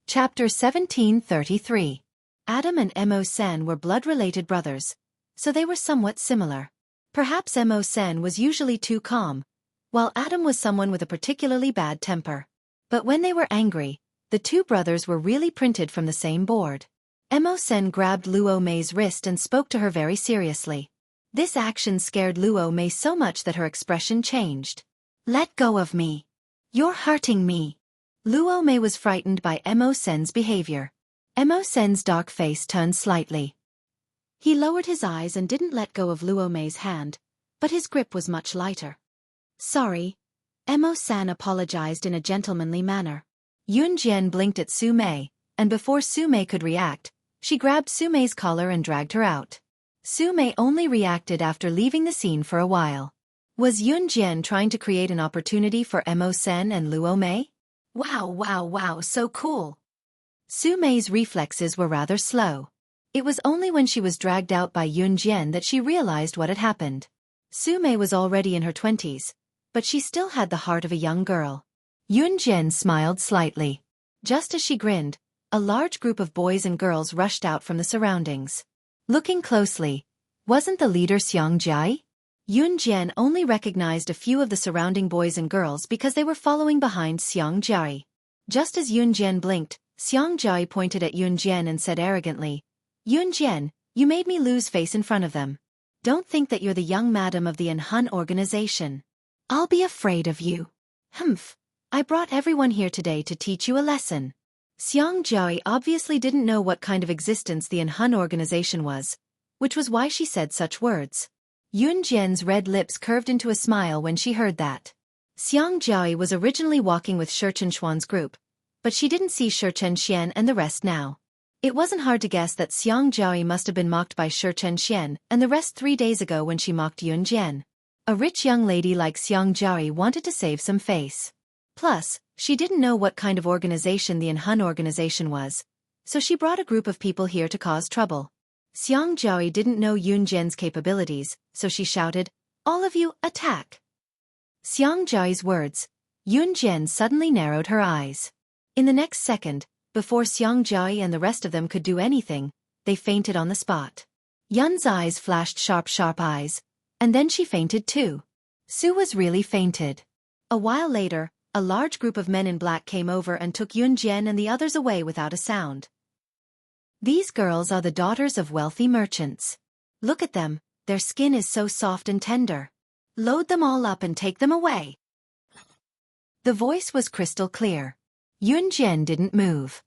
Chapter 1733. Adam and Mo Sen were blood-related brothers, so they were somewhat similar. Perhaps Mo Sen was usually too calm, while Adam was someone with a particularly bad temper. But when they were angry, the two brothers were really printed from the same board. Mo Sen grabbed Luo Mei's wrist and spoke to her very seriously. This action scared Luo Mei so much that her expression changed. Let go of me. You're hurting me. Luo Mei was frightened by Mo Sen's behavior. Mo Sen's dark face turned slightly. He lowered his eyes and didn't let go of Luo Mei's hand, but his grip was much lighter. Sorry. Mo Sen apologized in a gentlemanly manner. Yun Jian blinked at Su Mei, and before Su Mei could react, she grabbed Su Mei's collar and dragged her out. Su Mei only reacted after leaving the scene for a while. Was Yun Jian trying to create an opportunity for Mo Sen and Luo Mei? Wow, so cool. Su Mei's reflexes were rather slow. It was only when she was dragged out by Yun Jian that she realized what had happened. Su Mei was already in her 20s, but she still had the heart of a young girl. Yun Jian smiled slightly. Just as she grinned, a large group of boys and girls rushed out from the surroundings. Looking closely, wasn't the leader Xiang Jai? Yun Jian only recognized a few of the surrounding boys and girls because they were following behind Xiang Jai. Just as Yun Jian blinked, Xiang Jai pointed at Yun Jian and said arrogantly, Yun Jian, you made me lose face in front of them. Don't think that you're the young madam of the An Hun organization. I'll be afraid of you. Humph. I brought everyone here today to teach you a lesson. Xiang Jai obviously didn't know what kind of existence the An Hun organization was, which was why she said such words. Yun Jian's red lips curved into a smile when she heard that. Xiang Jai was originally walking with Shi Chunshuan's group, but she didn't see Shi Chunxian and the rest now. It wasn't hard to guess that Xiang Jai must have been mocked by Shi Chunxian and the rest 3 days ago when she mocked Yun Jian. A rich young lady like Xiang Jai wanted to save some face. Plus, she didn't know what kind of organization the An Hun organization was, so she brought a group of people here to cause trouble. Xiang Jai didn't know Yun Jian's capabilities, so she shouted, All of you, attack! Xiang Jai's words, Yun Jian suddenly narrowed her eyes. In the next second, before Xiang Jai and the rest of them could do anything, they fainted on the spot. Yun's eyes flashed sharp eyes, and then she fainted too. Su was really fainted. A while later, a large group of men in black came over and took Yun Jian and the others away without a sound. These girls are the daughters of wealthy merchants. Look at them, their skin is so soft and tender. Load them all up and take them away. The voice was crystal clear. Yun Jian didn't move.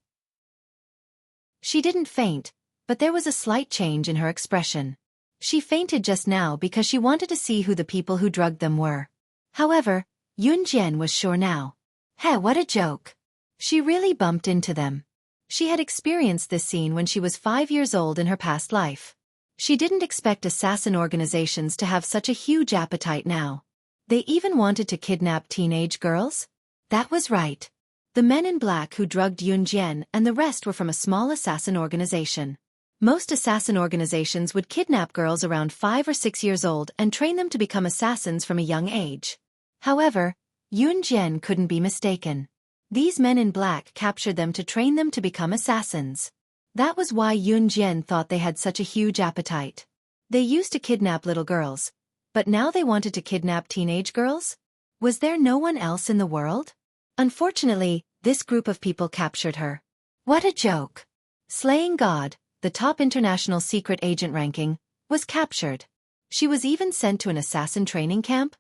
She didn't faint, but there was a slight change in her expression. She fainted just now because she wanted to see who the people who drugged them were. However, Yun Jian was sure now. Hey, what a joke. She really bumped into them. She had experienced this scene when she was 5 years old in her past life. She didn't expect assassin organizations to have such a huge appetite now. They even wanted to kidnap teenage girls? That was right. The men in black who drugged Yun Jian and the rest were from a small assassin organization. Most assassin organizations would kidnap girls around 5 or 6 years old and train them to become assassins from a young age. However, Yun Jian couldn't be mistaken. These men in black captured them to train them to become assassins. That was why Yun Jian thought they had such a huge appetite. They used to kidnap little girls, but now they wanted to kidnap teenage girls? Was there no one else in the world? Unfortunately, this group of people captured her. What a joke! Slaying God, the top international secret agent ranking, was captured. She was even sent to an assassin training camp?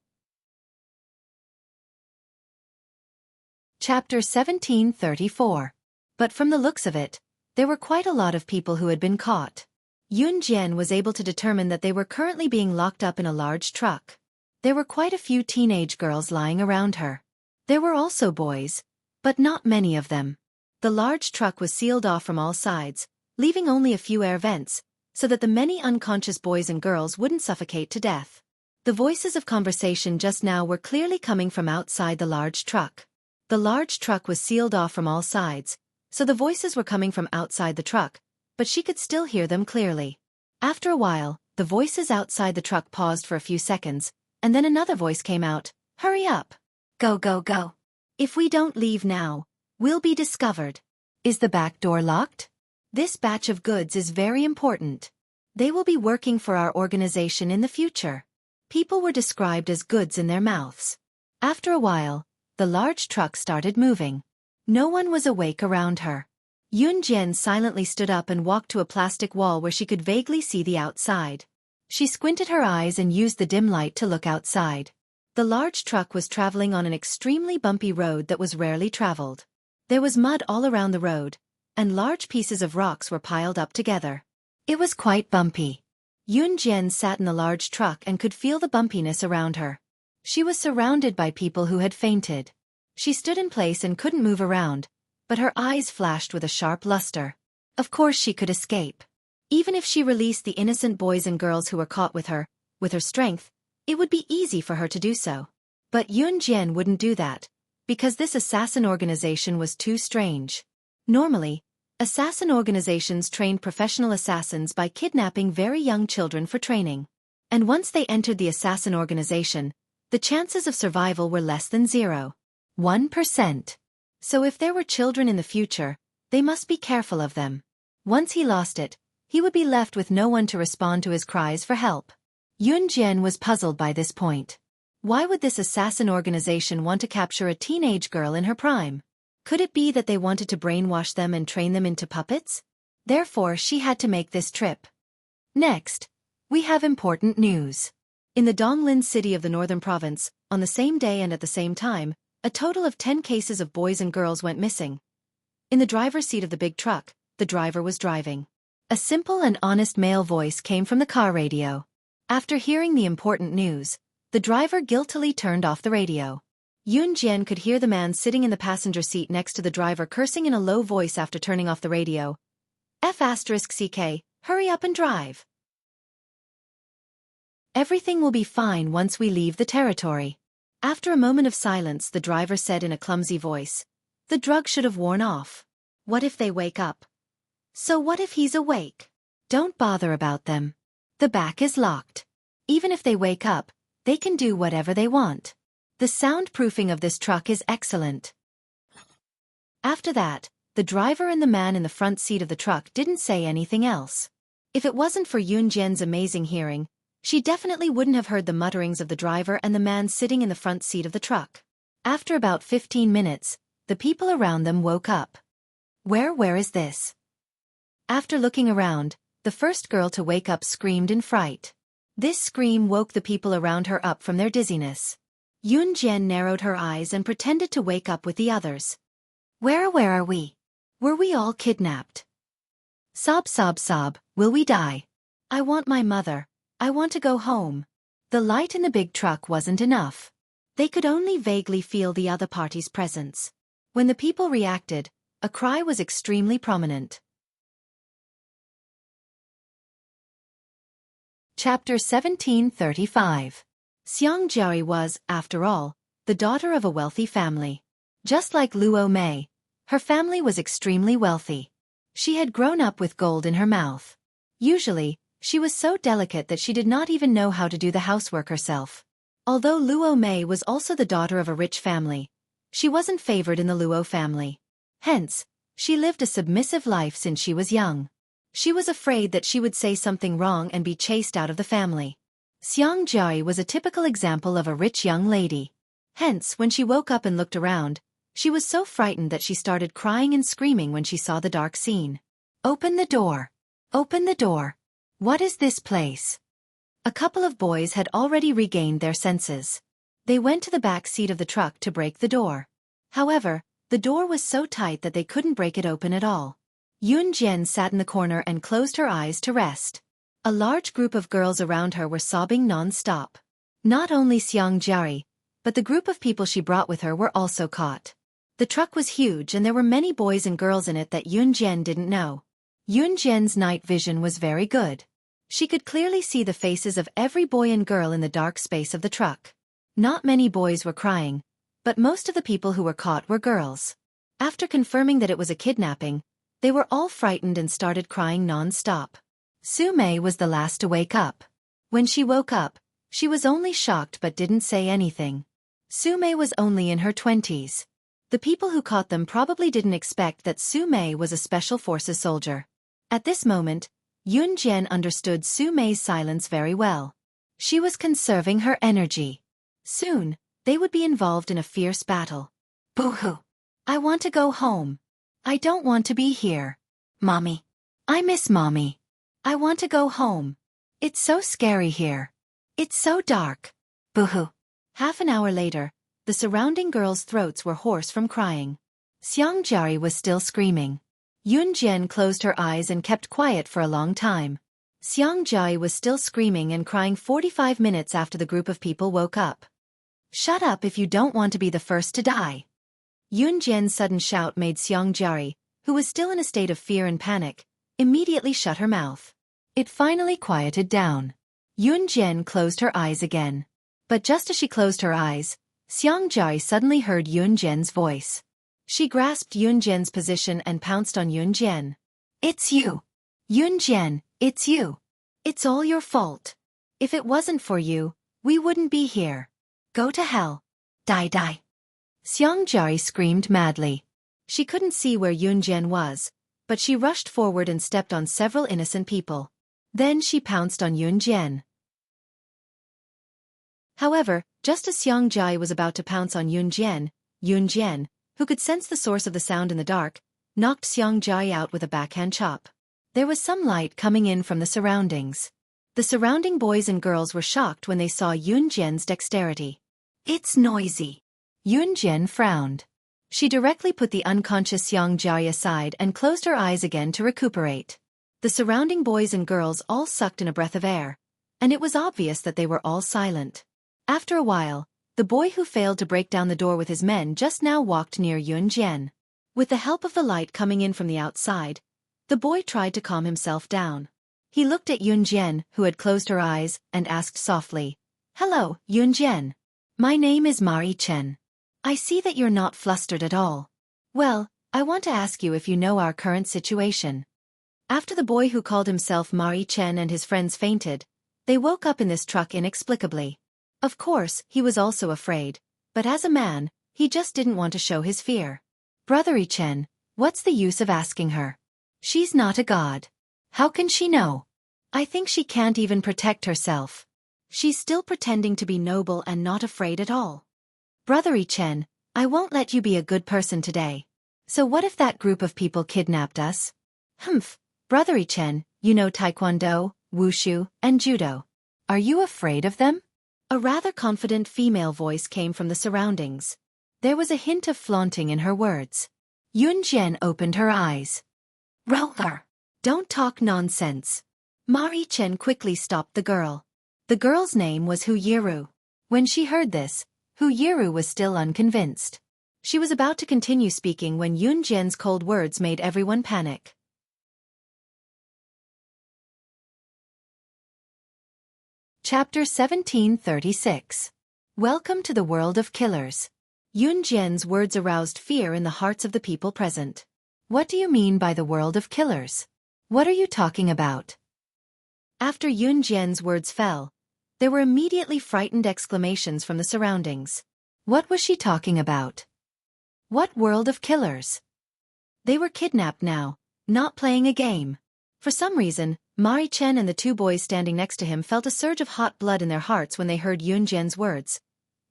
Chapter 1734. But from the looks of it, there were quite a lot of people who had been caught. Yun Jian was able to determine that they were currently being locked up in a large truck. There were quite a few teenage girls lying around her. There were also boys, but not many of them. The large truck was sealed off from all sides, leaving only a few air vents, so that the many unconscious boys and girls wouldn't suffocate to death. The voices of conversation just now were clearly coming from outside the large truck. The large truck was sealed off from all sides, so the voices were coming from outside the truck, but she could still hear them clearly. After a while, the voices outside the truck paused for a few seconds, and then another voice came out. Hurry up! Go, go, go! If we don't leave now, we'll be discovered. Is the back door locked? This batch of goods is very important. They will be working for our organization in the future. People were described as goods in their mouths. After a while, the large truck started moving. No one was awake around her. Yun Jian silently stood up and walked to a plastic wall where she could vaguely see the outside. She squinted her eyes and used the dim light to look outside. The large truck was traveling on an extremely bumpy road that was rarely traveled. There was mud all around the road, and large pieces of rocks were piled up together. It was quite bumpy. Yun Jian sat in the large truck and could feel the bumpiness around her. She was surrounded by people who had fainted. She stood in place and couldn't move around, but her eyes flashed with a sharp luster. Of course she could escape. Even if she released the innocent boys and girls who were caught with her strength, it would be easy for her to do so. But Yun Jian wouldn't do that, because this assassin organization was too strange. Normally, assassin organizations trained professional assassins by kidnapping very young children for training. And once they entered the assassin organization, the chances of survival were less than 0.1%. So if there were children in the future, they must be careful of them. Once he lost it, he would be left with no one to respond to his cries for help. Yun Jian was puzzled by this point. Why would this assassin organization want to capture a teenage girl in her prime? Could it be that they wanted to brainwash them and train them into puppets? Therefore, she had to make this trip. Next, we have important news. In the Donglin city of the northern province, on the same day and at the same time, a total of 10 cases of boys and girls went missing. In the driver's seat of the big truck, the driver was driving. A simple and honest male voice came from the car radio. After hearing the important news, the driver guiltily turned off the radio. Yun Jian could hear the man sitting in the passenger seat next to the driver cursing in a low voice after turning off the radio. F***CK, hurry up and drive. Everything will be fine once we leave the territory. After a moment of silence, the driver said in a clumsy voice, the drug should have worn off. What if they wake up? So what if he's awake? Don't bother about them. The back is locked. Even if they wake up, they can do whatever they want. The soundproofing of this truck is excellent. After that, the driver and the man in the front seat of the truck didn't say anything else. If it wasn't for Yun Jian's amazing hearing, she definitely wouldn't have heard the mutterings of the driver and the man sitting in the front seat of the truck. After about 15 minutes, the people around them woke up. Where is this? After looking around, the first girl to wake up screamed in fright. This scream woke the people around her up from their dizziness. Yun Jian narrowed her eyes and pretended to wake up with the others. Where are we? Were we all kidnapped? Sob, will we die? I want my mother. I want to go home. The light in the big truck wasn't enough. They could only vaguely feel the other party's presence. When the people reacted, a cry was extremely prominent. Chapter 1735. Xiang Jiari was, after all, the daughter of a wealthy family. Just like Luo Mei, her family was extremely wealthy. She had grown up with gold in her mouth. Usually, she was so delicate that she did not even know how to do the housework herself. Although Luo Mei was also the daughter of a rich family, she wasn't favored in the Luo family. Hence, she lived a submissive life since she was young. She was afraid that she would say something wrong and be chased out of the family. Xiang Jiai was a typical example of a rich young lady. Hence, when she woke up and looked around, she was so frightened that she started crying and screaming when she saw the dark scene. "Open the door! Open the door! What is this place?" A couple of boys had already regained their senses. They went to the back seat of the truck to break the door. However, the door was so tight that they couldn't break it open at all. Yun Jian sat in the corner and closed her eyes to rest. A large group of girls around her were sobbing non-stop. Not only Xiang Jiari, but the group of people she brought with her were also caught. The truck was huge and there were many boys and girls in it that Yun Jian didn't know. Yun Jian's night vision was very good. She could clearly see the faces of every boy and girl in the dark space of the truck. Not many boys were crying, but most of the people who were caught were girls. After confirming that it was a kidnapping, they were all frightened and started crying non-stop. Su Mei was the last to wake up. When she woke up, she was only shocked but didn't say anything. Su Mei was only in her 20s. The people who caught them probably didn't expect that Su Mei was a special forces soldier. At this moment, Yun Jian understood Su Mei's silence very well. She was conserving her energy. Soon, they would be involved in a fierce battle. "Boo-hoo! I want to go home. I don't want to be here. Mommy. I miss Mommy. I want to go home. It's so scary here. It's so dark. Boo-hoo." Half an hour later, the surrounding girls' throats were hoarse from crying. Xiang Jiari was still screaming. Yun Jian closed her eyes and kept quiet for a long time. Xiang Jiai was still screaming and crying 45 minutes after the group of people woke up. "Shut up if you don't want to be the first to die." Yun Jian's sudden shout made Xiang Jiari, who was still in a state of fear and panic, immediately shut her mouth. It finally quieted down. Yun Jian closed her eyes again. But just as she closed her eyes, Xiang Jiai suddenly heard Yun Jian's voice. She grasped Yun Jian's position and pounced on Yun Jian. "It's you! Yun Jian, it's you! It's all your fault! If it wasn't for you, we wouldn't be here. Go to hell! Die die!" Xiang Jiai screamed madly. She couldn't see where Yun Jian was, but she rushed forward and stepped on several innocent people. Then she pounced on Yun Jian. However, just as Xiang Jiai was about to pounce on Yun Jian, who could sense the source of the sound in the dark, knocked Xiang Jiai out with a backhand chop. There was some light coming in from the surroundings. The surrounding boys and girls were shocked when they saw Yun Jian's dexterity. "It's noisy." Yun Jian frowned. She directly put the unconscious Xiang Jiai aside and closed her eyes again to recuperate. The surrounding boys and girls all sucked in a breath of air, and it was obvious that they were all silent. After a while, the boy who failed to break down the door with his men just now walked near Yun Jian. With the help of the light coming in from the outside, the boy tried to calm himself down. He looked at Yun Jian, who had closed her eyes, and asked softly, "Hello, Yun Jian. My name is Mari Chen. I see that you're not flustered at all. Well, I want to ask you if you know our current situation." After the boy who called himself Mari Chen and his friends fainted, they woke up in this truck inexplicably. Of course, he was also afraid, but as a man, he just didn't want to show his fear. "Brothery Chen, what's the use of asking her? She's not a god. How can she know? I think she can't even protect herself. She's still pretending to be noble and not afraid at all. Brothery Chen, I won't let you be a good person today. So what if that group of people kidnapped us?" "Humph, Brothery Chen, you know Taekwondo, Wushu, and Judo. Are you afraid of them?" A rather confident female voice came from the surroundings. There was a hint of flaunting in her words. Yun Jian opened her eyes. "Roller! Don't talk nonsense." Mari Chen quickly stopped the girl. The girl's name was Hu Yiru. When she heard this, Hu Yiru was still unconvinced. She was about to continue speaking when Yun Jian's cold words made everyone panic. Chapter 1736. Welcome to the World of Killers. Yun Jian's words aroused fear in the hearts of the people present. What do you mean by the world of killers? What are you talking about? After Yun Jian's words fell, there were immediately frightened exclamations from the surroundings. What was she talking about? What world of killers? They were kidnapped now, not playing a game. For some reason, Mari Chen and the two boys standing next to him felt a surge of hot blood in their hearts when they heard Yun Jian's words,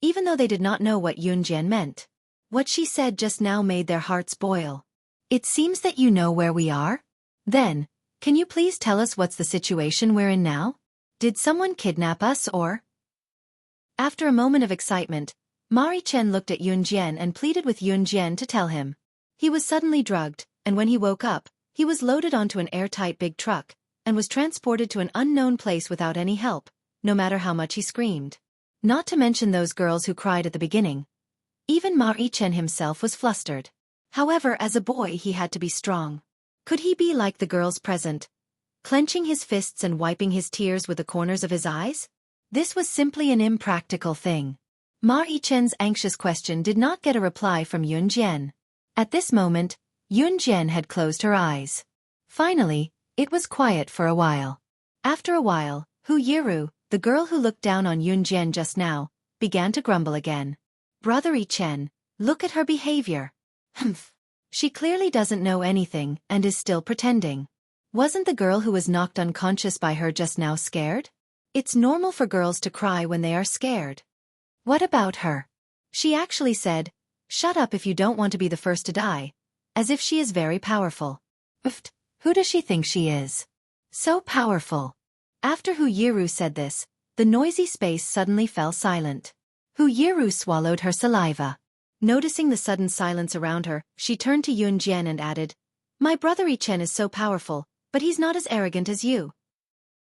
even though they did not know what Yun Jian meant. What she said just now made their hearts boil. It seems that you know where we are? Then, can you please tell us what's the situation we're in now? Did someone kidnap us or? After a moment of excitement, Mari Chen looked at Yun Jian and pleaded with Yun Jian to tell him. He was suddenly drugged, and when he woke up, he was loaded onto an airtight big truck, and was transported to an unknown place without any help, no matter how much he screamed. Not to mention those girls who cried at the beginning. Even Mari Chen himself was flustered. However, as a boy he had to be strong. Could he be like the girls present, clenching his fists and wiping his tears with the corners of his eyes? This was simply an impractical thing. Mari Chen's anxious question did not get a reply from Yun Jian. At this moment, Yun Jian had closed her eyes. Finally, it was quiet for a while. After a while, Hu Yiru, the girl who looked down on Yun Jian just now, began to grumble again. Brother Chen, look at her behavior. Humph. She clearly doesn't know anything and is still pretending. Wasn't the girl who was knocked unconscious by her just now scared? It's normal for girls to cry when they are scared. What about her? She actually said, "Shut up if you don't want to be the first to die," as if she is very powerful. Oof, who does she think she is? So powerful. After Hu Yiru said this, the noisy space suddenly fell silent. Hu Yiru swallowed her saliva. Noticing the sudden silence around her, she turned to Yun Jian and added, "My brother Chen is so powerful, but he's not as arrogant as you."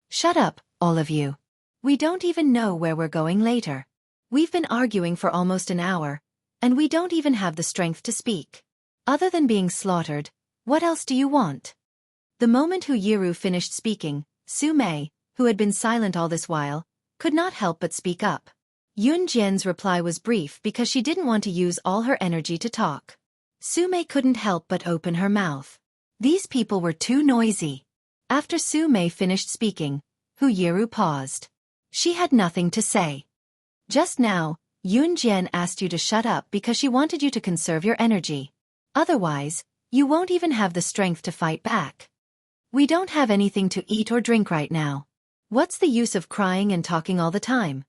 Shut up, all of you. We don't even know where we're going later. We've been arguing for almost an hour, and we don't even have the strength to speak. Other than being slaughtered, what else do you want? The moment Hu Yiru finished speaking, Su Mei, who had been silent all this while, could not help but speak up. Yun Jian's reply was brief because she didn't want to use all her energy to talk. Su Mei couldn't help but open her mouth. These people were too noisy. After Su Mei finished speaking, Hu Yiru paused. She had nothing to say. Just now, Yun Jian asked you to shut up because she wanted you to conserve your energy. Otherwise, you won't even have the strength to fight back. We don't have anything to eat or drink right now. What's the use of crying and talking all the time?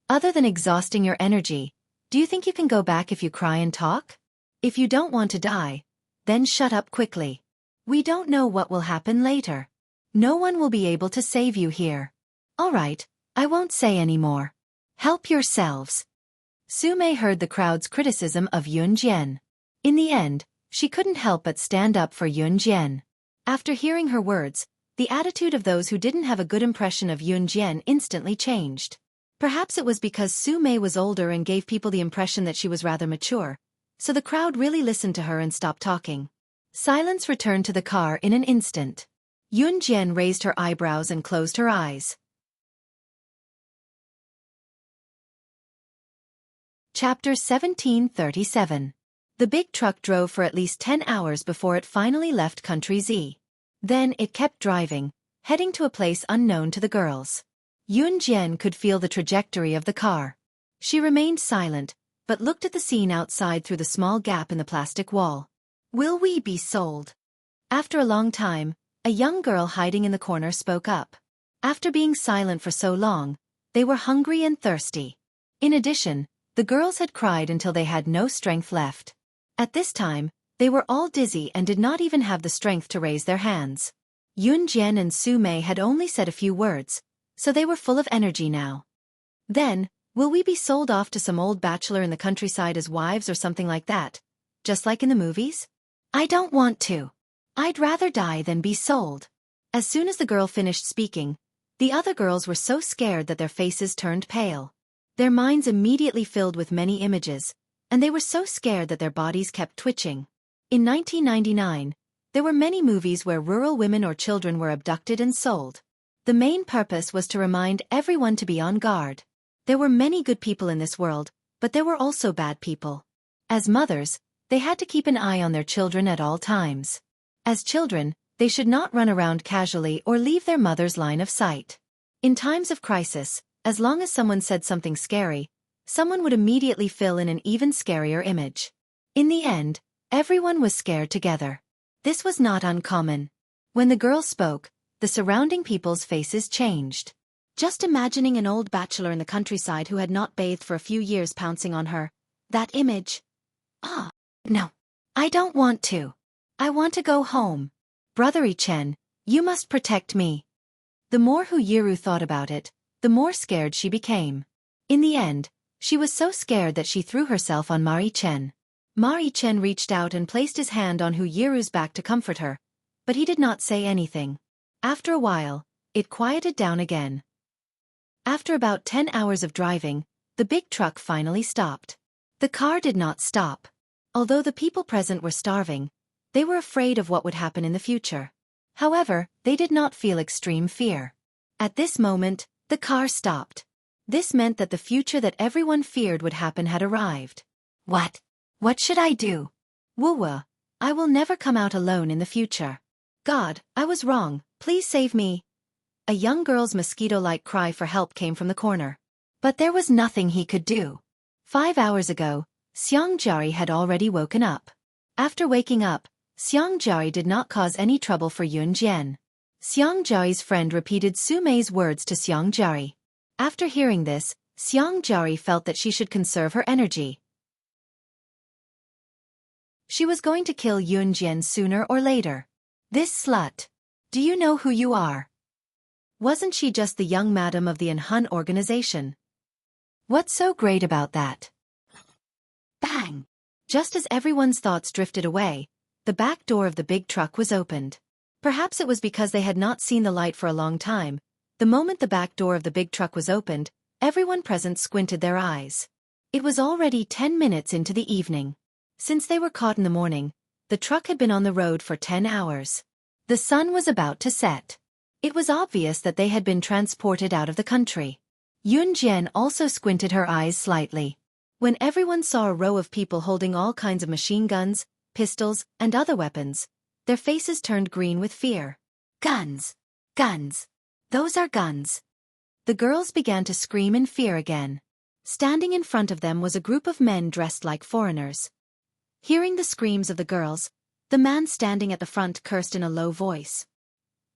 Other than exhausting your energy, do you think you can go back if you cry and talk? If you don't want to die, then shut up quickly. We don't know what will happen later. No one will be able to save you here. All right, I won't say any more. Help yourselves. Su Mei heard the crowd's criticism of Yun Jian. In the end, she couldn't help but stand up for Yun Jian. After hearing her words, the attitude of those who didn't have a good impression of Yun Jian instantly changed. Perhaps it was because Su Mei was older and gave people the impression that she was rather mature, so the crowd really listened to her and stopped talking. Silence returned to the car in an instant. Yun Jian raised her eyebrows and closed her eyes. Chapter 1737. The big truck drove for at least 10 hours before it finally left Country Z. Then it kept driving, heading to a place unknown to the girls. Yun Jian could feel the trajectory of the car. She remained silent, but looked at the scene outside through the small gap in the plastic wall. Will we be sold? After a long time, a young girl hiding in the corner spoke up. After being silent for so long, they were hungry and thirsty. In addition, the girls had cried until they had no strength left. At this time, they were all dizzy and did not even have the strength to raise their hands. Yun Jian and Su Mei had only said a few words, so they were full of energy now. Then, will we be sold off to some old bachelor in the countryside as wives or something like that, just like in the movies? I don't want to. I'd rather die than be sold. As soon as the girl finished speaking, the other girls were so scared that their faces turned pale. Their minds immediately filled with many images, and they were so scared that their bodies kept twitching. In 1999, there were many movies where rural women or children were abducted and sold. The main purpose was to remind everyone to be on guard. There were many good people in this world, but there were also bad people. As mothers, they had to keep an eye on their children at all times. As children, they should not run around casually or leave their mother's line of sight. In times of crisis, as long as someone said something scary, someone would immediately fill in an even scarier image. In the end, everyone was scared together. This was not uncommon. When the girl spoke, the surrounding people's faces changed. Just imagining an old bachelor in the countryside who had not bathed for a few years pouncing on her. That image. Ah, no. I don't want to. I want to go home. Brother Chen, you must protect me. The more Hu Yiru thought about it, the more scared she became. In the end, she was so scared that she threw herself on Ma Chen. Ma Chen reached out and placed his hand on Hu Yiru's back to comfort her, but he did not say anything. After a while, it quieted down again. After about 10 hours of driving, the big truck finally stopped. The car did not stop. Although the people present were starving, they were afraid of what would happen in the future. However, they did not feel extreme fear. At this moment, the car stopped. This meant that the future that everyone feared would happen had arrived. What? What should I do? Wuwa, I will never come out alone in the future. God, I was wrong, please save me. A young girl's mosquito-like cry for help came from the corner. But there was nothing he could do. 5 hours ago, Xiang Jiari had already woken up. After waking up, Xiang Jiari did not cause any trouble for Yun Jian. Xiang Jiari's friend repeated Su Mei's words to Xiang Jiari. After hearing this, Xiang Jiari felt that she should conserve her energy. She was going to kill Yun Jian sooner or later. This slut. Do you know who you are? Wasn't she just the young madam of the Enhun organization? What's so great about that? Bang! Just as everyone's thoughts drifted away, the back door of the big truck was opened. Perhaps it was because they had not seen the light for a long time. The moment the back door of the big truck was opened, everyone present squinted their eyes. It was already 10 minutes into the evening. Since they were caught in the morning, the truck had been on the road for 10 hours. The sun was about to set. It was obvious that they had been transported out of the country. Yun Jian also squinted her eyes slightly. When everyone saw a row of people holding all kinds of machine guns, pistols, and other weapons, their faces turned green with fear. Guns! Guns! Those are guns! The girls began to scream in fear again. Standing in front of them was a group of men dressed like foreigners. Hearing the screams of the girls, the man standing at the front cursed in a low voice.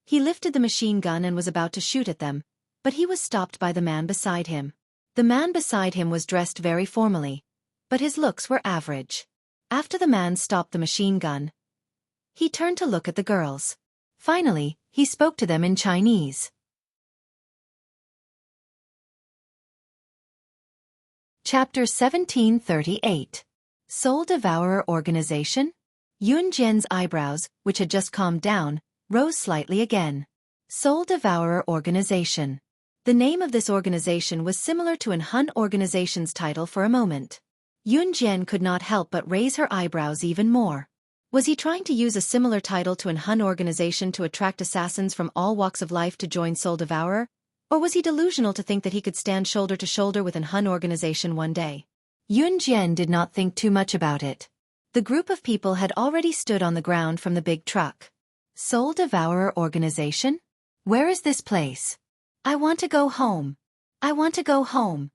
He lifted the machine gun and was about to shoot at them, but he was stopped by the man beside him. The man beside him was dressed very formally, but his looks were average. After the man stopped the machine gun, he turned to look at the girls. Finally, he spoke to them in Chinese. Chapter 1738. Soul Devourer Organization? Yun Jian's eyebrows, which had just calmed down, rose slightly again. Soul Devourer Organization. The name of this organization was similar to an Hun organization's title for a moment. Yun Jian could not help but raise her eyebrows even more. Was he trying to use a similar title to an Hun organization to attract assassins from all walks of life to join Soul Devourer? Or was he delusional to think that he could stand shoulder to shoulder with an Hun organization one day? Yun Jian did not think too much about it. The group of people had already stood on the ground from the big truck. Soul Devourer Organization? Where is this place? I want to go home. I want to go home.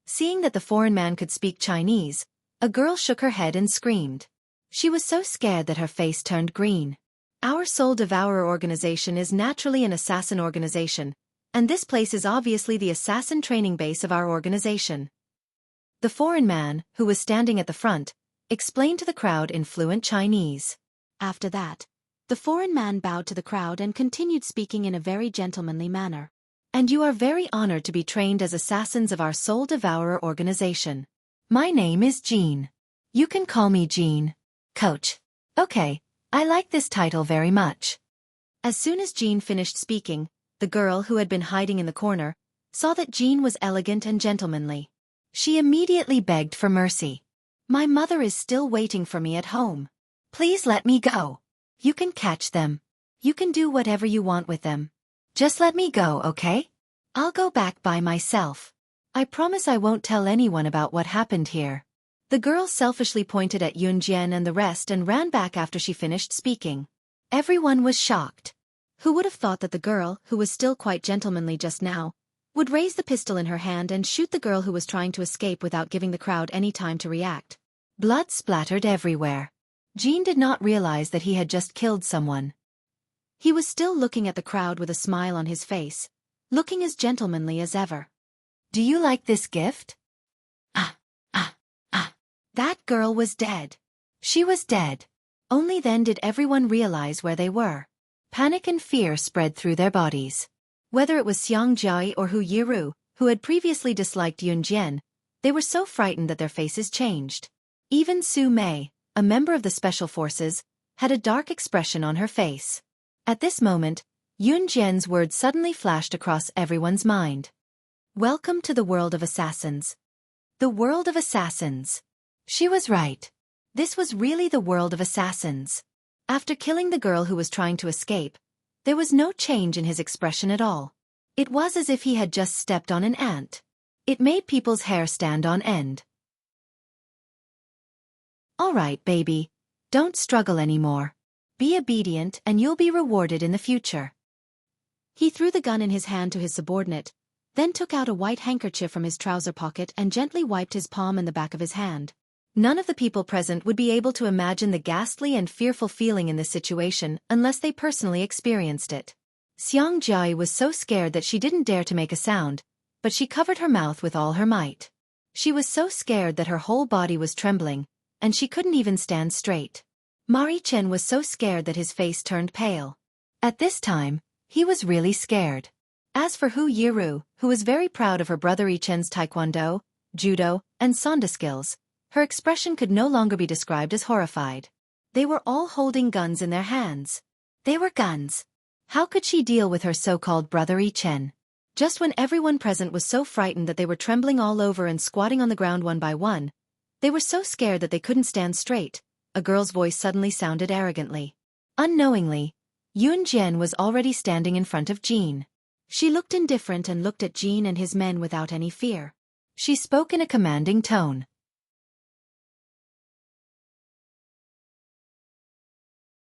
Seeing that the foreign man could speak Chinese, a girl shook her head and screamed. She was so scared that her face turned green. Our Soul Devourer Organization is naturally an assassin organization, and this place is obviously the assassin training base of our organization. The foreign man, who was standing at the front, explained to the crowd in fluent Chinese. After that, the foreign man bowed to the crowd and continued speaking in a very gentlemanly manner. And you are very honored to be trained as assassins of our Soul Devourer organization. My name is Jean. You can call me Jean. Coach. Okay, I like this title very much. As soon as Jean finished speaking, the girl who had been hiding in the corner saw that Jean was elegant and gentlemanly. She immediately begged for mercy. My mother is still waiting for me at home. Please let me go. You can catch them. You can do whatever you want with them. Just let me go, okay? I'll go back by myself. I promise I won't tell anyone about what happened here. The girl selfishly pointed at Yunjian and the rest and ran back after she finished speaking. Everyone was shocked. Who would have thought that the girl, who was still quite gentlemanly just now, would raise the pistol in her hand and shoot the girl who was trying to escape without giving the crowd any time to react? Blood splattered everywhere. Jean did not realize that he had just killed someone. He was still looking at the crowd with a smile on his face, looking as gentlemanly as ever. Do you like this gift? That girl was dead. She was dead. Only then did everyone realize where they were. Panic and fear spread through their bodies. Whether it was Xiang Jiai or Hu Yiru, who had previously disliked Yun Jian, they were so frightened that their faces changed. Even Su Mei, a member of the Special Forces, had a dark expression on her face. At this moment, Yun Jian's words suddenly flashed across everyone's mind. Welcome to the world of assassins. The world of assassins. She was right. This was really the world of assassins. After killing the girl who was trying to escape, there was no change in his expression at all. It was as if he had just stepped on an ant. It made people's hair stand on end. All right, baby. Don't struggle anymore. Be obedient and you'll be rewarded in the future. He threw the gun in his hand to his subordinate, then took out a white handkerchief from his trouser pocket and gently wiped his palm and the back of his hand. None of the people present would be able to imagine the ghastly and fearful feeling in this situation unless they personally experienced it. Xiang Jiai was so scared that she didn't dare to make a sound, but she covered her mouth with all her might. She was so scared that her whole body was trembling, and she couldn't even stand straight. Mari Chen was so scared that his face turned pale. At this time, he was really scared. As for Hu Yiru, who was very proud of her brother Ichen's taekwondo, judo, and sanda skills, her expression could no longer be described as horrified. They were all holding guns in their hands. They were guns. How could she deal with her so-called brother Ichen? Just when everyone present was so frightened that they were trembling all over and squatting on the ground one by one, they were so scared that they couldn't stand straight, a girl's voice suddenly sounded arrogantly. Unknowingly, Yun Jian was already standing in front of Jean. She looked indifferent and looked at Jean and his men without any fear. She spoke in a commanding tone.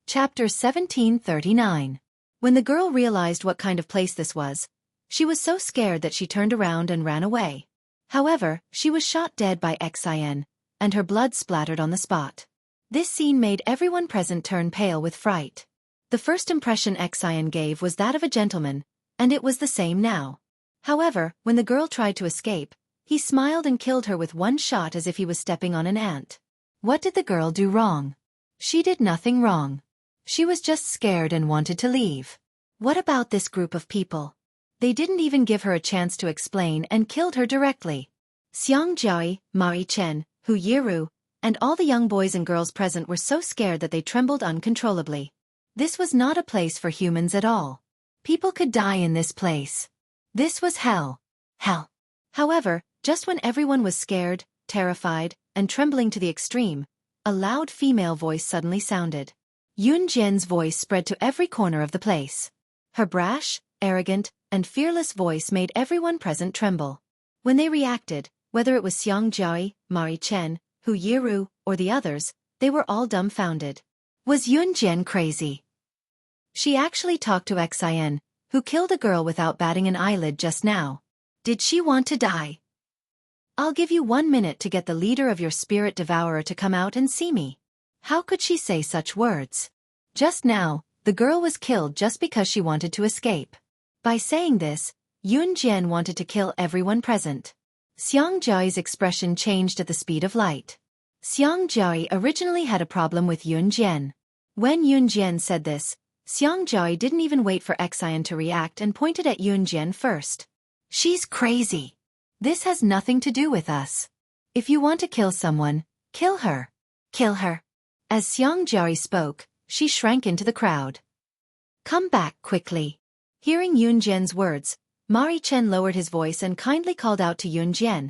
Chapter 1739. When the girl realized what kind of place this was, she was so scared that she turned around and ran away. However, she was shot dead by Xian, and her blood splattered on the spot. This scene made everyone present turn pale with fright. The first impression Xian gave was that of a gentleman, and it was the same now. However, when the girl tried to escape, he smiled and killed her with one shot as if he was stepping on an ant. What did the girl do wrong? She did nothing wrong. She was just scared and wanted to leave. What about this group of people? They didn't even give her a chance to explain and killed her directly. Xiang Jiai, Mari Chen, Hu Yiru, and all the young boys and girls present were so scared that they trembled uncontrollably. This was not a place for humans at all. People could die in this place. This was hell. Hell. However, just when everyone was scared, terrified, and trembling to the extreme, a loud female voice suddenly sounded. Yun Jian's voice spread to every corner of the place. Her brash, arrogant, and fearless voice made everyone present tremble. When they reacted, whether it was Xiang Jiai, Mari Chen, Hu Yiru, or the others, they were all dumbfounded. Was Yun Jian crazy? She actually talked to Xian, who killed a girl without batting an eyelid just now. Did she want to die? I'll give you 1 minute to get the leader of your spirit devourer to come out and see me. How could she say such words? Just now, the girl was killed just because she wanted to escape. By saying this, Yun Jian wanted to kill everyone present. Xiang Jiai's expression changed at the speed of light. Xiang Jiai originally had a problem with Yun Jian. When Yun Jian said this, Xiang Jiai didn't even wait for Xian to react and pointed at Yun Jian first. She's crazy. This has nothing to do with us. If you want to kill someone, kill her. Kill her. As Xiang Jiai spoke, she shrank into the crowd. Come back quickly. Hearing Yun Jian's words, Mari Chen lowered his voice and kindly called out to Yun Jian,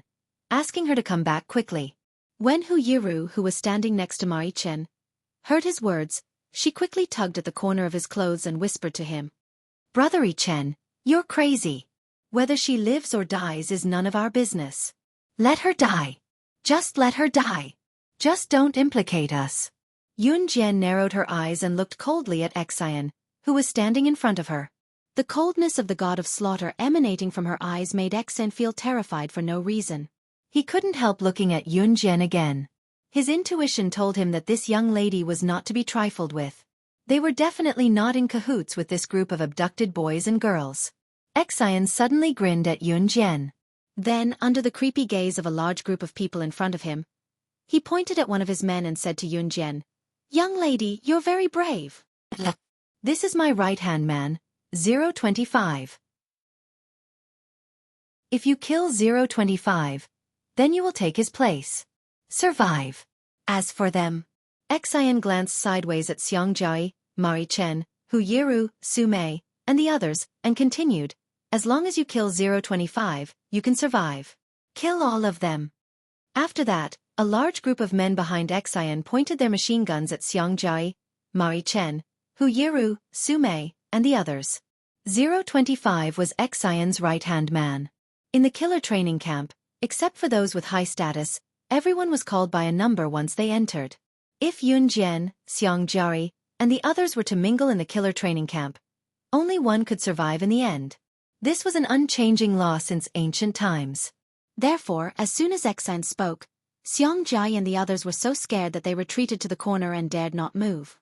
asking her to come back quickly. When Hu Yiru, who was standing next to Mari Chen, heard his words, she quickly tugged at the corner of his clothes and whispered to him. Brother Chen, you're crazy. Whether she lives or dies is none of our business. Let her die. Just let her die. Just don't implicate us. Yun Jian narrowed her eyes and looked coldly at Xian, who was standing in front of her. The coldness of the god of slaughter emanating from her eyes made Xian feel terrified for no reason. He couldn't help looking at Yun Jian again. His intuition told him that this young lady was not to be trifled with. They were definitely not in cahoots with this group of abducted boys and girls. Xian suddenly grinned at Yun Jian. Then, under the creepy gaze of a large group of people in front of him, he pointed at one of his men and said to Yun Jian, "Young lady, you're very brave. This is my right-hand man, 025. If you kill 025, then you will take his place. Survive. As for them..." Xian glanced sideways at Xiang Jiai, Mari Chen, Hu Yiru, Su Mei, and the others, and continued, "As long as you kill 025, you can survive. Kill all of them." After that, a large group of men behind Xian pointed their machine guns at Xiang Jiai, Mari Chen, Hu Yiru, Su Mei, and the others. 025 was Xian's right-hand man. In the killer training camp, except for those with high status, everyone was called by a number once they entered. If Yun Jian, Xiang Jiai, and the others were to mingle in the killer training camp, only one could survive in the end. This was an unchanging law since ancient times. Therefore, as soon as Xian spoke, Xiang Jiai and the others were so scared that they retreated to the corner and dared not move.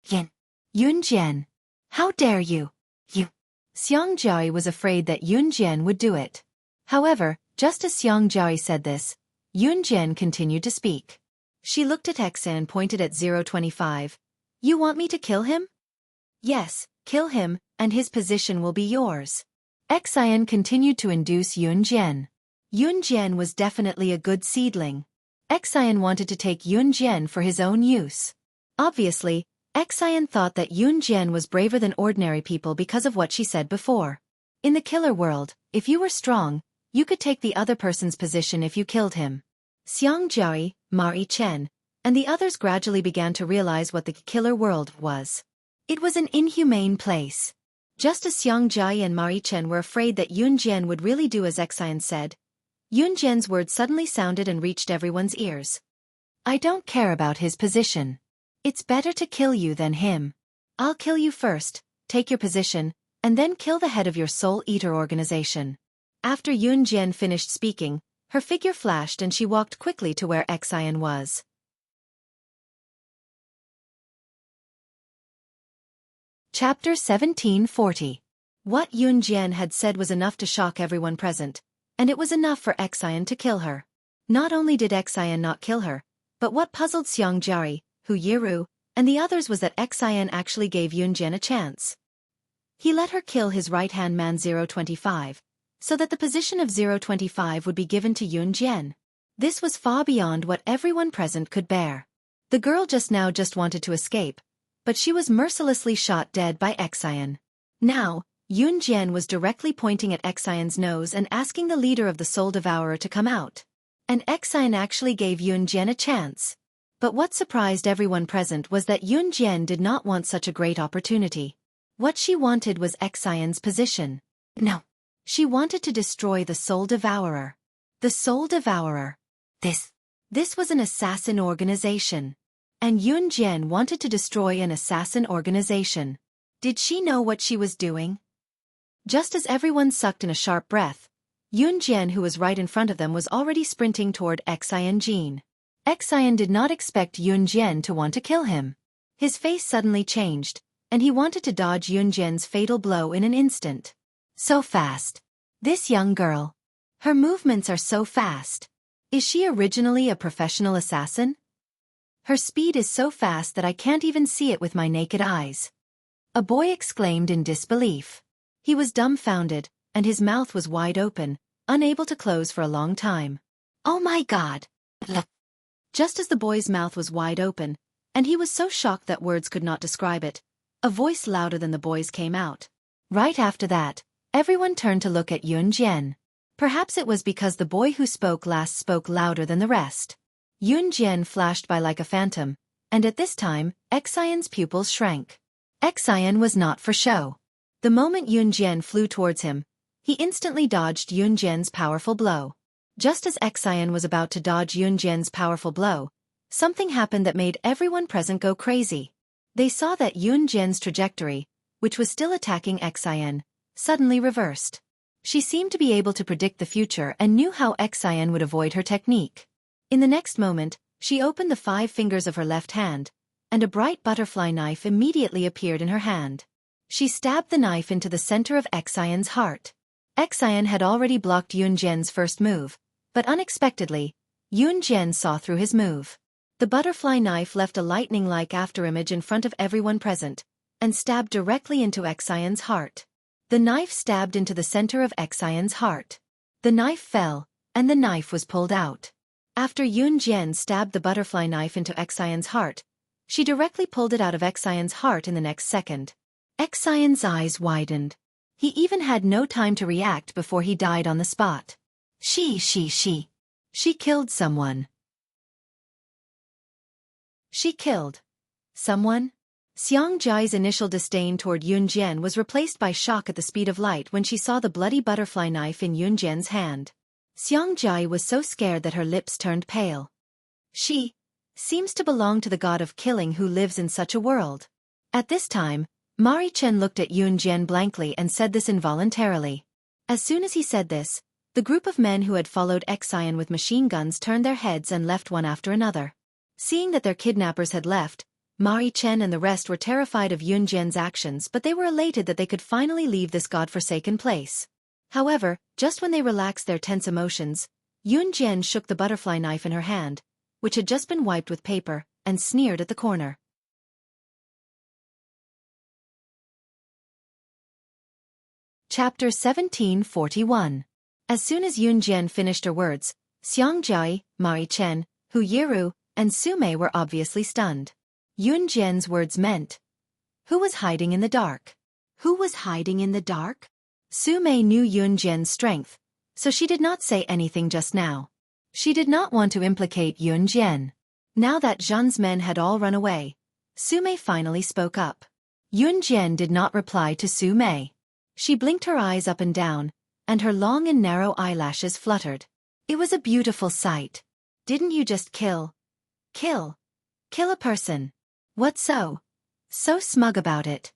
Yun Jian. How dare you? You. Xiang Jiai was afraid that Yun Jian would do it. However, just as Xiang Jiai said this, Yun Jian continued to speak. She looked at Xian and pointed at 025. "You want me to kill him?" "Yes, kill him, and his position will be yours." Xian continued to induce Yun Jian. Yun Jian was definitely a good seedling. Xian wanted to take Yun Jian for his own use. Obviously, Xian thought that Yun Jian was braver than ordinary people because of what she said before. In the killer world, if you were strong, you could take the other person's position if you killed him. Xiang Jiai, Mari Chen, and the others gradually began to realize what the killer world was. It was an inhumane place. Just as Xiang Jiai and Mari Chen were afraid that Yun Jian would really do as Xian said, Yun Jian's words suddenly sounded and reached everyone's ears. "I don't care about his position. It's better to kill you than him. I'll kill you first, take your position, and then kill the head of your Soul Eater organization." After Yun Jian finished speaking, her figure flashed and she walked quickly to where Xian was. Chapter 1740. What Yun Jian had said was enough to shock everyone present, and it was enough for Xian to kill her. Not only did Xian not kill her, but what puzzled Xiang Jiai, Hu Yiru, and the others was that Xian actually gave Yun Jian a chance. He let her kill his right-hand man 025, so that the position of 025 would be given to Yun Jian. This was far beyond what everyone present could bear. The girl just wanted to escape, but she was mercilessly shot dead by Xian. Now, Yun Jian was directly pointing at Xian's nose and asking the leader of the Soul Devourer to come out. And Xian actually gave Yun Jian a chance. But what surprised everyone present was that Yun Jian did not want such a great opportunity. What she wanted was Xian's position. No. She wanted to destroy the Soul Devourer. The Soul Devourer. This was an assassin organization. And Yun Jian wanted to destroy an assassin organization. Did she know what she was doing? Just as everyone sucked in a sharp breath, Yun Jian, who was right in front of them, was already sprinting toward Xian Jin. Xian did not expect Yun Jian to want to kill him. His face suddenly changed, and he wanted to dodge Yun Jian's fatal blow in an instant. So fast. This young girl. Her movements are so fast. Is she originally a professional assassin? Her speed is so fast that I can't even see it with my naked eyes. A boy exclaimed in disbelief. He was dumbfounded, and his mouth was wide open, unable to close for a long time. "Oh my God!" Just as the boy's mouth was wide open, and he was so shocked that words could not describe it, a voice louder than the boy's came out. Right after that, everyone turned to look at Yun Jian. Perhaps it was because the boy who spoke last spoke louder than the rest. Yun Jian flashed by like a phantom, and at this time, Xian's pupils shrank. Xian was not for show. The moment Yun Jian flew towards him, He instantly dodged Yun Jian's powerful blow. Just as Xian was about to dodge Yun Jian's powerful blow, something happened that made everyone present go crazy. They saw that Yun Jian's trajectory, which was still attacking Xian, suddenly reversed. She seemed to be able to predict the future and knew how Xian would avoid her technique. In the next moment, she opened the 5 fingers of her left hand, and a bright butterfly knife immediately appeared in her hand. She stabbed the knife into the center of Xian's heart. Xian had already blocked Yun Jian's first move, but unexpectedly, Yun Jian saw through his move. The butterfly knife left a lightning-like afterimage in front of everyone present, and stabbed directly into Xian's heart. The knife stabbed into the center of Xian's heart. The knife fell, and the knife was pulled out. After Yun Jian stabbed the butterfly knife into Xian's heart, she directly pulled it out of Xian's heart in the next second. Xian's eyes widened. He even had no time to react before he died on the spot. She killed someone. She killed someone? Xiang Jia's initial disdain toward Yun Jian was replaced by shock at the speed of light when she saw the bloody butterfly knife in Yun Jian's hand. Xiang Jia was so scared that her lips turned pale. She seems to belong to the god of killing who lives in such a world. At this time, Mari Chen looked at Yun Jian blankly and said this involuntarily. As soon as he said this, the group of men who had followed Xian with machine guns turned their heads and left one after another. Seeing that their kidnappers had left, Mari Chen and the rest were terrified of Yun Jian's actions, but they were elated that they could finally leave this god-forsaken place. However, just when they relaxed their tense emotions, Yun Jian shook the butterfly knife in her hand, which had just been wiped with paper, and sneered at the corner. Chapter 1741. As soon as Yun Jian finished her words, Xiang Jia, Mari Chen, Hu Yiru, and Su Mei were obviously stunned. Yun Jian's words meant, who was hiding in the dark? Who was hiding in the dark? Su Mei knew Yun Jian's strength, so she did not say anything just now. She did not want to implicate Yun Jian. Now that Zhan's men had all run away, Su Mei finally spoke up. Yun Jian did not reply to Su Mei. She blinked her eyes up and down, and her long and narrow eyelashes fluttered. It was a beautiful sight. Didn't you just kill a person? What so smug about it?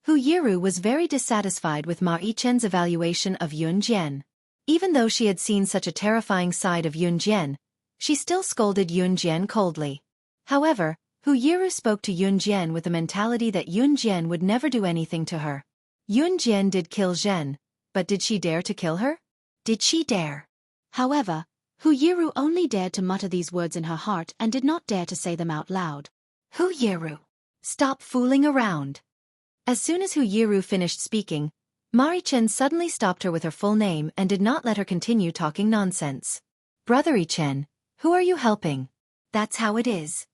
Hu Yiru was very dissatisfied with Ma Yichen's evaluation of Yun Jian. Even though she had seen such a terrifying side of Yun Jian, she still scolded Yun Jian coldly. However, Hu Yiru spoke to Yun Jian with the mentality that Yun Jian would never do anything to her. Yun Jian did kill Zhen, but did she dare to kill her? Did she dare? However, Hu Yiru only dared to mutter these words in her heart and did not dare to say them out loud. Hu Yiru, stop fooling around. As soon as Hu Yiru finished speaking, Mari Chen suddenly stopped her with her full name and did not let her continue talking nonsense. Brother Chen, who are you helping? That's how it is.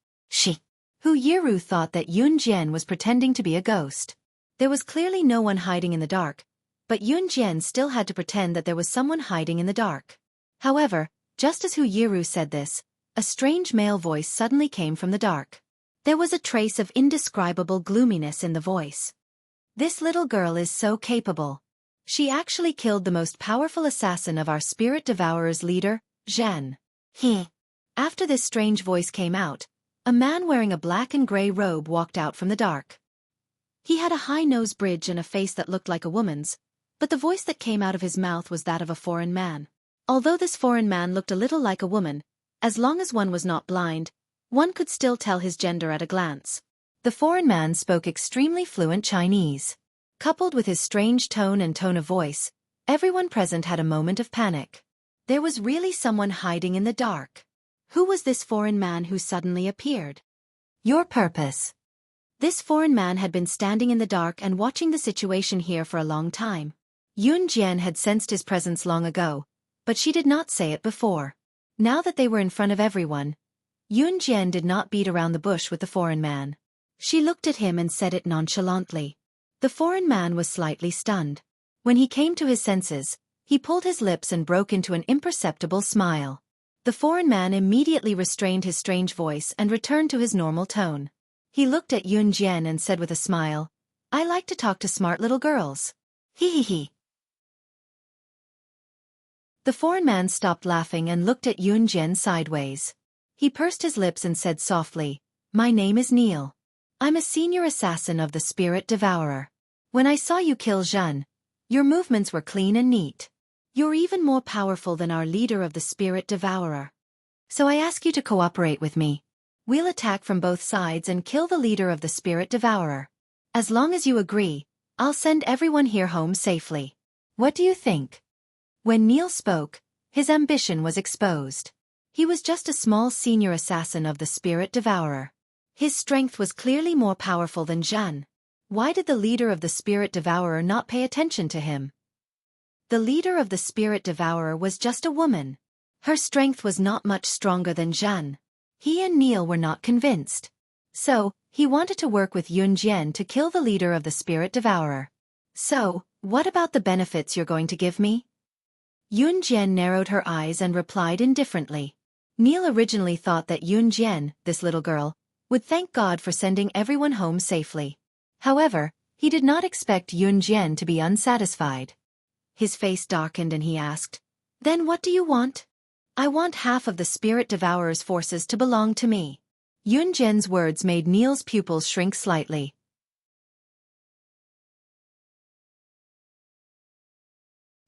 Hu Yiru thought that Yun Jian was pretending to be a ghost. There was clearly no one hiding in the dark, but Yun Jian still had to pretend that there was someone hiding in the dark. However, just as Hu Yiru said this, a strange male voice suddenly came from the dark. There was a trace of indescribable gloominess in the voice. This little girl is so capable. She actually killed the most powerful assassin of our spirit devourer's leader, Zhen. After this strange voice came out, a man wearing a black and gray robe walked out from the dark. He had a high nose bridge and a face that looked like a woman's, but the voice that came out of his mouth was that of a foreign man. Although this foreign man looked a little like a woman, as long as one was not blind, one could still tell his gender at a glance. The foreign man spoke extremely fluent Chinese. Coupled with his strange tone of voice, everyone present had a moment of panic. There was really someone hiding in the dark. Who was this foreign man who suddenly appeared? Your purpose. This foreign man had been standing in the dark and watching the situation here for a long time. Yun Jian had sensed his presence long ago, but she did not say it before. Now that they were in front of everyone, Yun Jian did not beat around the bush with the foreign man. She looked at him and said it nonchalantly. The foreign man was slightly stunned. When he came to his senses, he pulled his lips and broke into an imperceptible smile. The foreign man immediately restrained his strange voice and returned to his normal tone. He looked at Yun Jian and said with a smile, I like to talk to smart little girls. He. The foreign man stopped laughing and looked at Yun Jian sideways. He pursed his lips and said softly, "My name is Neil. I'm a senior assassin of the Spirit Devourer. When I saw you kill Zhen, your movements were clean and neat. You're even more powerful than our leader of the Spirit Devourer. So I ask you to cooperate with me. We'll attack from both sides and kill the leader of the Spirit Devourer. As long as you agree, I'll send everyone here home safely. What do you think?" When Neil spoke, his ambition was exposed. He was just a small senior assassin of the Spirit Devourer. His strength was clearly more powerful than Zhen. Why did the leader of the Spirit Devourer not pay attention to him? The leader of the Spirit Devourer was just a woman. Her strength was not much stronger than Zhen. He and Neil were not convinced. So, he wanted to work with Yun Jian to kill the leader of the Spirit Devourer. "So, what about the benefits you're going to give me?" Yun Jian narrowed her eyes and replied indifferently. Neil originally thought that Yun Jian, this little girl, would thank God for sending everyone home safely. However, he did not expect Yun Jian to be unsatisfied. His face darkened and he asked, "Then what do you want?" "I want half of the Spirit Devourer's forces to belong to me." Yun Jian's words made Neil's pupils shrink slightly.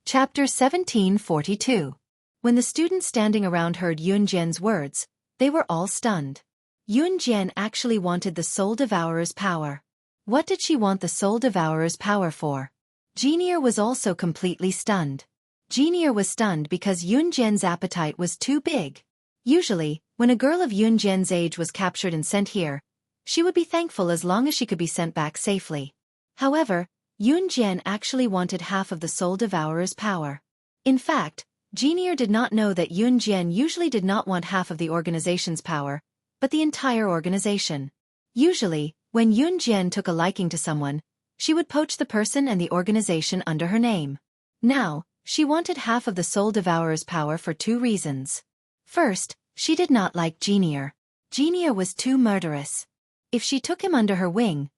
Chapter 1742. When the students standing around heard Yun Jian's words, they were all stunned. Yun Jian actually wanted the Soul Devourer's power. What did she want the Soul Devourer's power for? Jinier was also completely stunned. Jinier was stunned because Yun Jian's appetite was too big. Usually, when a girl of Yun Jian's age was captured and sent here, she would be thankful as long as she could be sent back safely. However, Yun Jian actually wanted half of the Soul Devourer's power. In fact, Jinier did not know that Yun Jian usually did not want half of the organization's power, but the entire organization. Usually, when Yun Jian took a liking to someone, she would poach the person and the organization under her name. Now, she wanted half of the Soul Devourer's power for two reasons. First, she did not like Jinier. Jinier was too murderous. If she took him under her wing,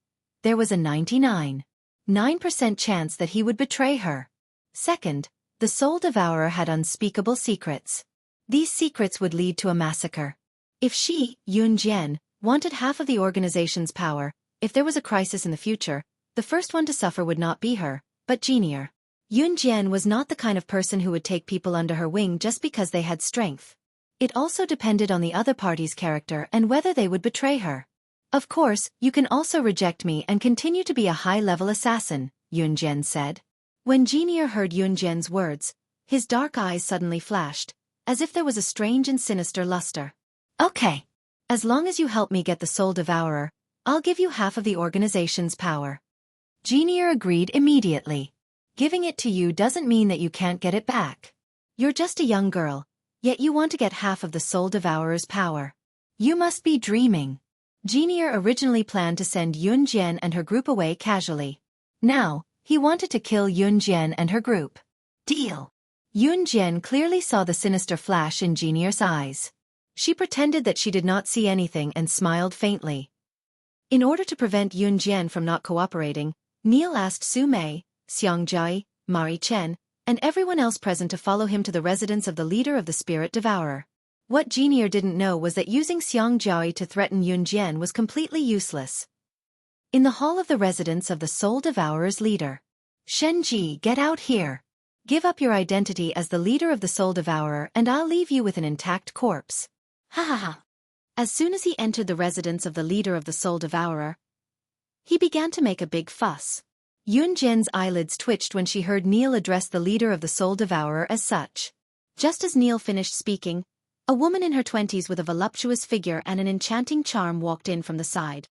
there was a 99.9% chance that he would betray her. Second, the Soul Devourer had unspeakable secrets. These secrets would lead to a massacre. If she, Yun Jian, wanted half of the organization's power, if there was a crisis in the future, the first one to suffer would not be her, but Jinier. Yun Jian was not the kind of person who would take people under her wing just because they had strength. It also depended on the other party's character and whether they would betray her. "Of course, you can also reject me and continue to be a high-level assassin," Yun Jian said. When Jinier heard Yun Jian's words, his dark eyes suddenly flashed, as if there was a strange and sinister luster. "Okay. As long as you help me get the Soul Devourer, I'll give you half of the organization's power." Jinier agreed immediately. Giving it to you doesn't mean that you can't get it back. You're just a young girl, yet you want to get half of the Soul Devourer's power. You must be dreaming. Jinier originally planned to send Yun Jian and her group away casually. Now, he wanted to kill Yun Jian and her group. Deal. Yun Jian clearly saw the sinister flash in Jinier's eyes. She pretended that she did not see anything and smiled faintly. In order to prevent Yun Jian from not cooperating, Neil asked Su Mei, Xiang Jiai, Mari Chen, and everyone else present to follow him to the residence of the leader of the Spirit Devourer. What Jinier didn't know was that using Xiang Jiai to threaten Yun Jian was completely useless. In the hall of the residence of the Soul Devourer's leader. "Shen Ji, get out here. Give up your identity as the leader of the Soul Devourer and I'll leave you with an intact corpse." Ha ha ha. As soon as he entered the residence of the leader of the Soul Devourer, he began to make a big fuss. Yun Jian's eyelids twitched when she heard Neil address the leader of the Soul Devourer as such. Just as Neil finished speaking, a woman in her 20s with a voluptuous figure and an enchanting charm walked in from the side.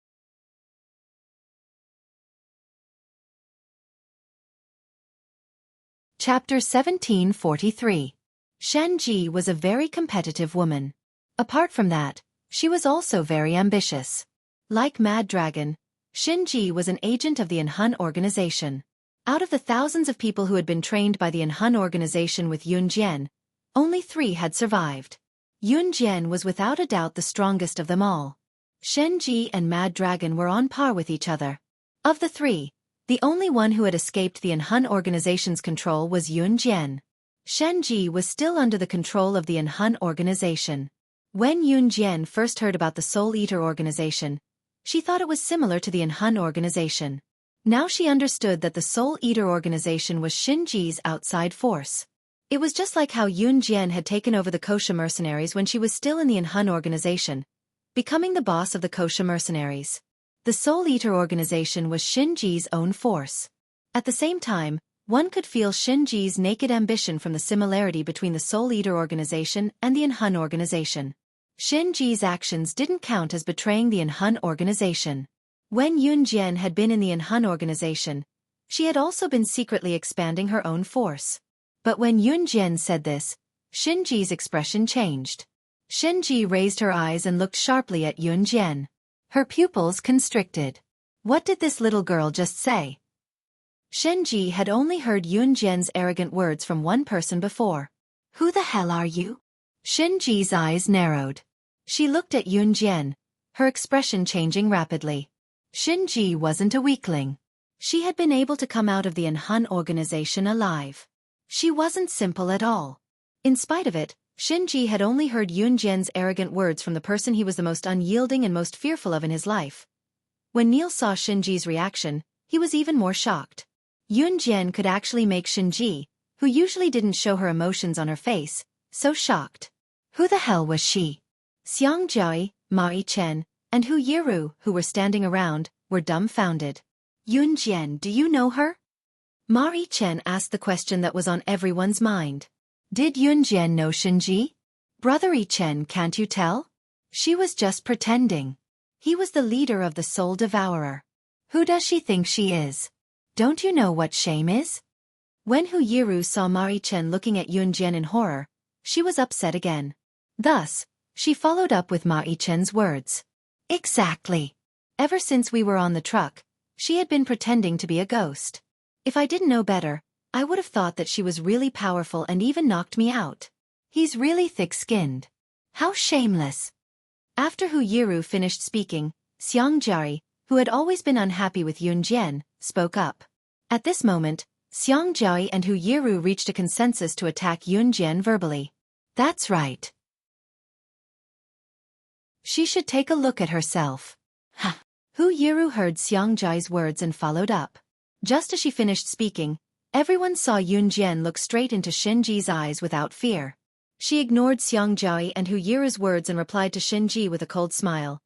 Chapter 1743. Shen Ji was a very competitive woman. Apart from that, she was also very ambitious. Like Mad Dragon, Shen Ji was an agent of the Enhun organization. Out of the thousands of people who had been trained by the Enhun organization with Yun Jian, only 3 had survived. Yun Jian was without a doubt the strongest of them all. Shen Ji and Mad Dragon were on par with each other. Of the 3, the only one who had escaped the Enhun organization's control was Yun Jian. Shenji was still under the control of the Enhun organization. When Yun Jian first heard about the Soul Eater organization, she thought it was similar to the Enhun organization. Now she understood that the Soul Eater organization was Shenji's outside force. It was just like how Yun Jian had taken over the Kosha mercenaries when she was still in the Enhun organization, becoming the boss of the Kosha mercenaries. The Soul Eater organization was Shenji's own force. At the same time, one could feel Shenji's naked ambition from the similarity between the Soul Eater organization and the Enhun organization. Shenji's actions didn't count as betraying the Enhun organization. When Yun Jian had been in the Enhun organization, she had also been secretly expanding her own force. But when Yun Jian said this, Shenji's expression changed. Shenji raised her eyes and looked sharply at Yun Jian. Her pupils constricted. What did this little girl just say? Shenji had only heard Yun Jian's arrogant words from one person before. Who the hell are you? Shenji's eyes narrowed. She looked at Yun Jian, her expression changing rapidly. Shenji wasn't a weakling. She had been able to come out of the Enhun organization alive. She wasn't simple at all. In spite of it, Shenji had only heard Yun Jian's arrogant words from the person he was the most unyielding and most fearful of in his life. When Neil saw Shenji's reaction, he was even more shocked. Yun Jian could actually make Shenji, who usually didn't show her emotions on her face, so shocked. Who the hell was she? Xiang Jiayi, Ma Yichen, and Hu Yiru, who were standing around, were dumbfounded. Yun Jian, do you know her? Ma Yichen asked the question that was on everyone's mind. Did Yun Jian know Shenji? Brother Yichen, can't you tell? She was just pretending. He was the leader of the Soul Devourer. Who does she think she is? Don't you know what shame is? When Hu Yiru saw Ma Yichen looking at Yun Jian in horror, she was upset again. Thus, she followed up with Ma Yichen's words. Exactly. Ever since we were on the truck, she had been pretending to be a ghost. If I didn't know better, I would have thought that she was really powerful and even knocked me out. He's really thick-skinned. How shameless. After Hu Yiru finished speaking, Xiang Jiayi, who had always been unhappy with Yun Jian, spoke up. At this moment, Xiang Jiayi and Hu Yiru reached a consensus to attack Yun Jian verbally. That's right. She should take a look at herself. Ha! Hu Yiru heard Xiang Jiayi's words and followed up. Just as she finished speaking, everyone saw Yun Jian look straight into Shenji's eyes without fear. She ignored Xiang Jiayi and Hu Yiru's words and replied to Shenji with a cold smile.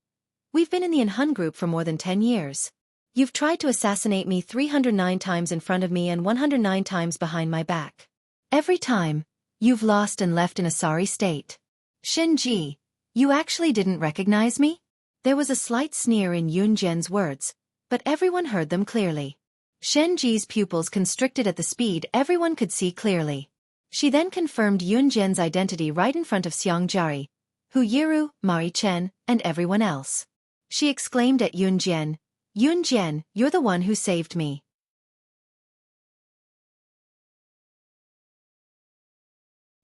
We've been in the Enhun group for more than 10 years. You've tried to assassinate me 309 times in front of me and 109 times behind my back. Every time, you've lost and left in a sorry state. Shenji, you actually didn't recognize me? There was a slight sneer in Yun Jian's words, but everyone heard them clearly. Shenji's pupils constricted at the speed everyone could see clearly. She then confirmed Yun Jian's identity right in front of Xiang Jiayi, Hu Yiru, Ma Yichen, and everyone else. She exclaimed at Yun Jian, Yun Jian, you're the one who saved me.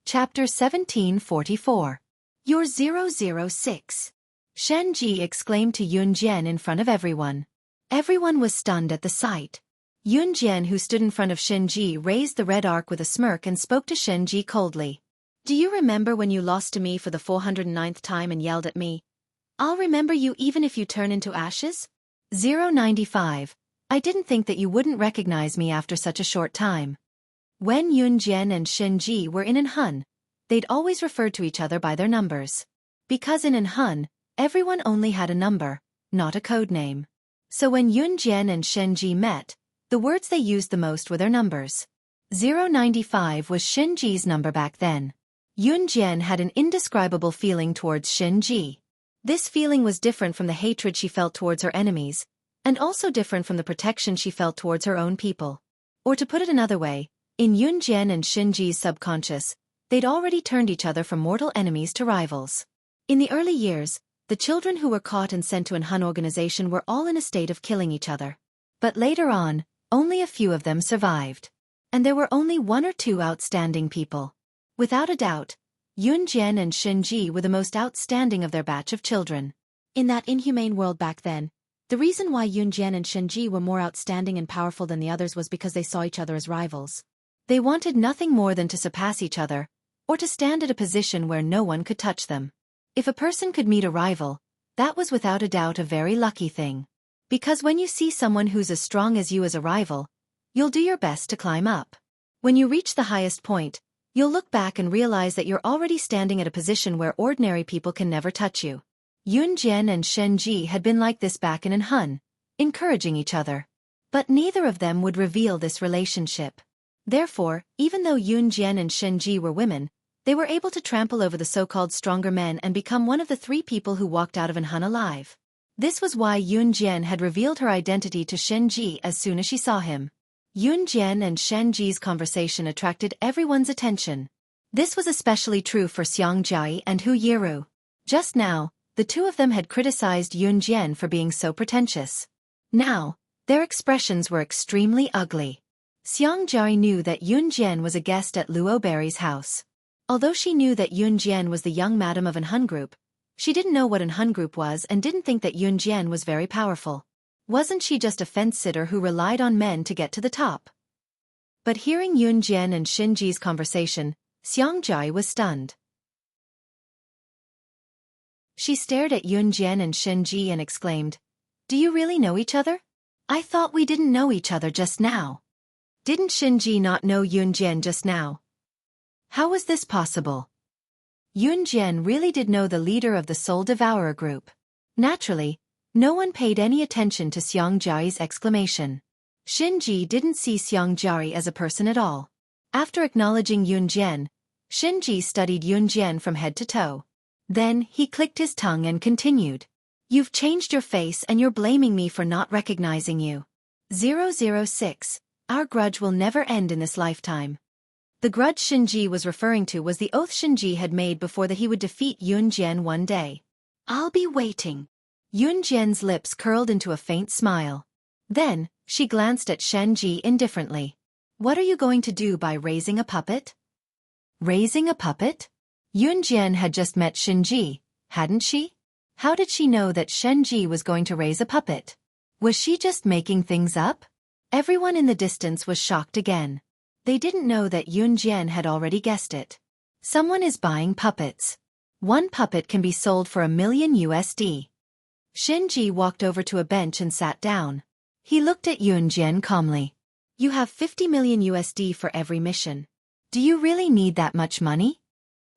Chapter 1744. You're 006. Shenji exclaimed to Yun Jian in front of everyone. Everyone was stunned at the sight. Yun Jian, who stood in front of Shenji, raised the red arc with a smirk and spoke to Shenji coldly. Do you remember when you lost to me for the 409th time and yelled at me? I'll remember you even if you turn into ashes? 095. I didn't think that you wouldn't recognize me after such a short time. When Yun Jian and Shenji were in Enhun, they'd always referred to each other by their numbers. Because in Enhun, everyone only had a number, not a code name. So when Yun Jian and Shenji met, the words they used the most were their numbers. 095 was Shenji's number back then. Yun Jian had an indescribable feeling towards Shenji. This feeling was different from the hatred she felt towards her enemies, and also different from the protection she felt towards her own people. Or to put it another way, in Yun Jian and Shenji's subconscious, they'd already turned each other from mortal enemies to rivals. In the early years, the children who were caught and sent to Enhun organization were all in a state of killing each other. But later on, only a few of them survived. And there were only one or two outstanding people. Without a doubt, Yun Jian and Shenji were the most outstanding of their batch of children. In that inhumane world back then, the reason why Yun Jian and Shenji were more outstanding and powerful than the others was because they saw each other as rivals. They wanted nothing more than to surpass each other, or to stand at a position where no one could touch them. If a person could meet a rival, that was without a doubt a very lucky thing. Because when you see someone who's as strong as you as a rival, you'll do your best to climb up. When you reach the highest point, you'll look back and realize that you're already standing at a position where ordinary people can never touch you. Yun Jian and Shen Ji had been like this back in Anhun, encouraging each other. But neither of them would reveal this relationship. Therefore, even though Yun Jian and Shen Ji were women, they were able to trample over the so-called stronger men and become one of the 3 people who walked out of Anhun alive. This was why Yun Jian had revealed her identity to Shen Ji as soon as she saw him. Yun Jian and Shen Ji's conversation attracted everyone's attention. This was especially true for Xiang Jia and Hu Yiru. Just now, the 2 of them had criticized Yun Jian for being so pretentious. Now, their expressions were extremely ugly. Xiang Jia knew that Yun Jian was a guest at Luo Berry's house. Although she knew that Yun Jian was the young madam of Anhun Group, she didn't know what Anhun Group was and didn't think that Yun Jian was very powerful. Wasn't she just a fence-sitter who relied on men to get to the top? But hearing Yun Jian and Shen Ji's conversation, Xiang Jia was stunned. She stared at Yun Jian and Shen Ji and exclaimed, "Do you really know each other? I thought we didn't know each other just now." Didn't Shen Ji not know Yun Jian just now? How was this possible? Yun Jian really did know the leader of the Soul Devourer group. Naturally, no one paid any attention to Xiang Jia's exclamation. Shen Ji didn't see Xiang Jia as a person at all. After acknowledging Yun Jian, Shen Ji studied Yun Jian from head to toe. Then, he clicked his tongue and continued. "You've changed your face and you're blaming me for not recognizing you. 006. Our grudge will never end in this lifetime." The grudge Shen Ji was referring to was the oath Shen Ji had made before that he would defeat Yun Jian one day. "I'll be waiting." Yun Jian's lips curled into a faint smile. Then, she glanced at Shen Ji indifferently. "What are you going to do by raising a puppet?" Raising a puppet? Yun Jian had just met Shen Ji, hadn't she? How did she know that Shen Ji was going to raise a puppet? Was she just making things up? Everyone in the distance was shocked again. They didn't know that Yun Jian had already guessed it. Someone is buying puppets. One puppet can be sold for $1,000,000. Shen Ji walked over to a bench and sat down. He looked at Yun Jian calmly. "You have $50,000,000 for every mission. Do you really need that much money?"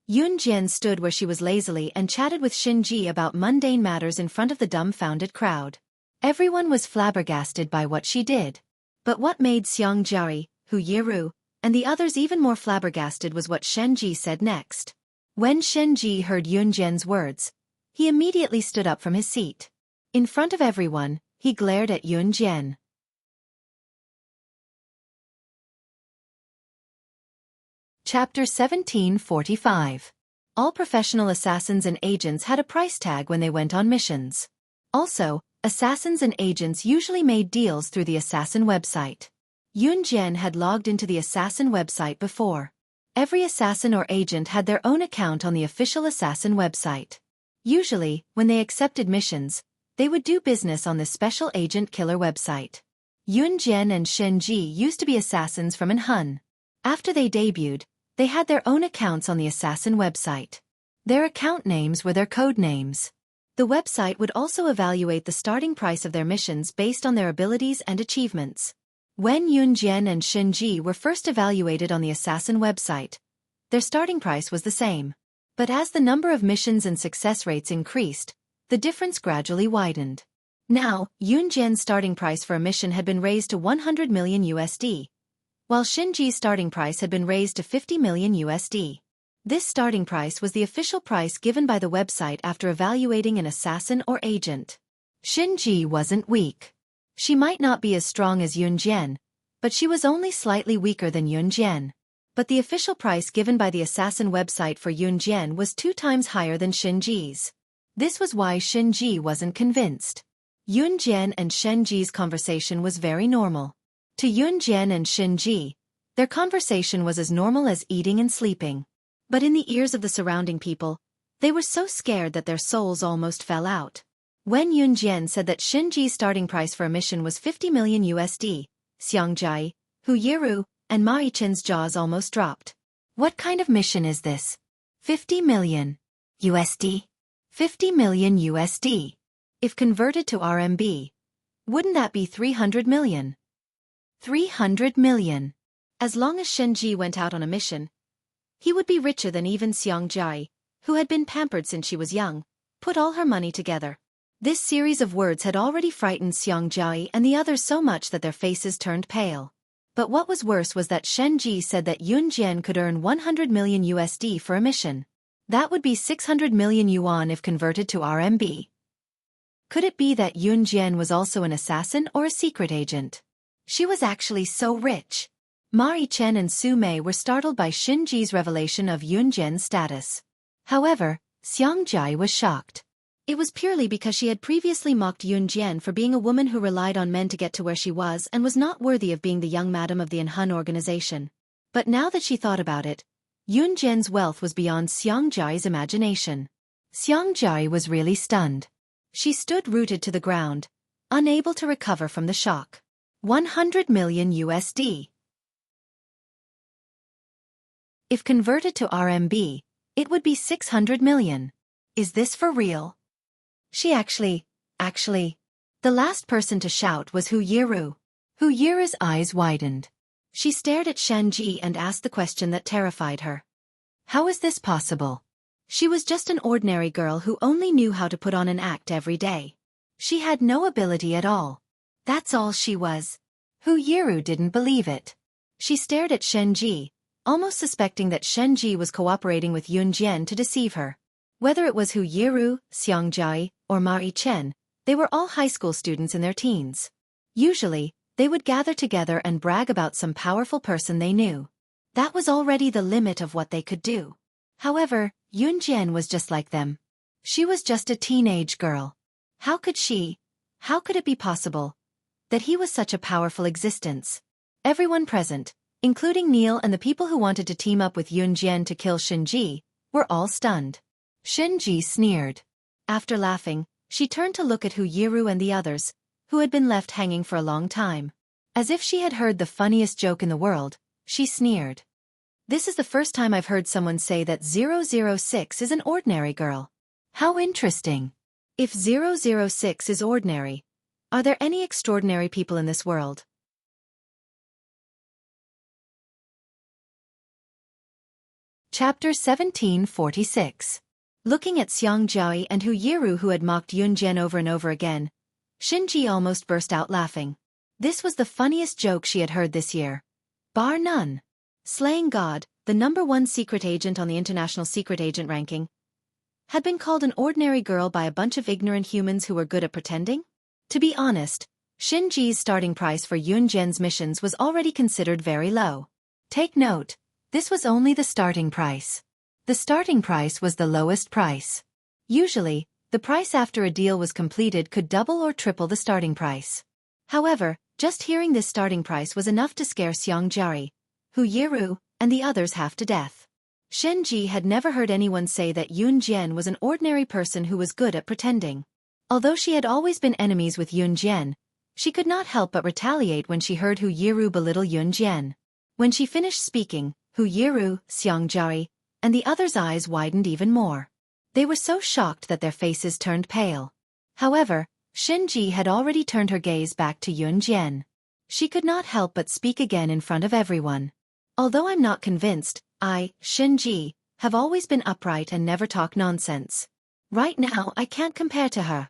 Yun Jian stood where she was lazily and chatted with Shen Ji about mundane matters in front of the dumbfounded crowd. Everyone was flabbergasted by what she did. But what made Xiang Jia, Hu Yiru, and the others even more flabbergasted was what Shen Ji said next. When Shen Ji heard Yun Jian's words, he immediately stood up from his seat. In front of everyone, he glared at Yun Jian. Chapter 1745. All professional assassins and agents had a price tag when they went on missions. Also, assassins and agents usually made deals through the assassin website. Yun Jian had logged into the assassin website before. Every assassin or agent had their own account on the official assassin website. Usually, when they accepted missions, they would do business on the special agent killer website. Yun Jian and Shen Ji used to be assassins from Anhun. After they debuted, they had their own accounts on the assassin website. Their account names were their code names. The website would also evaluate the starting price of their missions based on their abilities and achievements. When Yun Jian and Shen Ji were first evaluated on the assassin website, their starting price was the same. But as the number of missions and success rates increased, the difference gradually widened. Now, Yun Jian's starting price for a mission had been raised to $100,000,000, while Shen Ji's starting price had been raised to $50,000,000. This starting price was the official price given by the website after evaluating an assassin or agent. Shen Ji wasn't weak. She might not be as strong as Yun Jian, but she was only slightly weaker than Yun Jian. But the official price given by the assassin website for Yun Jian was 2 times higher than Shen Ji's. This was why Shen Ji wasn't convinced. Yun Jian and Shen Ji's conversation was very normal. To Yun Jian and Shen Ji, their conversation was as normal as eating and sleeping. But in the ears of the surrounding people, they were so scared that their souls almost fell out. When Yun Jian said that Shen Ji's starting price for a mission was $50,000,000, Xiang Jia, Hu Yiru, and Ma Yichen's jaws almost dropped. What kind of mission is this? 50 million USD? 50 million USD. If converted to RMB, wouldn't that be 300 million? 300 million. As long as Shen Ji went out on a mission, he would be richer than even Xiang Jai, who had been pampered since she was young, put all her money together. This series of words had already frightened Xiang Jai and the others so much that their faces turned pale. But what was worse was that Shen Ji said that Yun Jian could earn 100 million USD for a mission. That would be 600 million yuan if converted to RMB. Could it be that Yun Jian was also an assassin or a secret agent? She was actually so rich. Ma Yichen and Su Mei were startled by Shen Ji's revelation of Yun Jian's status. However, Xiang Jai was shocked. It was purely because she had previously mocked Yun Jian for being a woman who relied on men to get to where she was and was not worthy of being the young madam of the Enhun organization. But now that she thought about it, Yun Jian's wealth was beyond Xiang Jai's imagination. Xiang Jai was really stunned. She stood rooted to the ground, unable to recover from the shock. 100 million USD. If converted to RMB, it would be 600 million. Is this for real? She actually, the last person to shout was Hu Yiru. Hu Yiru's eyes widened. She stared at Shen Ji and asked the question that terrified her. How is this possible? She was just an ordinary girl who only knew how to put on an act every day. She had no ability at all. That's all she was. Hu Yiru didn't believe it. She stared at Shen Ji, almost suspecting that Shen Ji was cooperating with Yun Jian to deceive her. Whether it was Hu Yiru, Xiang Jai, or Ma Yichen, they were all high school students in their teens. Usually, they would gather together and brag about some powerful person they knew. That was already the limit of what they could do. However, Yun Jian was just like them. She was just a teenage girl. How could it be possible that he was such a powerful existence? Everyone present, including Neil and the people who wanted to team up with Yun Jian to kill Shen Ji, were all stunned. Shen Ji sneered. After laughing, she turned to look at Hu Yiru and the others, who had been left hanging for a long time. As if she had heard the funniest joke in the world, she sneered. This is the first time I've heard someone say that 006 is an ordinary girl. How interesting. If 006 is ordinary, are there any extraordinary people in this world? Chapter 1746. Looking at Xiang Jai and Hu Yiru who had mocked Yun Jian over and over again, Shen Ji almost burst out laughing. This was the funniest joke she had heard this year. Bar none. Slaying God, the #1 secret agent on the international secret agent ranking, had been called an ordinary girl by a bunch of ignorant humans who were good at pretending? To be honest, Shen Ji's starting price for Yun Jian's missions was already considered very low. Take note, this was only the starting price. The starting price was the lowest price. Usually, the price after a deal was completed could double or triple the starting price. However, just hearing this starting price was enough to scare Xiang Jai, Hu Yiru, and the others half to death. Shen Ji had never heard anyone say that Yun Jian was an ordinary person who was good at pretending. Although she had always been enemies with Yun Jian, she could not help but retaliate when she heard Hu Yiru belittle Yun Jian. When she finished speaking, Hu Yiru, Xiang Jai, and the others' eyes widened even more. They were so shocked that their faces turned pale. However, Shen Ji had already turned her gaze back to Yun Jian. She could not help but speak again in front of everyone. Although I'm not convinced, I, Shen Ji, have always been upright and never talk nonsense. Right now I can't compare to her.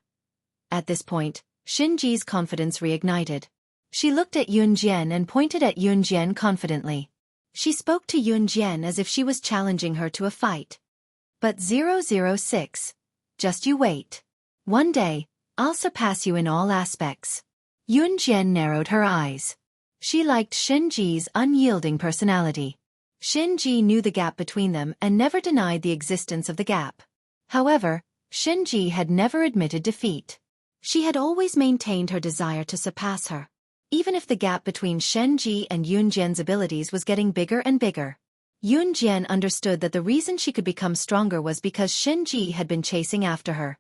At this point, Shen Ji's confidence reignited. She looked at Yun Jian and pointed at Yun Jian confidently. She spoke to Yun Jian as if she was challenging her to a fight. But 006, just you wait. One day, I'll surpass you in all aspects. Yun Jian narrowed her eyes. She liked Shen Ji's unyielding personality. Shen Ji knew the gap between them and never denied the existence of the gap. However, Shen Ji had never admitted defeat. She had always maintained her desire to surpass her. Even if the gap between Shen Ji and Yun Jian's abilities was getting bigger and bigger. Yun Jian understood that the reason she could become stronger was because Shen Ji had been chasing after her.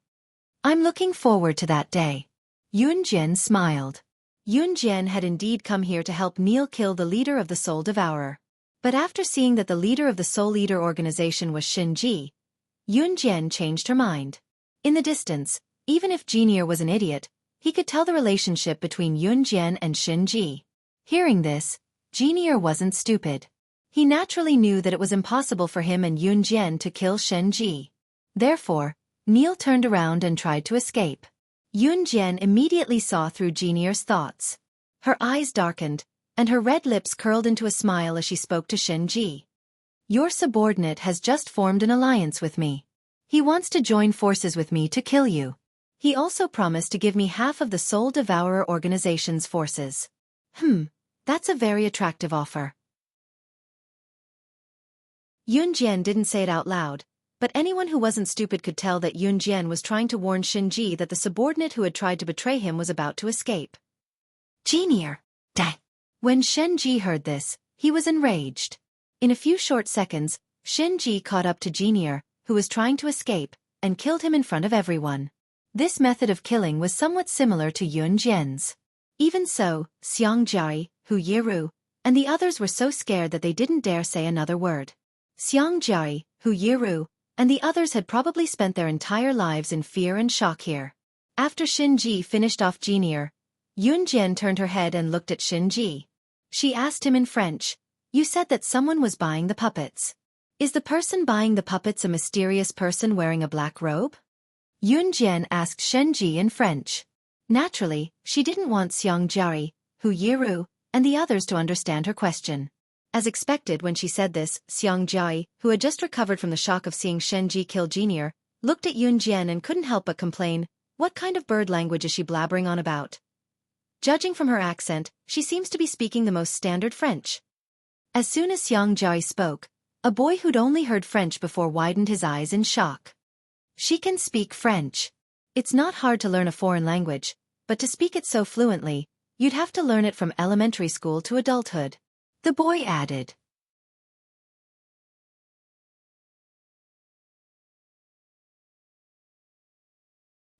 I'm looking forward to that day. Yun Jian smiled. Yun Jian had indeed come here to help Neil kill the leader of the Soul Devourer. But after seeing that the leader of the Soul Eater organization was Shin Ji, Yun Jian changed her mind. In the distance, even if Jinier was an idiot, he could tell the relationship between Yun Jian and Shin Ji. Hearing this, Jinier wasn't stupid. He naturally knew that it was impossible for him and Yun Jian to kill Shin Ji. Therefore, Neil turned around and tried to escape. Yun Jian immediately saw through Jinier's thoughts. Her eyes darkened, and her red lips curled into a smile as she spoke to Shin Ji. Your subordinate has just formed an alliance with me. He wants to join forces with me to kill you. He also promised to give me half of the Soul Devourer organization's forces. That's a very attractive offer. Yun Jian didn't say it out loud, but anyone who wasn't stupid could tell that Yun Jian was trying to warn Shin Ji that the subordinate who had tried to betray him was about to escape. Jinier! Dang! When Shin Ji heard this, he was enraged. In a few short seconds, Shin Ji caught up to Jinier, who was trying to escape, and killed him in front of everyone. This method of killing was somewhat similar to Yun Jian's. Even so, Xiang Jiari, Hu Yiru, and the others were so scared that they didn't dare say another word. Xiang Jiari, Hu Yiru, and the others had probably spent their entire lives in fear and shock here. After Shin Ji finished off Jinier, Yun Jian turned her head and looked at Shin Ji. She asked him in French, "You said that someone was buying the puppets. Is the person buying the puppets a mysterious person wearing a black robe?" Yun Jian asked Shin Ji in French. Naturally, she didn't want Xiang Jiari, Hu Yiru, and the others to understand her question. As expected when she said this, Xiang Jiari, who had just recovered from the shock of seeing Shin Ji kill Jinier, looked at Yun Jian and couldn't help but complain, "What kind of bird language is she blabbering on about?" Judging from her accent, she seems to be speaking the most standard French. As soon as Xiang Jiari spoke, a boy who'd only heard French before widened his eyes in shock. She can speak French. It's not hard to learn a foreign language, but to speak it so fluently, you'd have to learn it from elementary school to adulthood. The boy added.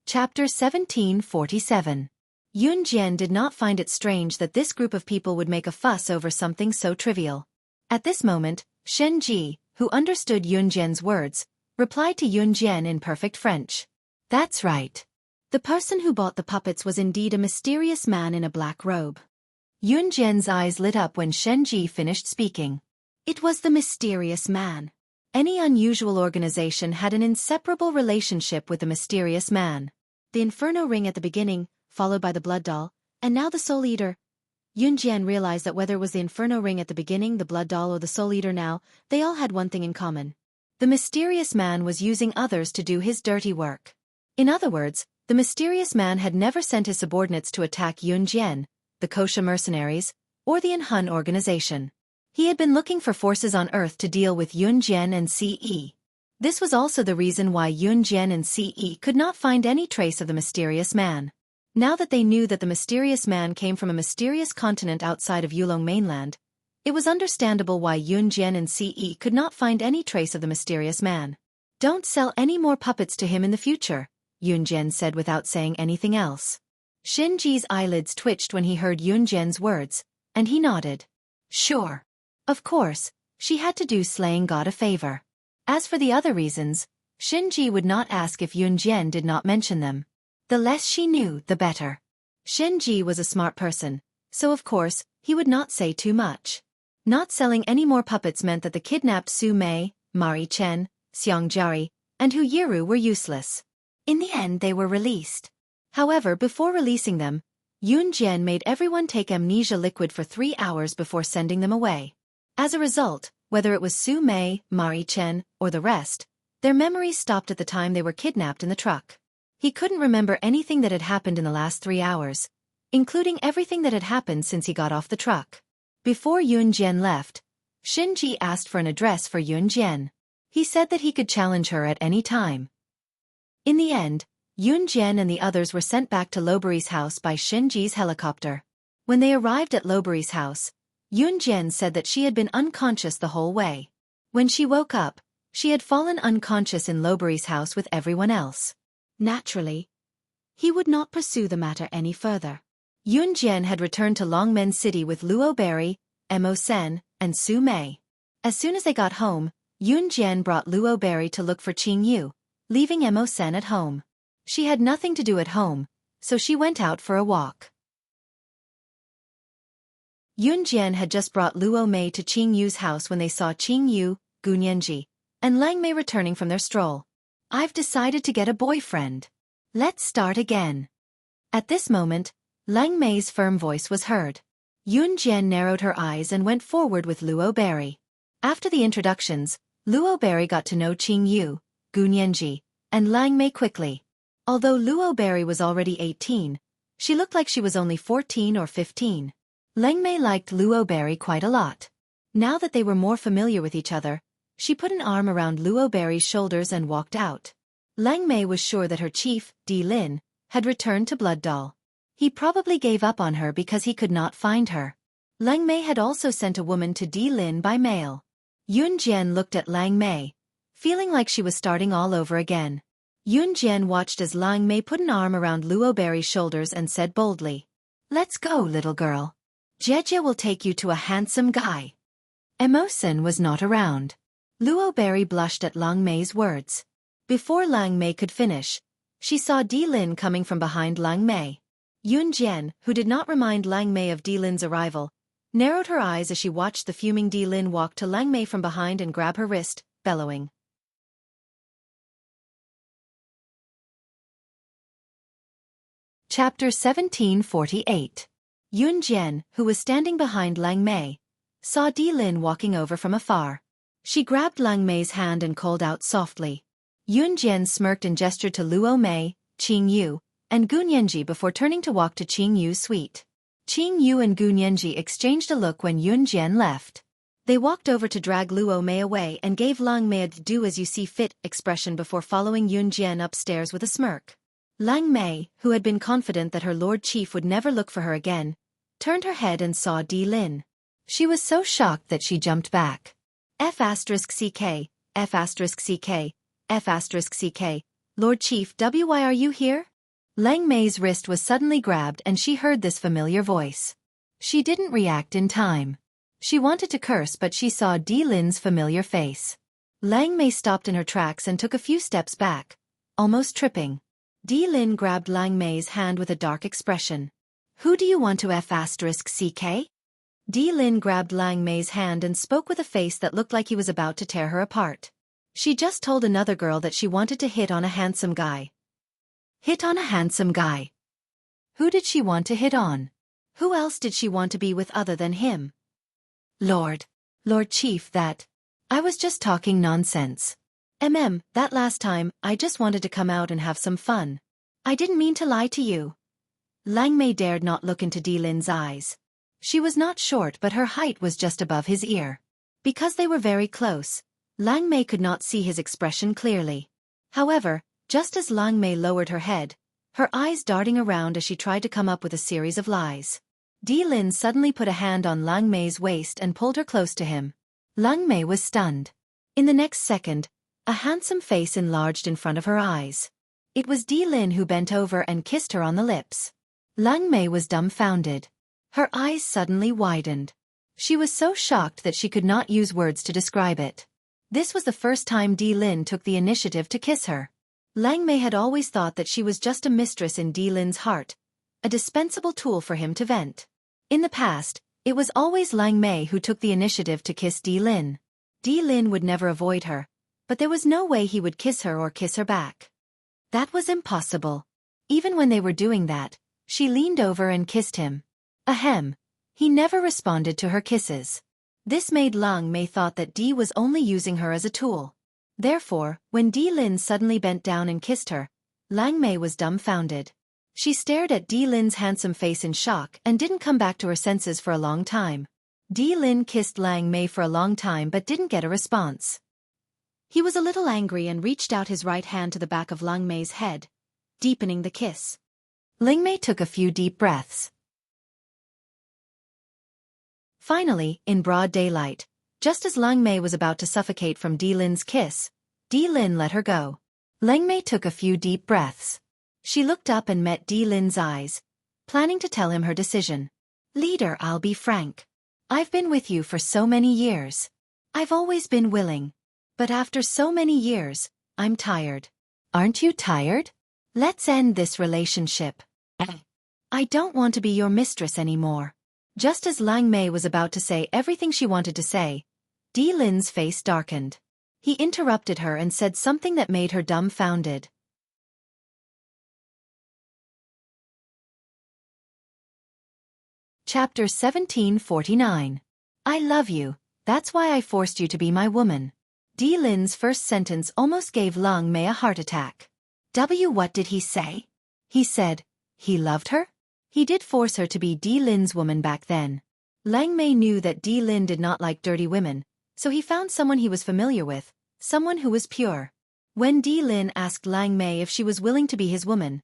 Chapter 1747. Yun Jian did not find it strange that this group of people would make a fuss over something so trivial. At this moment, Shin Ji, who understood Yun Jian's words, replied to Yun Jian in perfect French. That's right. The person who bought the puppets was indeed a mysterious man in a black robe. Yun Jian's eyes lit up when Shin Ji finished speaking. It was the mysterious man. Any unusual organization had an inseparable relationship with the mysterious man. The Inferno Ring at the beginning, followed by the Blood Doll, and now the Soul Eater. Yun Jian realized that whether it was the Inferno Ring at the beginning, the Blood Doll, or the Soul Eater now, they all had one thing in common. The mysterious man was using others to do his dirty work. In other words, the mysterious man had never sent his subordinates to attack Yun Jian, the Kosha mercenaries, or the Inhun organization. He had been looking for forces on Earth to deal with Yun Jian and CE. This was also the reason why Yun Jian and CE could not find any trace of the mysterious man. Now that they knew that the mysterious man came from a mysterious continent outside of Yulong mainland, it was understandable why Yun Jian and CE could not find any trace of the mysterious man. Don't sell any more puppets to him in the future, Yun Jian said without saying anything else. Shin Ji's eyelids twitched when he heard Yun Jian's words, and he nodded. Sure. Of course, she had to do slaying God a favor. As for the other reasons, Shin Ji would not ask if Yun Jian did not mention them. The less she knew, the better. Shin Ji was a smart person, so of course, he would not say too much. Not selling any more puppets meant that the kidnapped Su Mei, Mari Chen, Xiang Jiari, and Hu Yiru were useless. In the end they were released. However, before releasing them, Yun Jian made everyone take amnesia liquid for 3 hours before sending them away. As a result, whether it was Su Mei, Mari Chen, or the rest, their memories stopped at the time they were kidnapped in the truck. He couldn't remember anything that had happened in the last 3 hours, including everything that had happened since he got off the truck. Before Yun Jian left, Shin Ji asked for an address for Yun Jian. He said that he could challenge her at any time. In the end, Yun Jian and the others were sent back to Loberi's house by Shin Ji's helicopter. When they arrived at Loberi's house, Yun Jian said that she had been unconscious the whole way. When she woke up, she had fallen unconscious in Loberi's house with everyone else. Naturally, he would not pursue the matter any further. Yun Jian had returned to Longmen City with Luo Berry, Mo Sen, and Su Mei. As soon as they got home, Yun Jian brought Luo Berry to look for Qing Yu, leaving Mo Sen at home. She had nothing to do at home, so she went out for a walk. Yun Jian had just brought Luo Mei to Qing Yu's house when they saw Qing Yu, Gunyanji, and Lang Mei returning from their stroll. "I've decided to get a boyfriend. Let's start again." At this moment, Lang Mei's firm voice was heard. Yun Jian narrowed her eyes and went forward with Luo Berry. After the introductions, Luo Berry got to know Qing Yu, Gunyanji, and Lang Mei quickly. Although Luo Berry was already 18, she looked like she was only 14 or 15. Lang Mei liked Luo Berry quite a lot. Now that they were more familiar with each other, she put an arm around Luo Berry's shoulders and walked out. Lang Mei was sure that her chief, Di Lin, had returned to Blood Doll. He probably gave up on her because he could not find her. Lang Mei had also sent a woman to Di Lin by mail. Yun Jian looked at Lang Mei, feeling like she was starting all over again. Yun Jian watched as Lang Mei put an arm around Luo Berry's shoulders and said boldly, "Let's go, little girl. Jejia will take you to a handsome guy." Mo Sen was not around. Luo Berry blushed at Lang Mei's words. Before Lang Mei could finish, she saw Di Lin coming from behind Lang Mei. Yun Jian, who did not remind Lang Mei of Di Lin's arrival, narrowed her eyes as she watched the fuming Di Lin walk to Lang Mei from behind and grab her wrist, bellowing. Chapter 1748. Yun Jian, who was standing behind Lang Mei, saw Di Lin walking over from afar. She grabbed Lang Mei's hand and called out softly. Yun Jian smirked and gestured to Luo Mei, Qing Yu, and Gunyanji before turning to walk to Qing Yu's suite. Qing Yu and Gunyanji exchanged a look when Yun Jian left. They walked over to drag Luo Mei away and gave Lang Mei a do-as-you-see-fit expression before following Yun Jian upstairs with a smirk. Lang Mei, who had been confident that her Lord Chief would never look for her again, turned her head and saw Di Lin. She was so shocked that she jumped back. F***CK, F***CK, F***CK, Lord Chief, why are you here? Lang Mei's wrist was suddenly grabbed and she heard this familiar voice. She didn't react in time. She wanted to curse but she saw Di Lin's familiar face. Lang Mei stopped in her tracks and took a few steps back, almost tripping. Di Lin grabbed Lang Mei's hand with a dark expression. "Who do you want to F***CK? Di Lin grabbed Lang Mei's hand and spoke with a face that looked like he was about to tear her apart. She just told another girl that she wanted to hit on a handsome guy. Hit on a handsome guy? Who did she want to hit on? Who else did she want to be with other than him? Lord Chief, I was just talking nonsense. That last time, I just wanted to come out and have some fun. I didn't mean to lie to you." Lang Mei dared not look into Di Lin's eyes. She was not short but her height was just above his ear. Because they were very close, Lang Mei could not see his expression clearly. However, just as Lang Mei lowered her head, her eyes darting around as she tried to come up with a series of lies, Di Lin suddenly put a hand on Lang Mei's waist and pulled her close to him. Lang Mei was stunned. In the next second, a handsome face enlarged in front of her eyes. It was Di Lin who bent over and kissed her on the lips. Lang Mei was dumbfounded. Her eyes suddenly widened. She was so shocked that she could not use words to describe it. This was the first time Di Lin took the initiative to kiss her. Lang Mei had always thought that she was just a mistress in Di Lin's heart, a dispensable tool for him to vent. In the past, it was always Lang Mei who took the initiative to kiss Di Lin. Di Lin would never avoid her, but there was no way he would kiss her or kiss her back. That was impossible. Even when they were doing that, she leaned over and kissed him. Ahem. He never responded to her kisses. This made Lang Mei thought that Di was only using her as a tool. Therefore, when Di Lin suddenly bent down and kissed her, Lang Mei was dumbfounded. She stared at Di Lin's handsome face in shock and didn't come back to her senses for a long time. Di Lin kissed Lang Mei for a long time but didn't get a response. He was a little angry and reached out his right hand to the back of Lang Mei's head, deepening the kiss. Lang Mei took a few deep breaths. Finally, in broad daylight, just as Lang Mei was about to suffocate from Di Lin's kiss, Di Lin let her go. Lang Mei took a few deep breaths. She looked up and met Di Lin's eyes, planning to tell him her decision. Leader, I'll be frank. I've been with you for so many years. I've always been willing. But after so many years, I'm tired. Aren't you tired? Let's end this relationship. I don't want to be your mistress anymore. Just as Lang Mei was about to say everything she wanted to say, Di Lin's face darkened. He interrupted her and said something that made her dumbfounded. Chapter 1749. I love you, that's why I forced you to be my woman. Di Lin's first sentence almost gave Lang Mei a heart attack. What did he say? He said, he loved her? He did force her to be Di Lin's woman back then. Lang Mei knew that Di Lin did not like dirty women, so he found someone he was familiar with, someone who was pure. When Di Lin asked Lang Mei if she was willing to be his woman,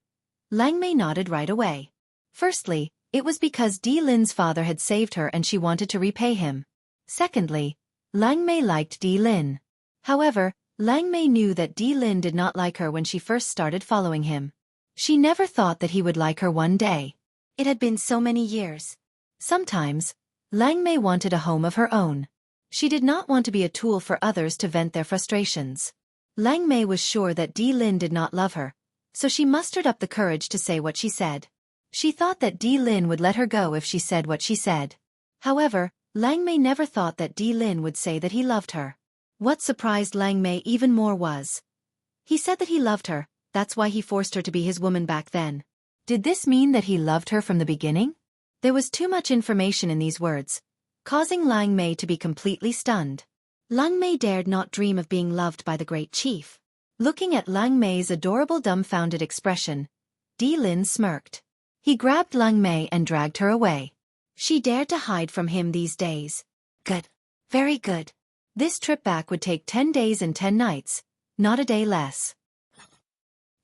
Lang Mei nodded right away. Firstly, it was because Di Lin's father had saved her and she wanted to repay him. Secondly, Lang Mei liked Di Lin. However, Lang Mei knew that Di Lin did not like her when she first started following him. She never thought that he would like her one day. It had been so many years. Sometimes, Lang Mei wanted a home of her own. She did not want to be a tool for others to vent their frustrations. Lang Mei was sure that Di Lin did not love her, so she mustered up the courage to say what she said. She thought that Di Lin would let her go if she said what she said. However, Lang Mei never thought that Di Lin would say that he loved her. What surprised Lang Mei even more was, he said that he loved her, that's why he forced her to be his woman back then. Did this mean that he loved her from the beginning? There was too much information in these words, causing Lang Mei to be completely stunned. Lang Mei dared not dream of being loved by the great chief. Looking at Lang Mei's adorable dumbfounded expression, Di Lin smirked. He grabbed Lang Mei and dragged her away. She dared to hide from him these days. Good. Very good. This trip back would take 10 days and 10 nights, not a day less.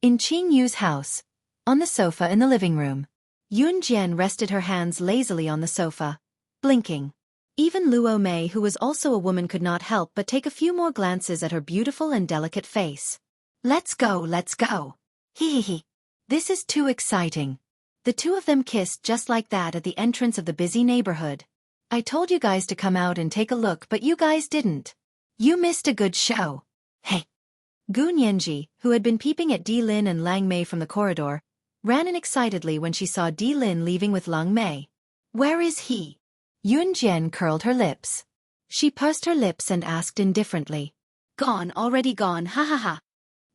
In Qing Yu's house, on the sofa in the living room, Yun Jian rested her hands lazily on the sofa, blinking. Even Luo Mei, who was also a woman, could not help but take a few more glances at her beautiful and delicate face. Let's go, let's go. Hee. This is too exciting. The two of them kissed just like that at the entrance of the busy neighborhood. I told you guys to come out and take a look, but you guys didn't. You missed a good show. Hey. Gu Nianji, who had been peeping at Di Lin and Lang Mei from the corridor, ran in excitedly when she saw Di Lin leaving with Lang Mei. Where is he? Yun Jian curled her lips. She pursed her lips and asked indifferently. Gone, already gone, ha ha ha.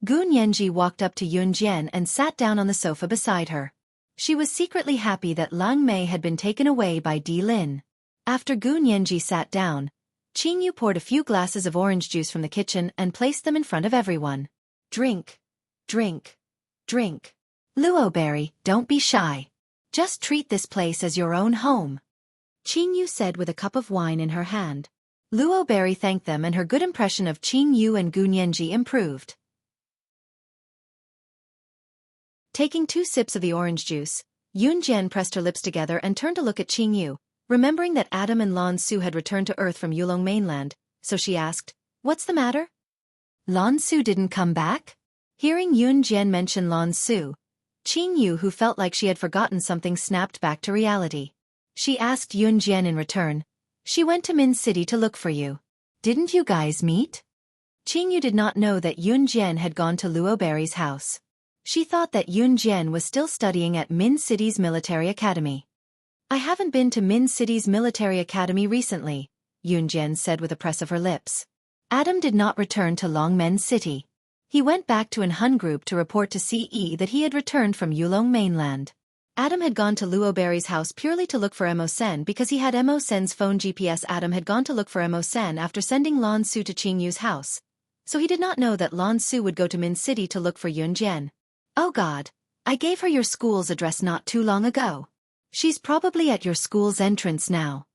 Gu Nianji walked up to Yun Jian and sat down on the sofa beside her. She was secretly happy that Lang Mei had been taken away by Di Lin. After Gu Nianji sat down, Qing Yu poured a few glasses of orange juice from the kitchen and placed them in front of everyone. Drink. Drink. Drink. Luo Berry, don't be shy. Just treat this place as your own home. Qing Yu said with a cup of wine in her hand. Luo Berry thanked them and her good impression of Qing Yu and Gu Nianji improved. Taking 2 sips of the orange juice, Yun Jian pressed her lips together and turned to look at Qing Yu, remembering that Adam and Lan Su had returned to Earth from Yulong mainland, so she asked, What's the matter? Lan Su didn't come back? Hearing Yun Jian mention Lan Su, Qing Yu, who felt like she had forgotten something, snapped back to reality. She asked Yun Jian in return, She went to Min City to look for you. Didn't you guys meet? Qing Yu did not know that Yun Jian had gone to Luo Berry's house. She thought that Yun Jian was still studying at Min City's military academy. I haven't been to Min City's military academy recently, Yun Jian said with a press of her lips. Adam did not return to Longmen City. He went back to Anhun Group to report to CE that he had returned from Yulong mainland. Adam had gone to Luo Berry's house purely to look for Mo Sen because he had Mo Sen's phone GPS. Adam had gone to look for Mo Sen after sending Lan Su to Qing Yu's house, so he did not know that Lan Su would go to Min City to look for Yun Jian. Oh God, I gave her your school's address not too long ago. She's probably at your school's entrance now.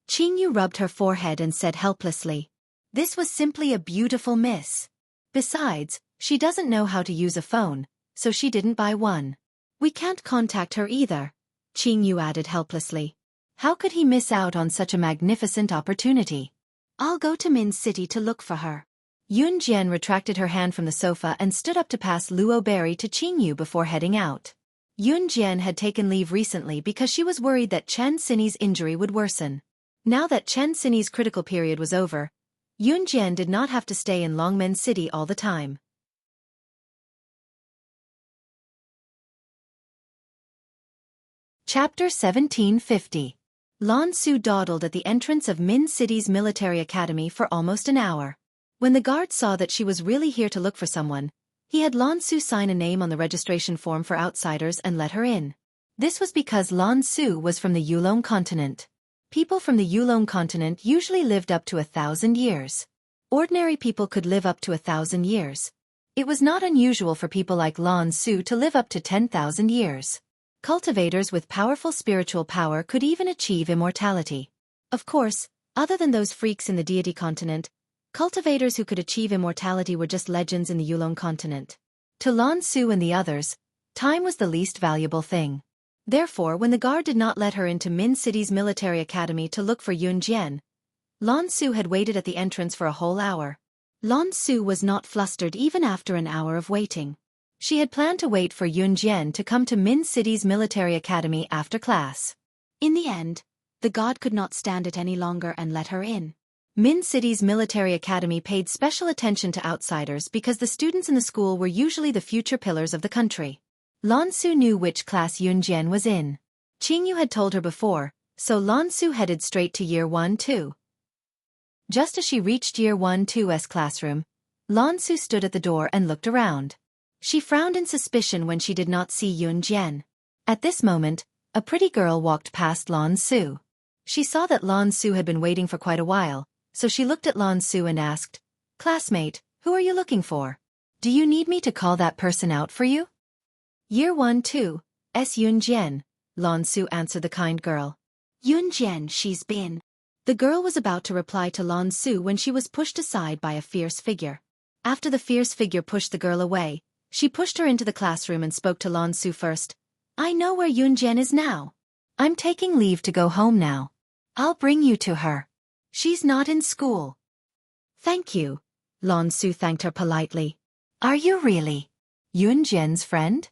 Qing Yu rubbed her forehead and said helplessly. This was simply a beautiful miss. Besides, she doesn't know how to use a phone, so she didn't buy one. We can't contact her either, Qing Yu added helplessly. How could he miss out on such a magnificent opportunity? I'll go to Min City to look for her. Yun Jian retracted her hand from the sofa and stood up to pass Luo Berry to Qing Yu before heading out. Yun Jian had taken leave recently because she was worried that Chen Xinyi's injury would worsen. Now that Chen Xinyi's critical period was over, Yun Jian did not have to stay in Longmen City all the time. Chapter 1750. Lan Su dawdled at the entrance of Min City's military academy for almost an hour. When the guard saw that she was really here to look for someone, he had Lan Su sign a name on the registration form for outsiders and let her in. This was because Lan Su was from the Yulong continent. People from the Yulong continent usually lived up to 1,000 years. Ordinary people could live up to 1,000 years. It was not unusual for people like Lan Su to live up to 10,000 years. Cultivators with powerful spiritual power could even achieve immortality. Of course, other than those freaks in the deity continent, cultivators who could achieve immortality were just legends in the Yulong continent. To Lan Su and the others, time was the least valuable thing. Therefore, when the guard did not let her into Min City's military academy to look for Yun Jian, Lan Su had waited at the entrance for a whole hour. Lan Su was not flustered even after an hour of waiting. She had planned to wait for Yun Jian to come to Min City's military academy after class. In the end, the god could not stand it any longer and let her in. Min City's military academy paid special attention to outsiders because the students in the school were usually the future pillars of the country. Lan Su knew which class Yun Jian was in. Qingyu had told her before, so Lan Su headed straight to Year 1-2. Just as she reached Year 1-2's classroom, Lan Su stood at the door and looked around. She frowned in suspicion when she did not see Yun Jian. At this moment, a pretty girl walked past Lan Su. She saw that Lan Su had been waiting for quite a while, so she looked at Lan Su and asked, "Classmate, who are you looking for? Do you need me to call that person out for you?" "Year 1-2's Yun Jian," Lan Su answered the kind girl. "Yun Jian, she's been." The girl was about to reply to Lan Su when she was pushed aside by a fierce figure. After the fierce figure pushed the girl away, she pushed her into the classroom and spoke to Lan Su first. "I know where Yun Jian is now. I'm taking leave to go home now. I'll bring you to her. She's not in school." "Thank you," Lan Su thanked her politely. "Are you really Yun Jian's friend?"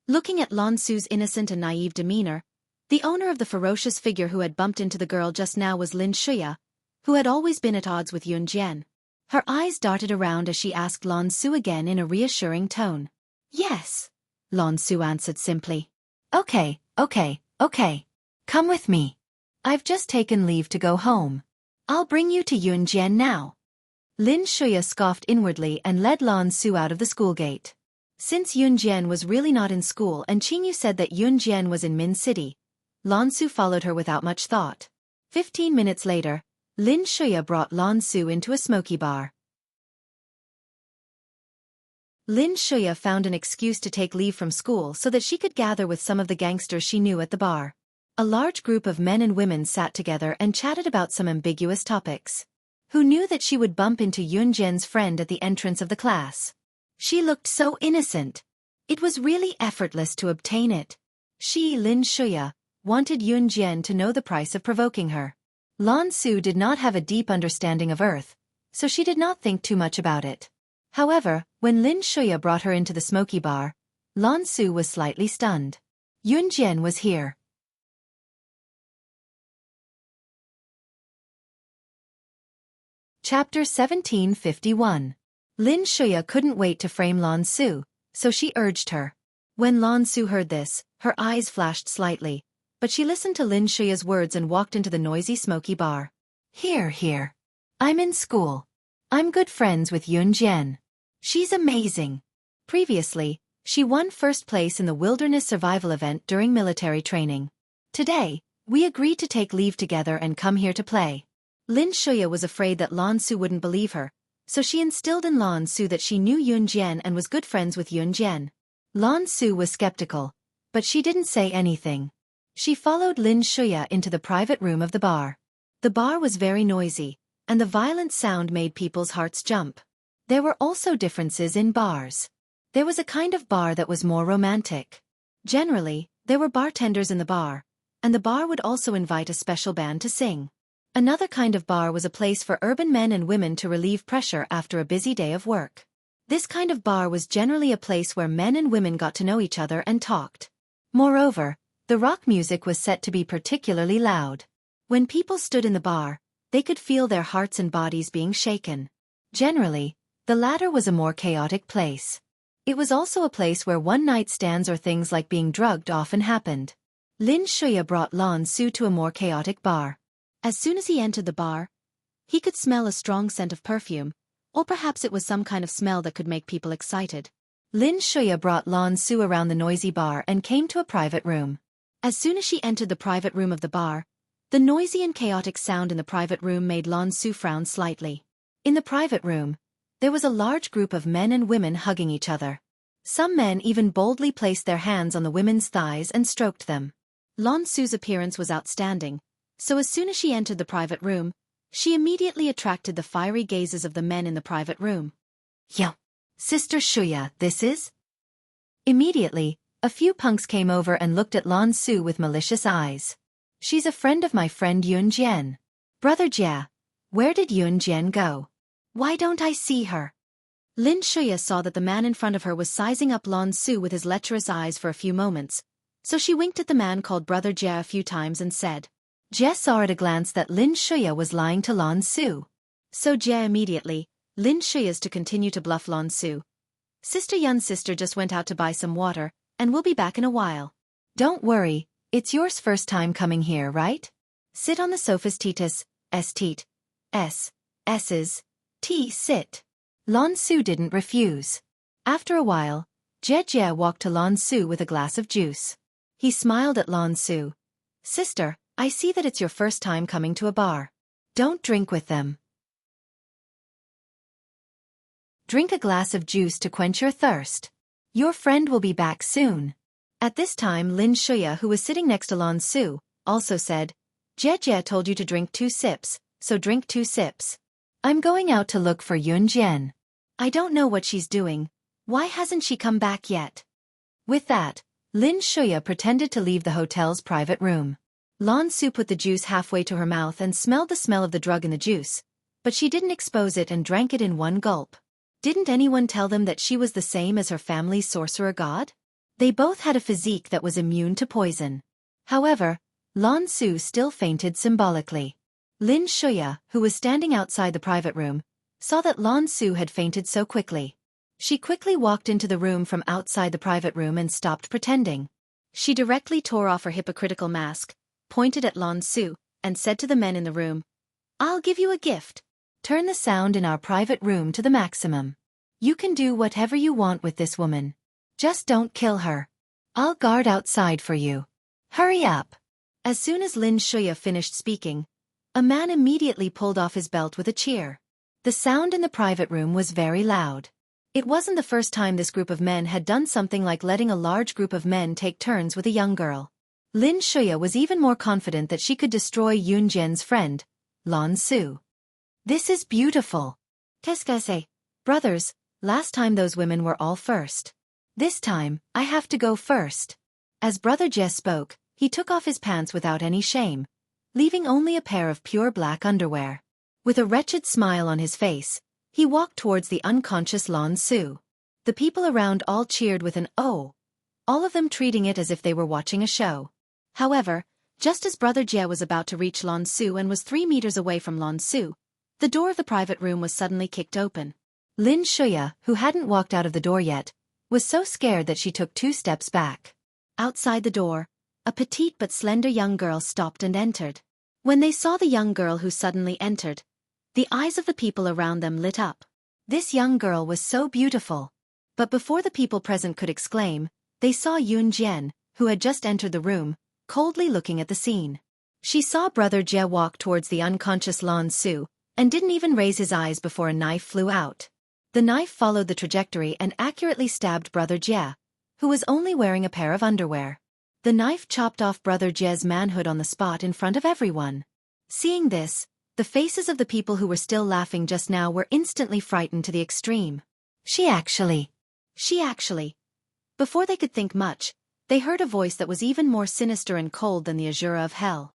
Looking at Lan Su's innocent and naive demeanor, the owner of the ferocious figure who had bumped into the girl just now was Lin Shuya, who had always been at odds with Yun Jian. Her eyes darted around as she asked Lan Su again in a reassuring tone. "Yes," Lan Su answered simply. Okay. Come with me. I've just taken leave to go home. I'll bring you to Yun Jian now." Lin Shuya scoffed inwardly and led Lan Su out of the school gate. Since Yun Jian was really not in school and Qingyu said that Yun Jian was in Min City, Lan Su followed her without much thought. 15 minutes later, Lin Shuya brought Lan Su into a smoky bar. Lin Shuya found an excuse to take leave from school so that she could gather with some of the gangsters she knew at the bar. A large group of men and women sat together and chatted about some ambiguous topics. Who knew that she would bump into Yun Jian's friend at the entrance of the class? She looked so innocent. It was really effortless to obtain it. She, Lin Shuya, wanted Yun Jian to know the price of provoking her. Lan Su did not have a deep understanding of Earth, so she did not think too much about it. However, when Lin Shuya brought her into the smoky bar, Lan Su was slightly stunned. Yun Jian was here. Chapter 1751. Lin Shuya couldn't wait to frame Lan Su, so she urged her. When Lan Su heard this, her eyes flashed slightly, but she listened to Lin Shuya's words and walked into the noisy smoky bar. Here. I'm in school. I'm good friends with Yun Jian. She's amazing. Previously, she won first place in the wilderness survival event during military training. Today, we agreed to take leave together and come here to play. Lin Shuya was afraid that Lan Su wouldn't believe her, so she instilled in Lan Su that she knew Yun Jian and was good friends with Yun Jian. Lan Su was skeptical, but she didn't say anything. She followed Lin Shuya into the private room of the bar. The bar was very noisy, and the violent sound made people's hearts jump. There were also differences in bars. There was a kind of bar that was more romantic. Generally, there were bartenders in the bar, and the bar would also invite a special band to sing. Another kind of bar was a place for urban men and women to relieve pressure after a busy day of work. This kind of bar was generally a place where men and women got to know each other and talked. Moreover, the rock music was set to be particularly loud. When people stood in the bar, they could feel their hearts and bodies being shaken. Generally, the latter was a more chaotic place. It was also a place where one-night stands or things like being drugged often happened. Lin Shuya brought Lan Su to a more chaotic bar. As soon as he entered the bar, he could smell a strong scent of perfume, or perhaps it was some kind of smell that could make people excited. Lin Shuya brought Lan Su around the noisy bar and came to a private room. As soon as she entered the private room of the bar, the noisy and chaotic sound in the private room made Lan Su frown slightly. In the private room, there was a large group of men and women hugging each other. Some men even boldly placed their hands on the women's thighs and stroked them. Lan Su's appearance was outstanding, so as soon as she entered the private room, she immediately attracted the fiery gazes of the men in the private room. Yo, Sister Shuya, this is? Immediately, a few punks came over and looked at Lan Su with malicious eyes. She's a friend of my friend Yun Jian. Brother Jia, where did Yun Jian go? Why don't I see her? Lin Shuya saw that the man in front of her was sizing up Lan Su with his lecherous eyes for a few moments, so she winked at the man called Brother Jia a few times and said. Jia saw at a glance that Lin Shuya was lying to Lan Su. So Jia immediately, Lin Shuya's to continue to bluff Lan Su. Sister Yun's sister just went out to buy some water, and we'll be back in a while. Don't worry, it's yours first time coming here, right? Sit on the sofas Titus, S-teat, S-S's, T-sit. Lan Su didn't refuse. After a while, Jie walked to Lan Su with a glass of juice. He smiled at Lan Su. Sister, I see that it's your first time coming to a bar. Don't drink with them. Drink a glass of juice to quench your thirst. Your friend will be back soon. At this time Lin Shuya, who was sitting next to Lan Su, also said, Jie told you to drink 2 sips, so drink 2 sips. I'm going out to look for Yun Jian. I don't know what she's doing. Why hasn't she come back yet? With that, Lin Shuya pretended to leave the hotel's private room. Lan Su put the juice halfway to her mouth and smelled the smell of the drug in the juice, but she didn't expose it and drank it in one gulp. Didn't anyone tell them that she was the same as her family's sorcerer god? They both had a physique that was immune to poison. However, Lan Su still fainted symbolically. Lin Shuya, who was standing outside the private room, saw that Lan Su had fainted so quickly. She quickly walked into the room from outside the private room and stopped pretending. She directly tore off her hypocritical mask, pointed at Lan Su, and said to the men in the room, I'll give you a gift. Turn the sound in our private room to the maximum. You can do whatever you want with this woman. Just don't kill her. I'll guard outside for you. Hurry up. As soon as Lin Shuya finished speaking, a man immediately pulled off his belt with a cheer. The sound in the private room was very loud. It wasn't the first time this group of men had done something like letting a large group of men take turns with a young girl. Lin Shuya was even more confident that she could destroy Yun Jian's friend, Lan Su. This is beautiful. Qu'est-ce que c'est? Brothers, last time those women were all first. This time, I have to go first. As Brother Jie spoke, he took off his pants without any shame, leaving only a pair of pure black underwear. With a wretched smile on his face, he walked towards the unconscious Lan Su. The people around all cheered with an "oh," all of them treating it as if they were watching a show. However, just as Brother Jie was about to reach Lan Su and was 3 meters away from Lan Su, the door of the private room was suddenly kicked open. Lin Shuya, who hadn't walked out of the door yet, was so scared that she took 2 steps back. Outside the door, a petite but slender young girl stopped and entered. When they saw the young girl who suddenly entered, the eyes of the people around them lit up. This young girl was so beautiful. But before the people present could exclaim, they saw Yun Jian, who had just entered the room, coldly looking at the scene. She saw Brother Jie walk towards the unconscious Lan Su, and didn't even raise his eyes before a knife flew out. The knife followed the trajectory and accurately stabbed Brother Jie, who was only wearing a pair of underwear. The knife chopped off Brother Jie's manhood on the spot in front of everyone. Seeing this, the faces of the people who were still laughing just now were instantly frightened to the extreme. She actually. Before they could think much, they heard a voice that was even more sinister and cold than the azure of hell.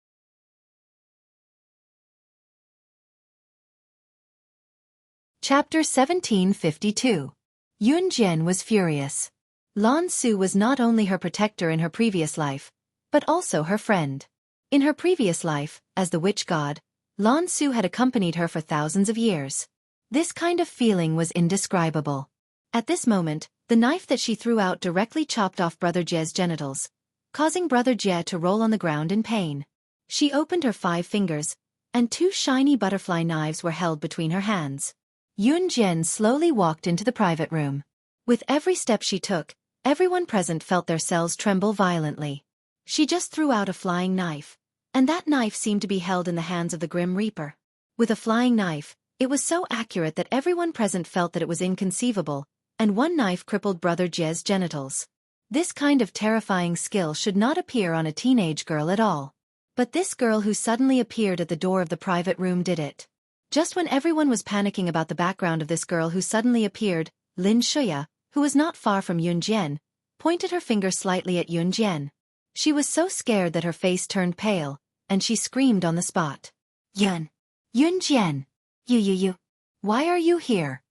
Chapter 1752. Yun Jian was furious. Lan Su was not only her protector in her previous life, but also her friend. In her previous life, as the witch god, Lan Su had accompanied her for thousands of years. This kind of feeling was indescribable. At this moment, the knife that she threw out directly chopped off Brother Jie's genitals, causing Brother Jie to roll on the ground in pain. She opened her 5 fingers, and 2 shiny butterfly knives were held between her hands. Yun Jian slowly walked into the private room. With every step she took, everyone present felt their cells tremble violently. She just threw out a flying knife, and that knife seemed to be held in the hands of the Grim Reaper. With a flying knife, it was so accurate that everyone present felt that it was inconceivable, and one knife crippled Brother Jie's genitals. This kind of terrifying skill should not appear on a teenage girl at all. But this girl who suddenly appeared at the door of the private room did it. Just when everyone was panicking about the background of this girl who suddenly appeared, Lin Shuya, who was not far from Yun Jian, pointed her finger slightly at Yun Jian. She was so scared that her face turned pale, and she screamed on the spot. Yun Jian! You! Why are you here?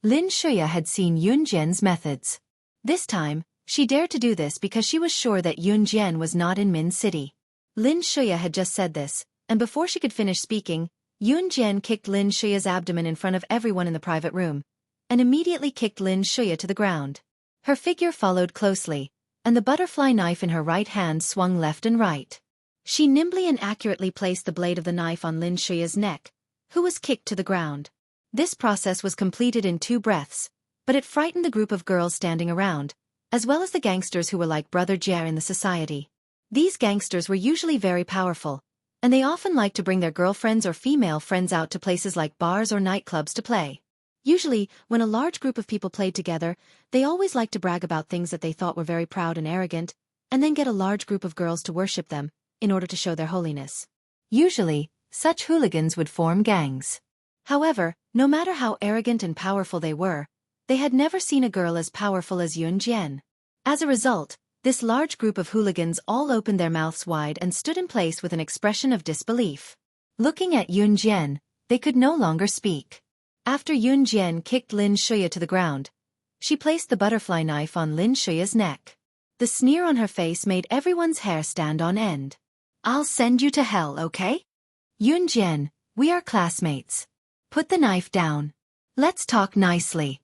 Lin Shuya had seen Yun Jian's methods. This time, she dared to do this because she was sure that Yun Jian was not in Min City. Lin Shuya had just said this, and before she could finish speaking, Yun Jian kicked Lin Shuya's abdomen in front of everyone in the private room, and immediately kicked Lin Shuya to the ground. Her figure followed closely, and the butterfly knife in her right hand swung left and right. She nimbly and accurately placed the blade of the knife on Lin Shuya's neck, who was kicked to the ground. This process was completed in 2 breaths, but it frightened the group of girls standing around, as well as the gangsters who were like Brother Jie in the society. These gangsters were usually very powerful, and they often liked to bring their girlfriends or female friends out to places like bars or nightclubs to play. Usually, when a large group of people played together, they always liked to brag about things that they thought were very proud and arrogant, and then get a large group of girls to worship them, in order to show their holiness. Usually, such hooligans would form gangs. However, no matter how arrogant and powerful they had never seen a girl as powerful as Yun Jian. As a result, this large group of hooligans all opened their mouths wide and stood in place with an expression of disbelief. Looking at Yun Jian, they could no longer speak. After Yun Jian kicked Lin Shuya to the ground, she placed the butterfly knife on Lin Shuya's neck. The sneer on her face made everyone's hair stand on end. I'll send you to hell, okay? Yun Jian, we are classmates. Put the knife down. Let's talk nicely.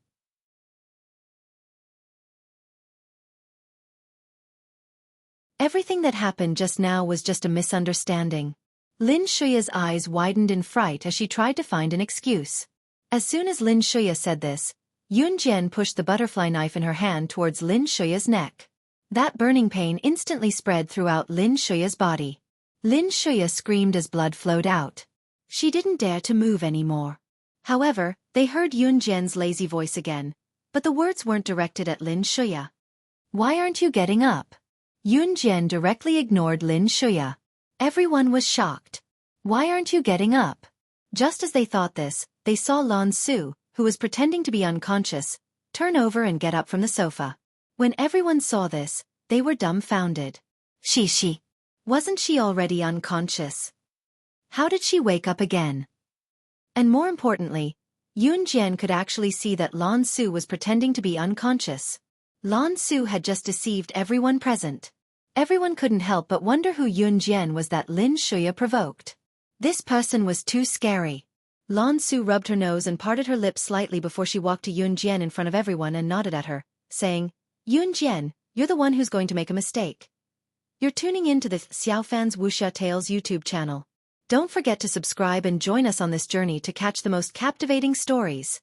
Everything that happened just now was just a misunderstanding. Lin Shuya's eyes widened in fright as she tried to find an excuse. As soon as Lin Shuya said this, Yun Jian pushed the butterfly knife in her hand towards Lin Shuya's neck. That burning pain instantly spread throughout Lin Shuya's body. Lin Shuya screamed as blood flowed out. She didn't dare to move anymore. However, they heard Yun Jian's lazy voice again, but the words weren't directed at Lin Shuya. Why aren't you getting up? Yun Jian directly ignored Lin Shuya. Everyone was shocked. Why aren't you getting up? Just as they thought this, they saw Lan Su, who was pretending to be unconscious, turn over and get up from the sofa. When everyone saw this, they were dumbfounded. She. Wasn't she already unconscious? How did she wake up again? And more importantly, Yun Jian could actually see that Lan Su was pretending to be unconscious. Lan Su had just deceived everyone present. Everyone couldn't help but wonder who Yun Jian was that Lin Shuya provoked. This person was too scary. Lan Su rubbed her nose and parted her lips slightly before she walked to Yun Jian in front of everyone and nodded at her, saying, Yun Jian, you're the one who's going to make a mistake. You're tuning in to the Xiaofan's Wuxia Tales YouTube channel. Don't forget to subscribe and join us on this journey to catch the most captivating stories.